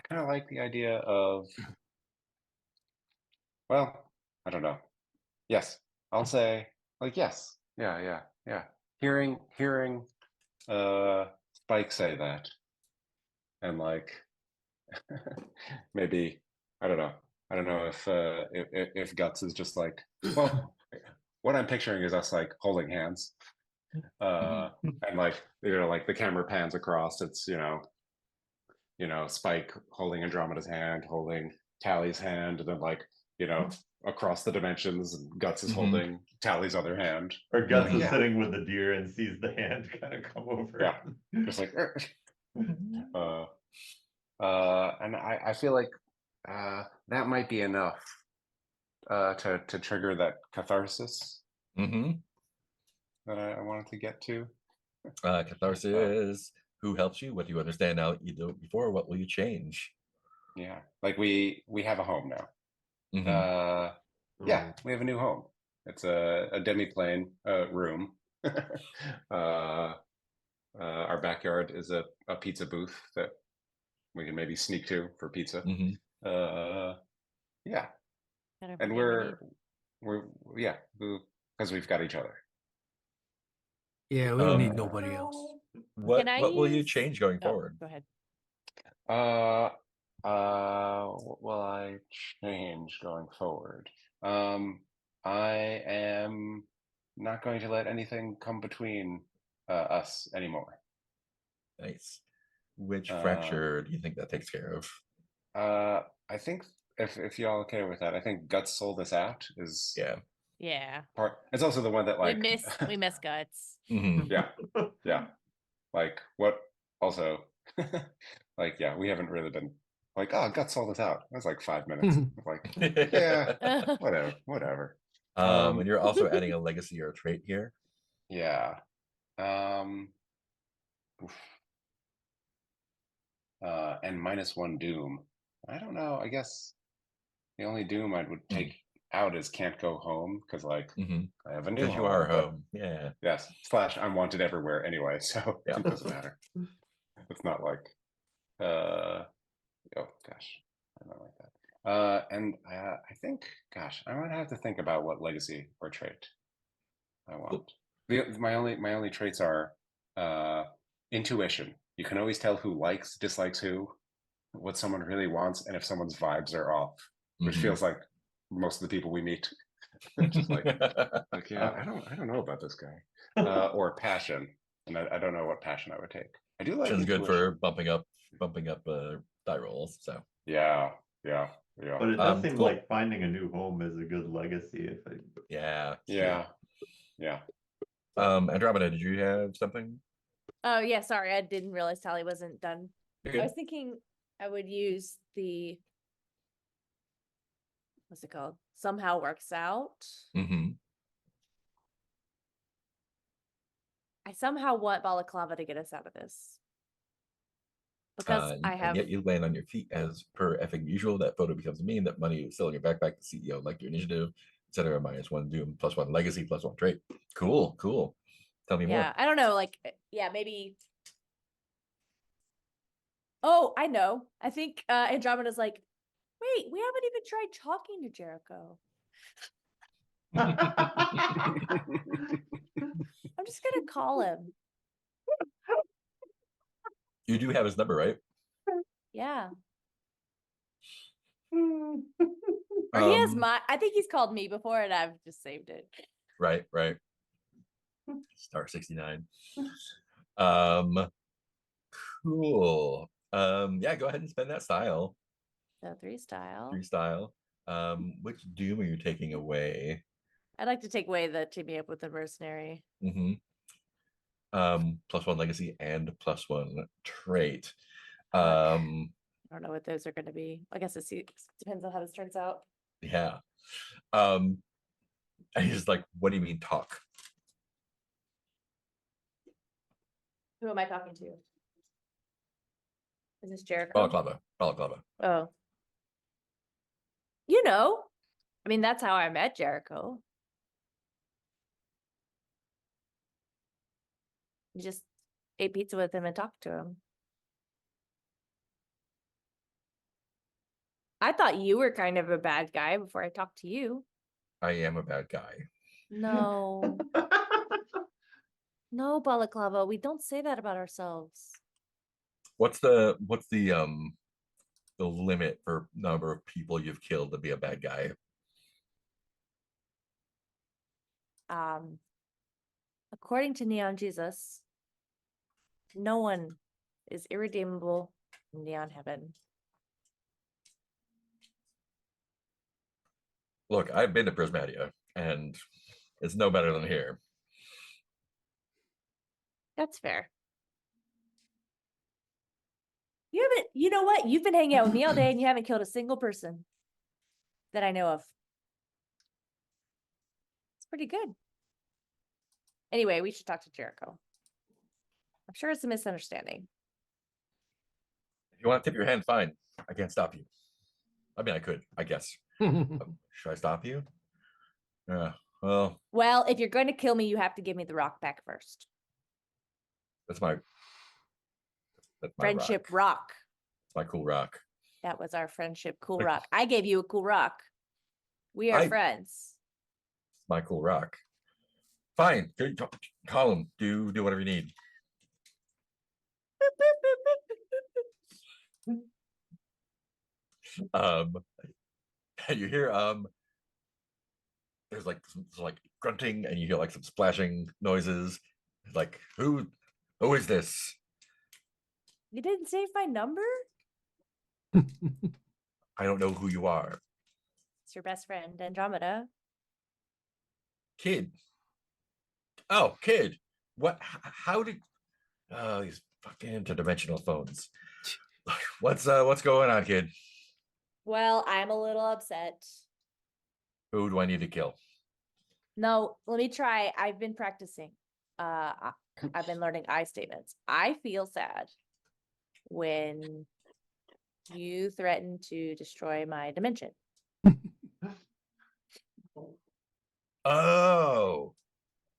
kind of like the idea of, well, I don't know. Yes, I'll say like yes. Yeah. Hearing Spike say that, and like maybe I don't know. I don't know if Guts is just like, well, what I'm picturing is us like holding hands, and like like the camera pans across. It's Spike holding Andromeda's hand, holding Tally's hand, and then like across the dimensions, and Guts is holding Tally's other hand. Or Guts is Yeah. sitting with the deer and sees the hand kind of come over. Yeah. Just like, and I feel like that might be enough to trigger that catharsis Mm-hmm. that I wanted to get to. Catharsis. Who helps you? What do you understand now that you do it before? What will you change? Yeah, like we have a home now. Mhm. Yeah, we have a new home. It's a demi-plane room. Our backyard is a pizza booth that we can maybe sneak to for pizza. Mhm. Yeah, Kind of and forget we're because we've got each other. Yeah, we don't need Um, nobody else. What Can I what will you use- change going Oh, forward? go ahead. What will I change going forward? I am not going to let anything come between us anymore. Nice. Which Uh, fracture do you think that takes care of? I think if y'all okay with that, I think Guts sold us out is Yeah. Yeah. part. It's also the one that like We miss Guts. Mhm. yeah. Like what? Also, like yeah, we haven't really been like Guts sold us out. That's like 5 minutes. Like yeah, whatever. And you're also adding a legacy or a trait here. Yeah. Oof. And -1 doom. I don't know. I guess the only doom I would take out is can't go home because like Mhm. I have a new Because you home. are but home. Yeah. yes, / I'm wanted everywhere anyway, so Yeah. it doesn't matter. It's not like oh gosh, I'm not like that. And I think, gosh, I'm gonna have to think about what legacy or trait I want. My only traits are intuition. You can always tell who likes, dislikes who, what someone really wants, and if someone's vibes are off, which Mhm. feels like most of the people we meet. Just like yeah, I don't know about this guy. Or passion, and I don't know what passion I would take. I do like Which is good intuition. for bumping up die rolls. So Yeah. But it does seem cool. like finding a new home is a good legacy. If it, Yeah. it's Yeah. true. Andromeda, did you have something? Oh yeah, sorry, I didn't realize Tally wasn't done. You're I good. was thinking I would use the what's it called? Somehow works out. Mm-hmm. I somehow want Balaclava to get us out of this. Because I And have yet you land on your feet as per effing usual. That photo becomes a meme. That money is still in your backpack. The CEO like your initiative, etc. -1 doom, +1 legacy, +1 trait. Cool. Tell me yeah, more. I don't know, like yeah, maybe. Oh, I know. I think Andromeda's like, wait, we haven't even tried talking to Jericho. I'm just gonna call him. You do have his number, right? Yeah. Or he has I think he's called me before and I've just saved it. Right. Star 69. Cool. Yeah, go ahead and spend that style. So 3 style. 3 style. Which doom are you taking away? I'd like to take away the teaming up with the mercenary. Mm-hmm. +1 legacy and +1 trait. I don't know what those are going to be. I guess it depends on how this turns out. Yeah. And he's like, what do you mean talk? Who am I talking to? Is this Jericho? Balaclava. Oh. You know, I mean, that's how I met Jericho. You just ate pizza with him and talked to him. I thought you were kind of a bad guy before I talked to you. I am a bad guy. No. No, Balaclava, we don't say that about ourselves. What's the limit for number of people you've killed to be a bad guy? According to Neon Jesus, no one is irredeemable in Neon Heaven. Look, I've been to Prismatia, and it's no better than here. That's fair. You know what? You've been hanging out with me all day and you haven't killed a single person that I know of. It's pretty good. Anyway, we should talk to Jericho. I'm sure it's a misunderstanding. If you want to tip your hand, fine. I can't stop you. I mean, I could, I guess. Should I stop you? Yeah. Well, if you're going to kill me, you have to give me the rock back first. That's my Friendship rock. rock. It's my cool rock. That was our friendship cool Like- rock. I gave you a cool rock. We are friends. It's my cool rock. Fine. Call him. Do whatever you need. You hear there's like some grunting, and you hear like some splashing noises. It's like, who is this? You didn't save my number? I don't know who you are. It's your best friend, Andromeda. Kid. Oh, kid. What? How did? Oh, these fucking interdimensional phones. What's going on, kid? Well, I'm a little upset. Who do I need to kill? No, let me try. I've been practicing. I've been learning I statements. I feel sad when you threaten to destroy my dimension. Oh,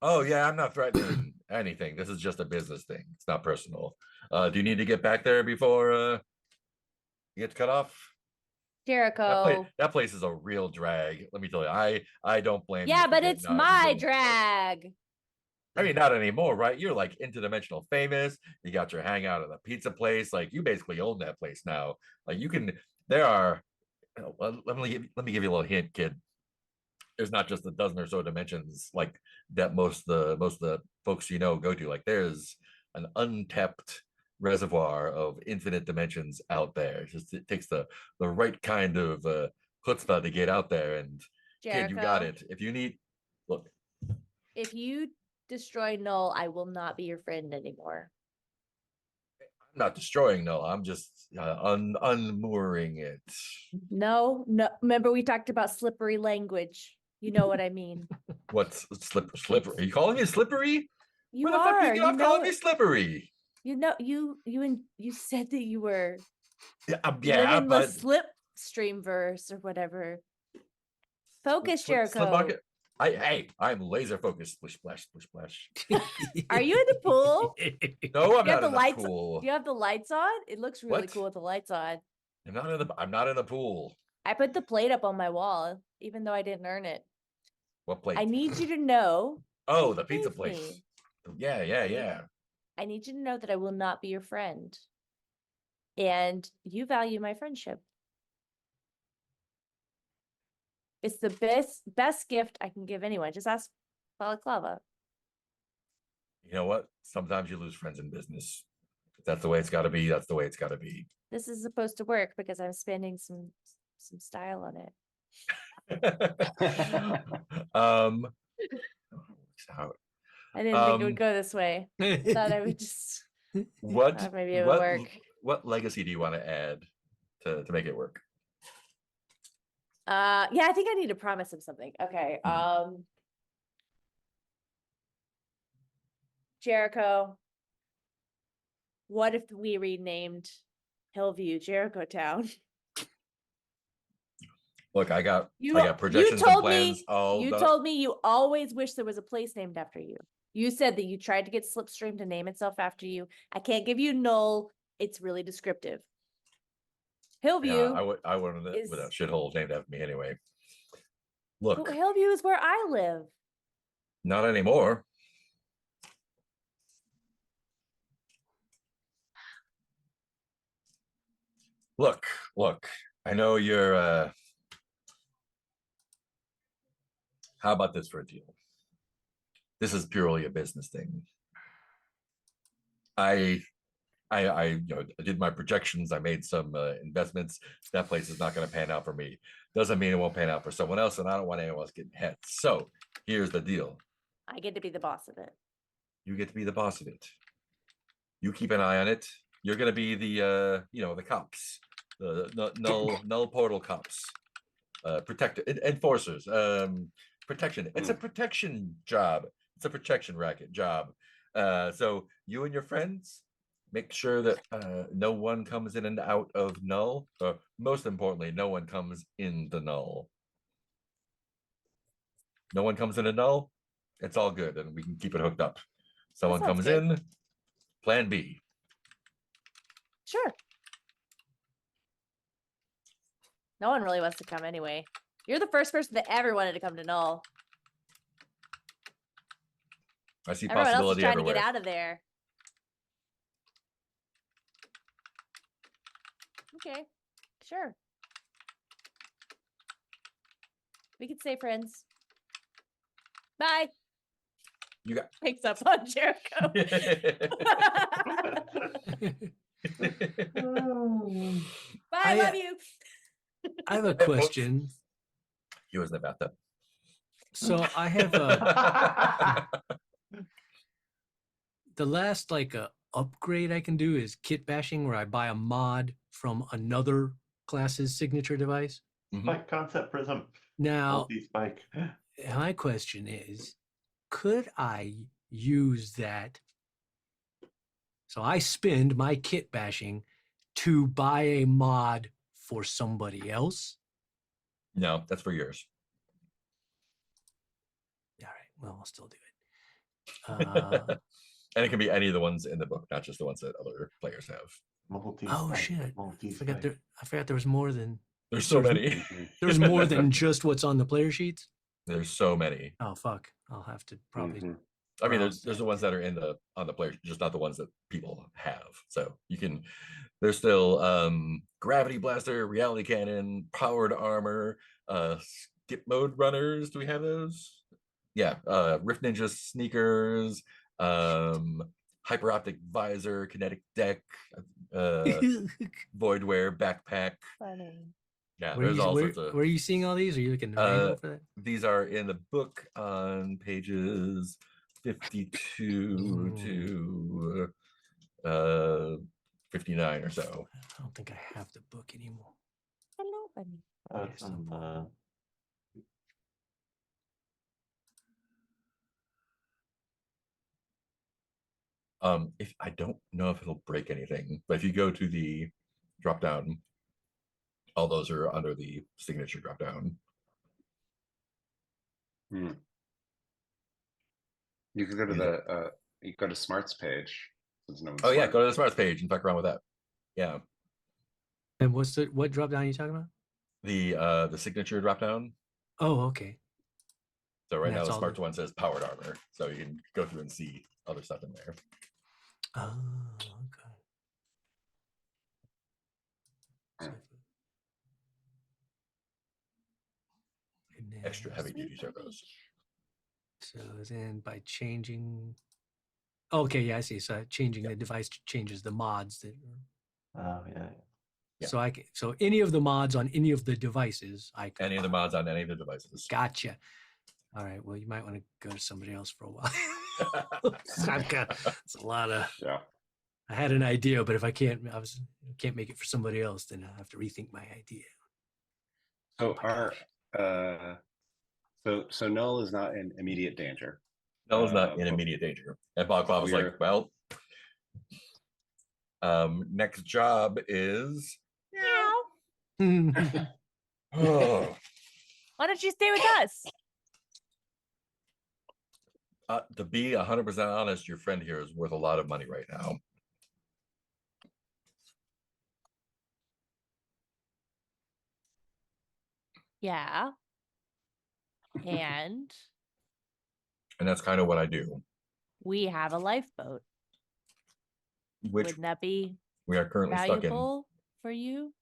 yeah. I'm not threatening anything. This is just a business thing. It's not personal. Do you need to get back there before you get cut off? Jericho. That place is a real drag. Let me tell you, I don't blame you. Yeah, for but getting it's out and my going there. drag. I mean, not anymore, right? You're like interdimensional famous. You got your hangout at a pizza place. Like, you basically own that place now. Like, you can. There are. Let me give you a little hint, kid. There's not just a dozen or so dimensions like that. Most of the folks go to. Like, there's an untapped reservoir of infinite dimensions out there. It takes the right kind of chutzpah to get out there. And Jericho, kid, you got it. If you need, look. if you destroy Null, I will not be your friend anymore. I'm not destroying Null. I'm just unmooring it. No. Remember we talked about slippery language. You know what I mean. What's slippery? Are you calling me slippery? You Where the fuck are. you get off calling me slippery? You said that you were Yeah, living but the slipstream verse or whatever. Focus, Jericho. Slipbucket. I'm laser focused. Splish splash, splish splash. Are you in the pool? No, I'm You have not the in lights. the pool. Do you have the lights on? It looks really What? cool with the lights on. I'm not in the pool. I put the plate up on my wall, even though I didn't earn it. What plate? I need you to know. Oh, you the pizza gave place. me. Yeah. I need you to know that I will not be your friend. And you value my friendship. It's the best gift I can give anyone. Just ask Balaclava. You know what? Sometimes you lose friends in business. If that's the way it's got to be. That's the way it's got to be. This is supposed to work because I'm spending some style on it. How, I didn't think it would go this way. I thought I would just what maybe it would work. What legacy do you want to add to make it work? Yeah, I think I need to promise him something. Okay. Jericho. What if we renamed Hillview Jericho Town? Look, I got You projections and plans. told me you always wish there was a place named after you. You said that you tried to get Slipstream to name itself after you. I can't give you Null. It's really descriptive. Hillview. I wouldn't is- with a shithole named after me anyway. Well, Look, Hillview is where I live. not anymore. Look, I know you're how about this for a deal? This is purely a business thing. I I did my projections. I made some investments. That place is not going to pan out for me. Doesn't mean it won't pan out for someone else, and I don't want anyone else getting hit. So here's the deal: I get to be the boss of it. you get to be the boss of it. You keep an eye on it. You're going to be the the cops, the null portal cops, enforcers, protection. It's a protection job. It's a protection racket job. So you and your friends make sure that no one comes in and out of null. Most importantly, no one comes in the null. No one comes in a null. It's all good, and we can keep it hooked up. Someone sounds comes good. in. Plan B. Sure. No one really wants to come anyway. You're the first person that ever wanted to come to Null. I see Everyone else is possibility trying everywhere. to get out of there. Okay, sure. We could stay friends. Bye. You got. Picks up on Jericho. Bye, I, love you. I have a question. He was in the bathtub. So I have the last upgrade I can do is kit bashing, where I buy a mod from another class's signature device. Spike concept prism. Now, Multi-spike. my question is, could I use that? So I spend my kit bashing to buy a mod for somebody else. No, that's for yours. All right, well, I'll still do it. And it can be any of the ones in the book, not just the ones that other players have. Oh shit! I forgot there was more than There's so many. there's more than just what's on the player sheets. There's so many. Oh fuck! I'll have to probably. I mean, browse there's the that ones too. that are on the player, just not the ones that people have. So you can. There's still gravity blaster, reality cannon, powered armor, skip mode runners. Do we have those? Yeah, Rift Ninja sneakers, hyper optic visor, kinetic deck, void wear backpack. Funny. Yeah, Where there's all where, sorts of. where are you seeing all these? Are you looking manual for that? These are in the book on pages 52 to 59 or so. I don't think I have the book anymore. Hello, bunny. It's on, If I don't know if it'll break anything, but if you go to the drop down, all those are under the signature drop down. You could go to the you go to Smarts page. There's no Oh yeah, Smart. go to the smarts page and fuck around with that. Yeah, And what drop down are you talking about? the signature drop down. Oh, okay. So right And now that's the all smarts the- one says powered armor, so you can go through and see other stuff in there. Oh, okay. So- and then- Extra heavy duty turbos. So then by changing. Okay, yeah, I see. So changing the device changes the mods that. oh yeah. Yeah. So so any of the mods on any of the devices, I can Any of the buy. mods on any of the devices. Gotcha. All right. Well, you might want to go to somebody else for a while. It's a lot of. Yeah. I had an idea, but if I can't make it for somebody else, then I have to rethink my idea. So so Null is not in immediate danger. No, it's not in but immediate danger. And Bob was we're- like, well, next job is Meow. oh, Why don't you stay with us? to be 100% honest, your friend here is worth a lot of money right now. Yeah. And And that's kind of what I do, we have a lifeboat. which Wouldn't that be we are currently stuck in. valuable for you?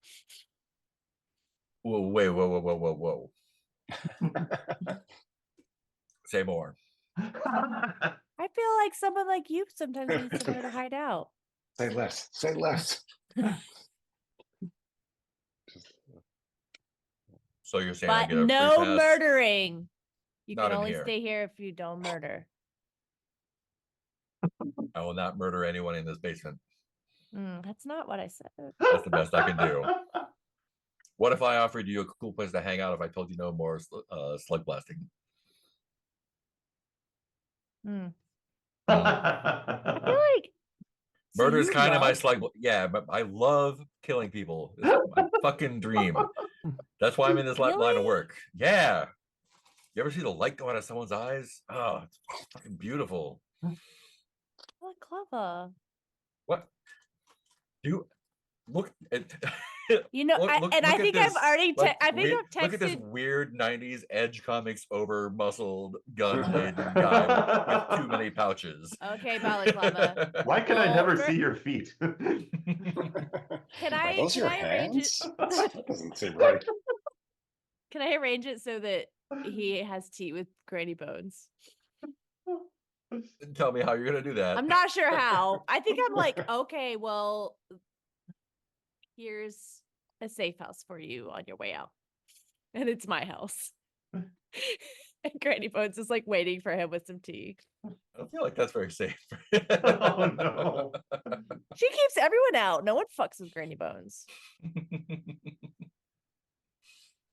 Whoa, wait, whoa. Say more. I feel like someone like you sometimes needs somewhere to hide out. Say less. Say less. Just, So you're saying I But get a free no pass? murdering. You Not can in only here. stay here if you don't murder. I will not murder anyone in this basement. That's not what I said. That's the best I can do. What if I offered you a cool place to hang out if I told you no more slug blasting? I feel like so Murder is you kind of my love- slug. Yeah, but I love killing people. It's my fucking dream. That's why I'm in this line of Really? work. Yeah. You ever see the light go out of someone's eyes? Oh, it's fucking beautiful. What clever. What? You look at You know, I think I've already. I think I've texted. Look at this weird '90s Edge Comics over muscled gun laden guy with too many pouches. Okay, balaclava. Why can I Well, never for- see your feet? Can Are those your arrange it? hands? That doesn't seem right. Can I arrange it so that he has tea with Granny Bones? Tell me how you're gonna do that. I'm not sure how. I think I'm like, okay, well, here's a safe house for you on your way out. And it's my house. And Granny Bones is like waiting for him with some tea. I don't feel like that's very safe. Oh no. She keeps everyone out. No one fucks with Granny Bones.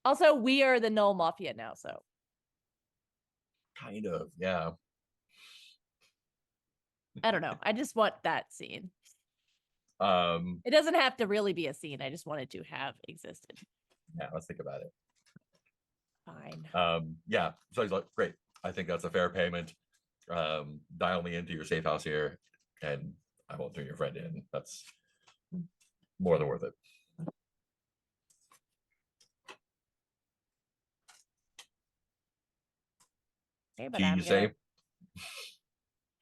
Also, we are the Null Mafia now, so. Kind of, yeah. I don't know. I just want that scene. Um, It doesn't have to really be a scene. I just wanted to have existed. yeah, let's think about it. Fine. Yeah, so he's like, great. I think that's a fair payment. Dial me into your safe house here, and I won't turn your friend in. That's more than worth it. Okay, but Key, I'm you say?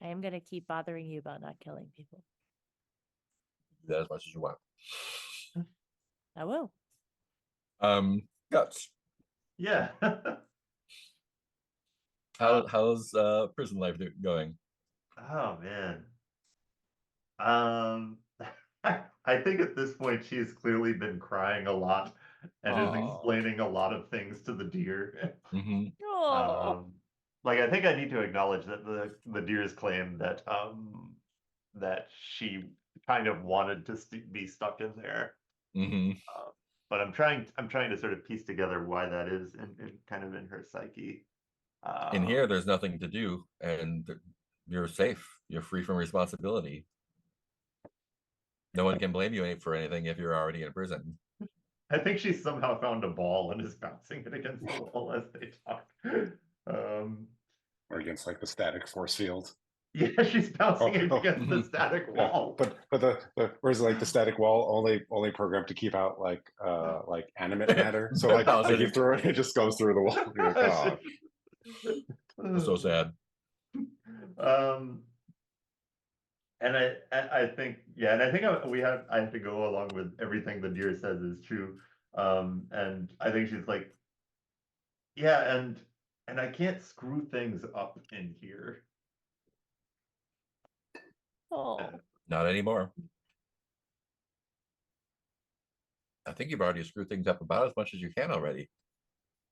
I am gonna keep bothering you about not killing people. Do that as much as you want. I will. Guts. Yeah. How's prison life going? Oh man. I think at this point she's clearly been crying a lot and is Aw. explaining a lot of things to the deer. Mm-hmm. Oh, Like I think I need to acknowledge that the deer's claim that that she kind of wanted to be stuck in there. Mm-hmm. But I'm trying to sort of piece together why that is in kind of in her psyche. In here, there's nothing to do, and you're safe. You're free from responsibility. No one can blame you for anything if you're already in prison. I think she somehow found a ball and is bouncing it against the wall as they talk. Or against like the static force field. Yeah, she's bouncing it Oh. against the static Yeah, wall. but the whereas like the static wall only programmed to keep out like animate matter. So like you throw it, it just goes through the wall. You're like, oh. That's so sad. And I think, yeah, and I think I have to go along with everything the deer says is true. And I think she's like, yeah, and I can't screw things up in here. oh. Not anymore. I think you've already screwed things up about as much as you can already.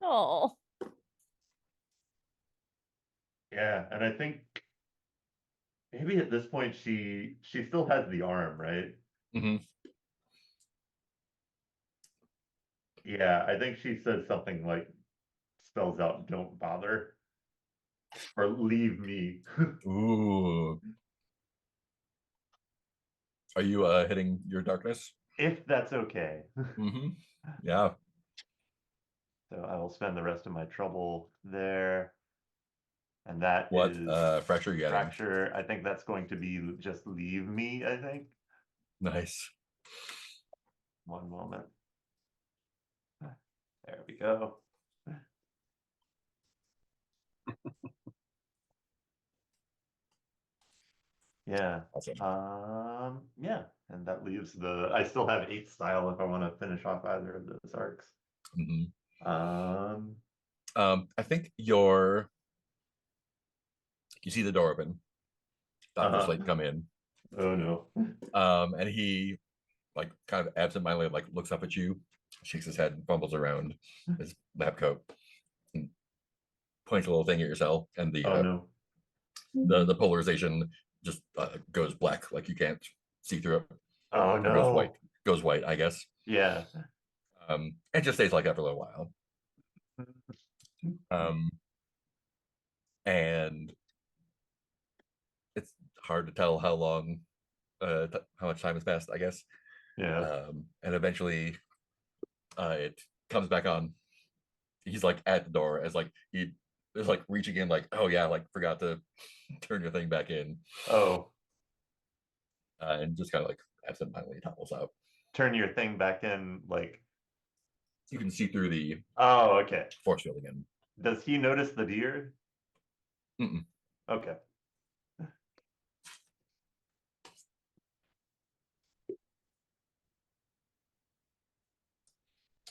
Oh. Yeah, and I think maybe at this point she still has the arm, right? Mm-hmm. Yeah, I think she says something like spells out "don't bother" or "leave me." Ooh. Are you hitting your darkness? If that's okay. Mm-hmm. Yeah. So I will spend the rest of my trouble there. And that What is fracture you getting? fracture. I think that's going to be just leave me, I think. Nice. One moment. There we go. Yeah. Awesome. Yeah, and that leaves I still have 8 style if I want to finish off either of those arcs. Mhm. Um, I think you see the door open. Dr. Slate come in. Oh no. And he like kind of absentmindedly like looks up at you, shakes his head, and fumbles around his lab coat, and points a little thing at yourself, and Oh no. the polarization just goes black, like you can't see through it. Oh Or no. goes white, I guess. Yeah. It just stays like that for a little while. And it's hard to tell how long, how much time has passed, I guess. Yeah. And eventually, it comes back on. He's like at the door as like he is like reaching in, like, oh yeah, like forgot to turn your thing back in, Oh, and just kind of like absentmindedly topples out. turn your thing back in, like. You can see through the Oh, okay. force field again. Does he notice the deer? Mm-mm. Okay.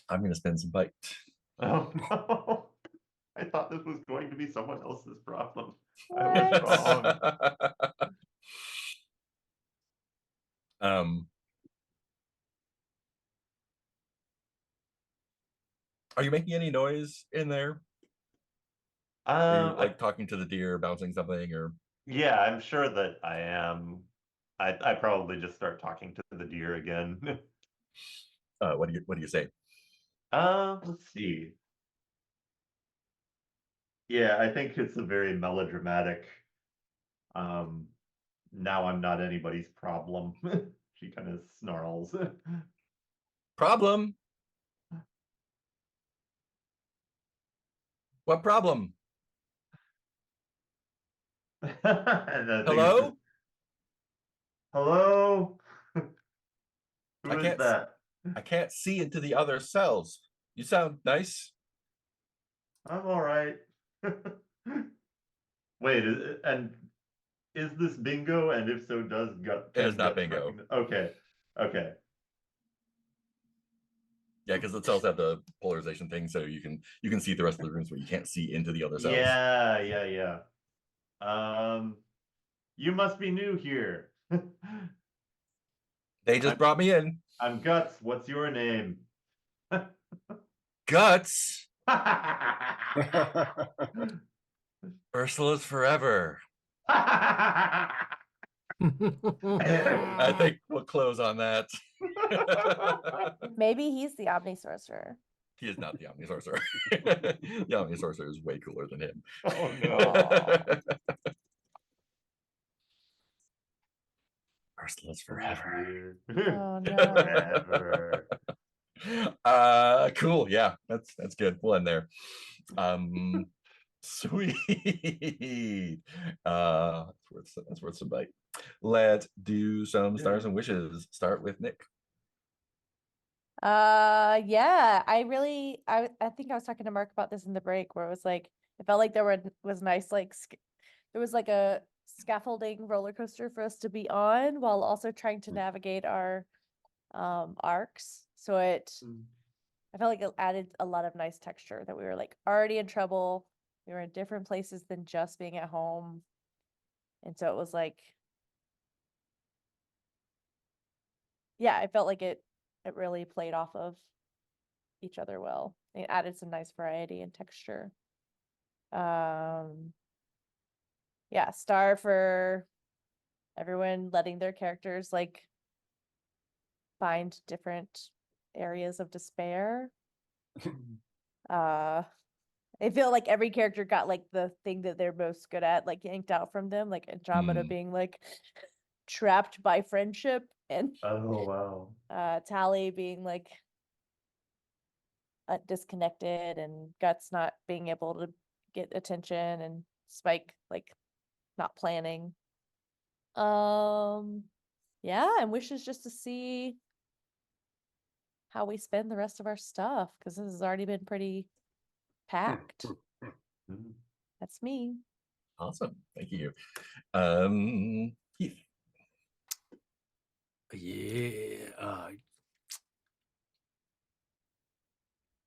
I'm gonna spend some bite. Oh no. I thought this was going to be someone else's problem. I was wrong. Are you making any noise in there? Are you like I, talking to the deer, bouncing something, or yeah, I'm sure that I am. I probably just start talking to the deer again. what do you say? Let's see. Yeah, I think it's a very melodramatic. Um, now I'm not anybody's problem. She kind of snarls. Problem? What problem? And I think it's Hello? just, hello? Who I is can't that? I can't see into the other cells. You sound nice. I'm all right. Wait, and is this bingo? And if so, It is can not guts bingo. recognize? Okay, okay. Yeah, because the cells have the polarization thing, so you can see the rest of the rooms, but you can't see into the other cells. Yeah. You must be new here. They just brought me in. I'm Guts. What's your name? Guts. Ursula's forever. I think we'll close on that. Maybe he's the Omni Sorcerer. He is not the Omni Sorcerer. The Omni Sorcerer is way cooler than him. Oh no. Ursula's forever. Oh no. Forever. Cool. Yeah, that's good. We'll end there. Sweet. That's worth some bite. Let's do some stars and wishes. Start with Nick. Yeah, I think I was talking to Mark about this in the break where it was like it felt like was nice like there was like a scaffolding roller coaster for us to be on while also trying to navigate our arcs. So I felt like it added a lot of nice texture that we were like already in trouble. We were in different places than just being at home. And so it was like yeah, I felt like it really played off of each other well. It added some nice variety and texture. Yeah, star for everyone letting their characters like find different areas of despair. I feel like every character got like the thing that they're most good at, like yanked out from them, like Andromeda being like trapped by friendship, and Oh wow. Tally being like disconnected, and Guts not being able to get attention, and Spike like not planning. Yeah, and wishes just to see how we spend the rest of our stuff because this has already been pretty packed. Mhm. That's me. Awesome. Thank you. Keith.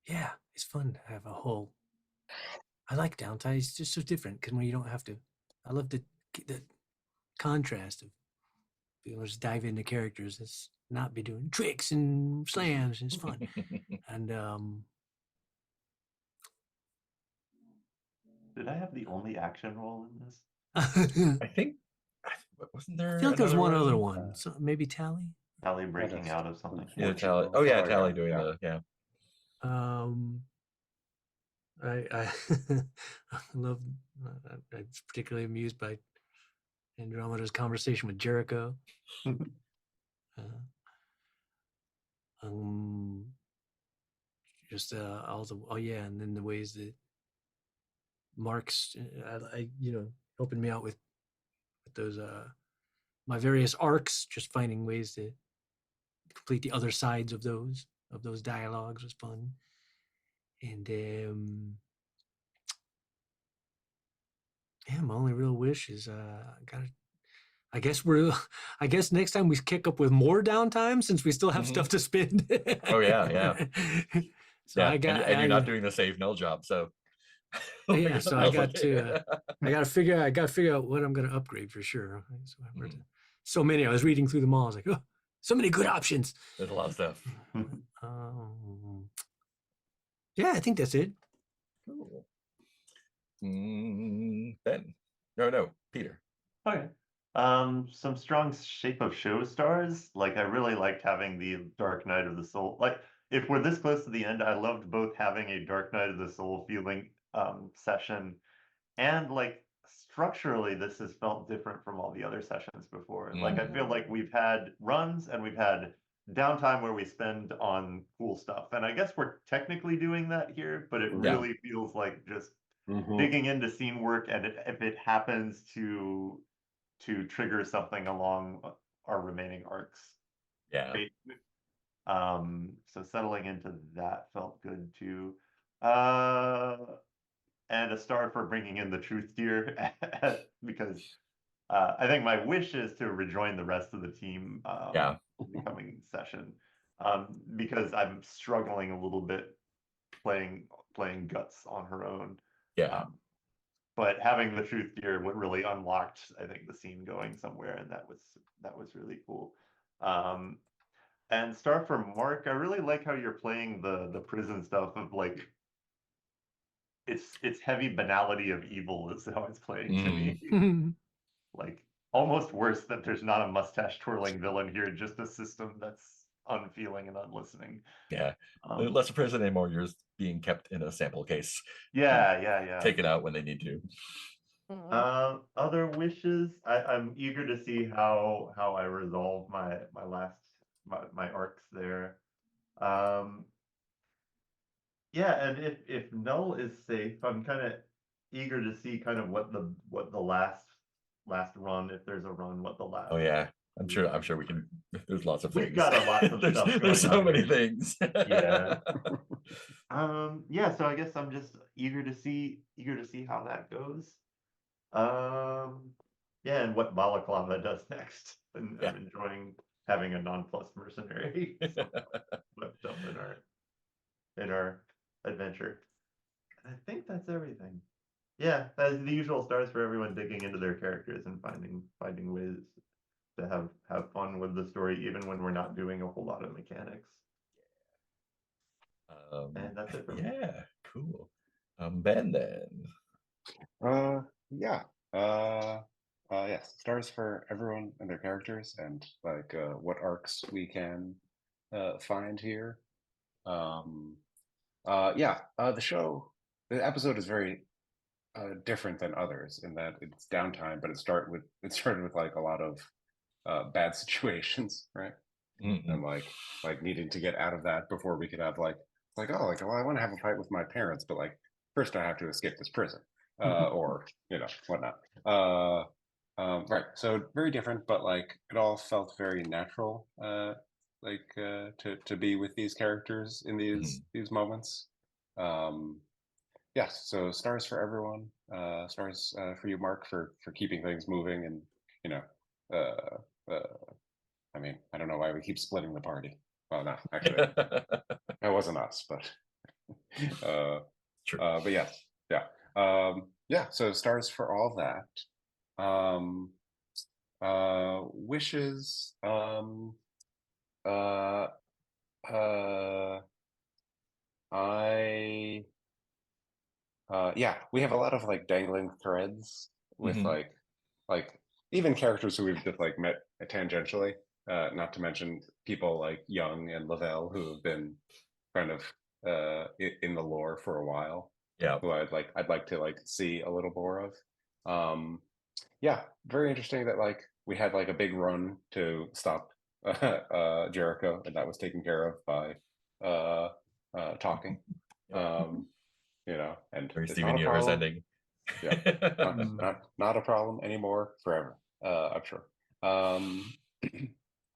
Yeah, it's fun to have a whole. I like downtime. It's just so different because when you don't have to. I love the contrast of being able to just dive into characters. It's not be doing tricks and slams. And it's fun. And Did I have the only action role in this? I think wasn't there? I feel like there was another one other one. So maybe Tally. Tally breaking out of something. Yeah, Fortune Tally. roll. Oh yeah, Oh, Tally yeah, doing yeah. the yeah. I I love. I'm particularly amused by Andromeda's conversation with Jericho. Just all the and then the ways that Mark's I helping me out with those my various arcs, just finding ways to complete the other sides of those dialogues was fun. And my only real wish is I guess next time we kick up with more downtime since we still have stuff to spend. Oh yeah. So yeah, I got and you're not doing the save null job, so yeah. So I got to. I got to figure out what I'm going to upgrade for sure. So many. I was reading through them all. I was like, oh, so many good options. There's a lot of stuff. Yeah, I think that's it. Cool. Ben. No, Peter. Okay. Some strong shape of show stars. Like I really liked having the Dark Night of the Soul. Like if we're this close to the end, I loved both having a Dark Night of the Soul feeling session and like structurally this has felt different from all the other sessions before. Like I feel like we've had runs and we've had downtime where we spend on cool stuff. And I guess we're technically doing that here, but it really feels like just digging into scene work, and if it happens to trigger something along our remaining arcs. Yeah. So settling into that felt good too. And a star for bringing in the truth deer because I think my wish is to rejoin the rest of the team in the coming session because I'm struggling a little bit playing Guts on her own. But having the truth deer what really unlocked, I think, the scene going somewhere, and that was really cool. And star for Mark, I really like how you're playing the prison stuff of like it's heavy banality of evil is how it's playing to me. Like almost worse that there's not a mustache twirling villain here, just a system that's unfeeling and unlistening. Yeah. Less a prison anymore, you're just being kept in a sample case. Yeah. Taken out when they need to. Other wishes, I'm eager to see how I resolve my arcs there. Yeah, and if Null is safe, I'm kind of eager to see kind of what the last run, if there's a run, what the last. Oh yeah, I'm sure we can. There's lots of things. We've got a lot of stuff going there's so on many here. things. Yeah. Yeah. So I guess I'm just eager to see how that goes. Yeah, and what Balaclava does next. And I'm enjoying having a non-plus mercenary swept up in our adventure. And I think that's everything. Yeah, as the usual stars for everyone digging into their characters and finding ways to have fun with the story, even when we're not doing a whole lot of mechanics. And that's it for me. Yeah, cool. Ben then. Yes, stars for everyone and their characters, and like what arcs we can find here. The episode is very different than others in that it's downtime, but it started with like a lot of bad situations, right? And like needing to get out of that before we could have well, I want to have a fight with my parents, but like first I have to escape this prison, or whatnot. Right. So very different, but like it all felt very natural. To be with these characters in these moments. yes, so stars for everyone. Stars for you, Mark, for keeping things moving, and you know, I mean, I don't know why we keep splitting the party. Well, no, actually, that wasn't us, but True. but yes, yeah, yeah. So stars for all that. Wishes. I yeah, we have a lot of like dangling threads with Mhm. like even characters who we've just like met tangentially. Not to mention people like Young and Lavelle who have been kind of in the lore for a while. Yeah. Who I'd like to like see a little more of. Yeah, very interesting that like we had like a big run to stop Jericho, and that was taken care of by talking. Yeah. You know, and Very it's Steven not a Universe problem. ending. Yeah, not a problem anymore forever. I'm sure.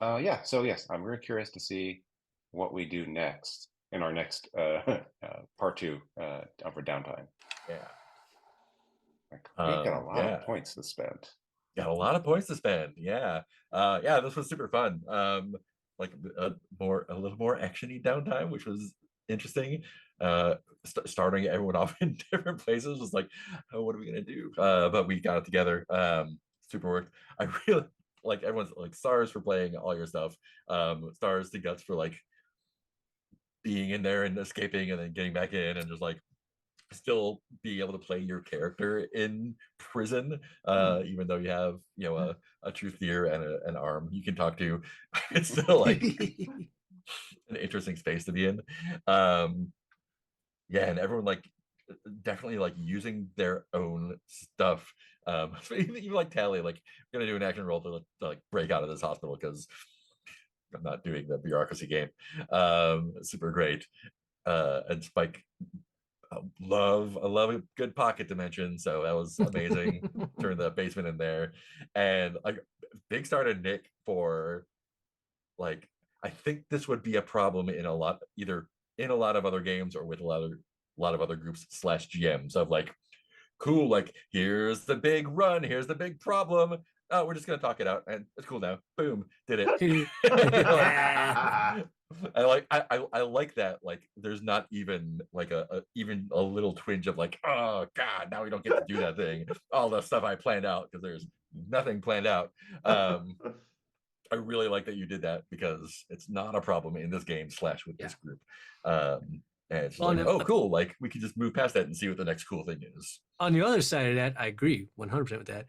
Yeah. So yes, I'm very curious to see what we do next in our next part 2 of our downtime. Yeah. Like, we've got a lot Yeah. of points to spend. Got a lot of points to spend. Yeah. Yeah, this was super fun. Like a little more actiony downtime, which was interesting. Starting everyone off in different places was like, oh, what are we gonna do? But we got it together. Super worked. I really like everyone's like stars for playing all your stuff. Stars to guts for like being in there and escaping and then getting back in and just like still be able to play your character in prison, even though you have a truth ear and an arm you can talk to. It's still like an interesting space to be in. Yeah, and everyone like definitely like using their own stuff. So even like Tally, like gonna do an action roll to like break out of this hospital because I'm not doing the bureaucracy game. Super great. And Spike, I love a good pocket dimension, so that was amazing. Turn the basement in there, and like big star to Nick for like I think this would be a problem in a lot of other games or with a lot of other groups / GMs of like, cool, like here's the big run, here's the big problem. Oh, we're just gonna talk it out, and it's cool now. Boom, did it. I like that. Like, there's not even like even a little twinge of like, oh god, now we don't get to do that thing. All the stuff I planned out because there's nothing planned out. I really like that you did that because it's not a problem in this game / with this group. And it's just like, oh, cool. Like we can just move past that and see what the next cool thing is. On the other side of that, I agree 100% with that.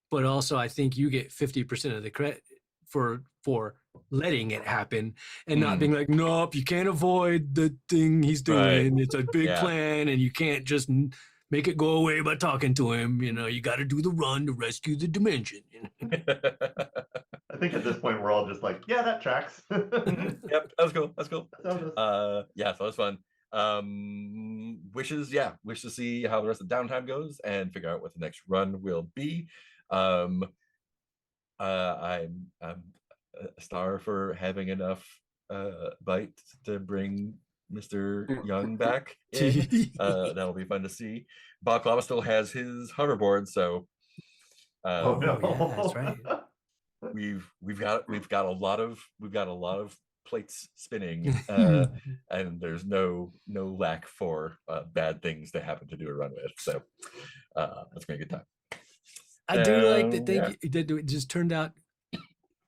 But also, I think you get 50% of the credit for letting it happen and not being like, nope, you can't avoid the thing he's doing. Right. It's a big plan, and you can't just make it go away by talking to him. You know, you got to do the run to rescue the dimension. I think at this point we're all just like, yeah, that tracks. Yep, that's cool. That's cool. Yeah, so that's fun. Wish to see how the rest of the downtime goes and figure out what the next run will be. I'm a star for having enough bite to bring Mr. Young back in. That'll be fun to see. Bob Klama still has his hoverboard, so oh no, yeah, that's right. We've got a lot of plates spinning, and there's no lack for bad things to happen to do a run with. So that's gonna be a good time. I do like that it just turned out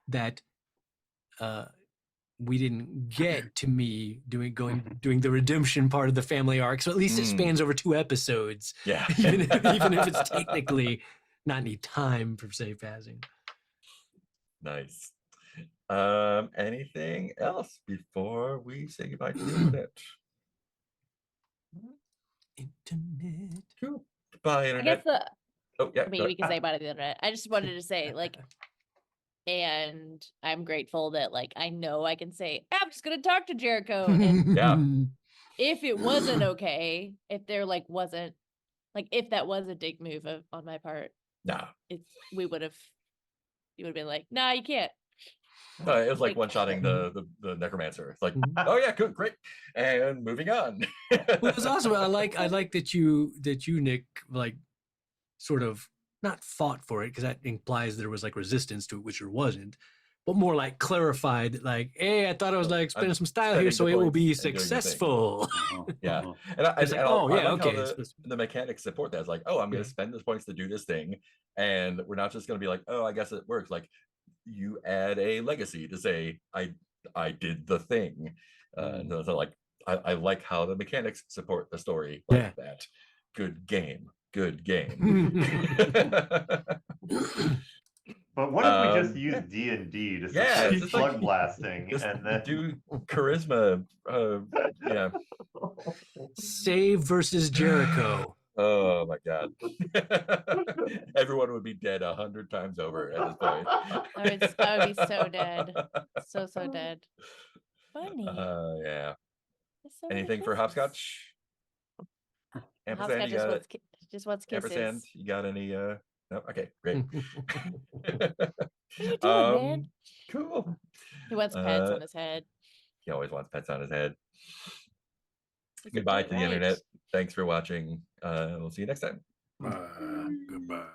that we didn't get to me doing the redemption part of the family arc, so at least it spans over 2 episodes. Yeah, even if it's technically not any time per se passing. Nice. Anything else before we say goodbye to the internet? Cool. Bye, internet. I guess oh yeah, maybe we can say bye to the internet. I just wanted to say like, and I'm grateful that like I know I can say I'm just gonna talk to Jericho, and yeah. If it wasn't okay, if there like wasn't like if that was a dick move on my part, nah, you would have been like, nah, you can't. It was like Like- one-shotting the necromancer. It's like, Mhm. oh yeah, good, great, and moving on. Well, it was awesome. I like that you Nick, like sort of not fought for it, because that implies there was like resistance to it, which there wasn't, but more like clarified, like, hey, I thought I was like spending some style here, spending so the it will points be and doing the thing. successful. Yeah. Mhm. And I It's like, and oh, I yeah, like how okay, it's supposed to the mechanics support that. It's like, oh, I'm going Yeah. to spend those points to do this thing, and we're not just going to be like, oh, I guess it works. Like, you add a legacy to say, I did the thing. And so like, I like how the mechanics support the story like Yeah. that. Good game. Good game. But what if we just use Yeah. D&D to Yeah, support it's just like- slug blasting Just and then do charisma. Yeah. Save versus Jericho. Oh my god. Everyone would be dead 100 times over at this point. I would be so dead. So dead. Funny. Yeah. There's so many Anything for kisses. hopscotch? Ampersand, Hopscotch you got it? just wants kisses. Ampersand, you got any no? Okay, great. What are you doing, man? Cool. He wants pets Uh, on his head. He always wants pets on his head. He said, Goodbye "Do to it the right." internet. Thanks for watching. We'll see you next time. Goodbye.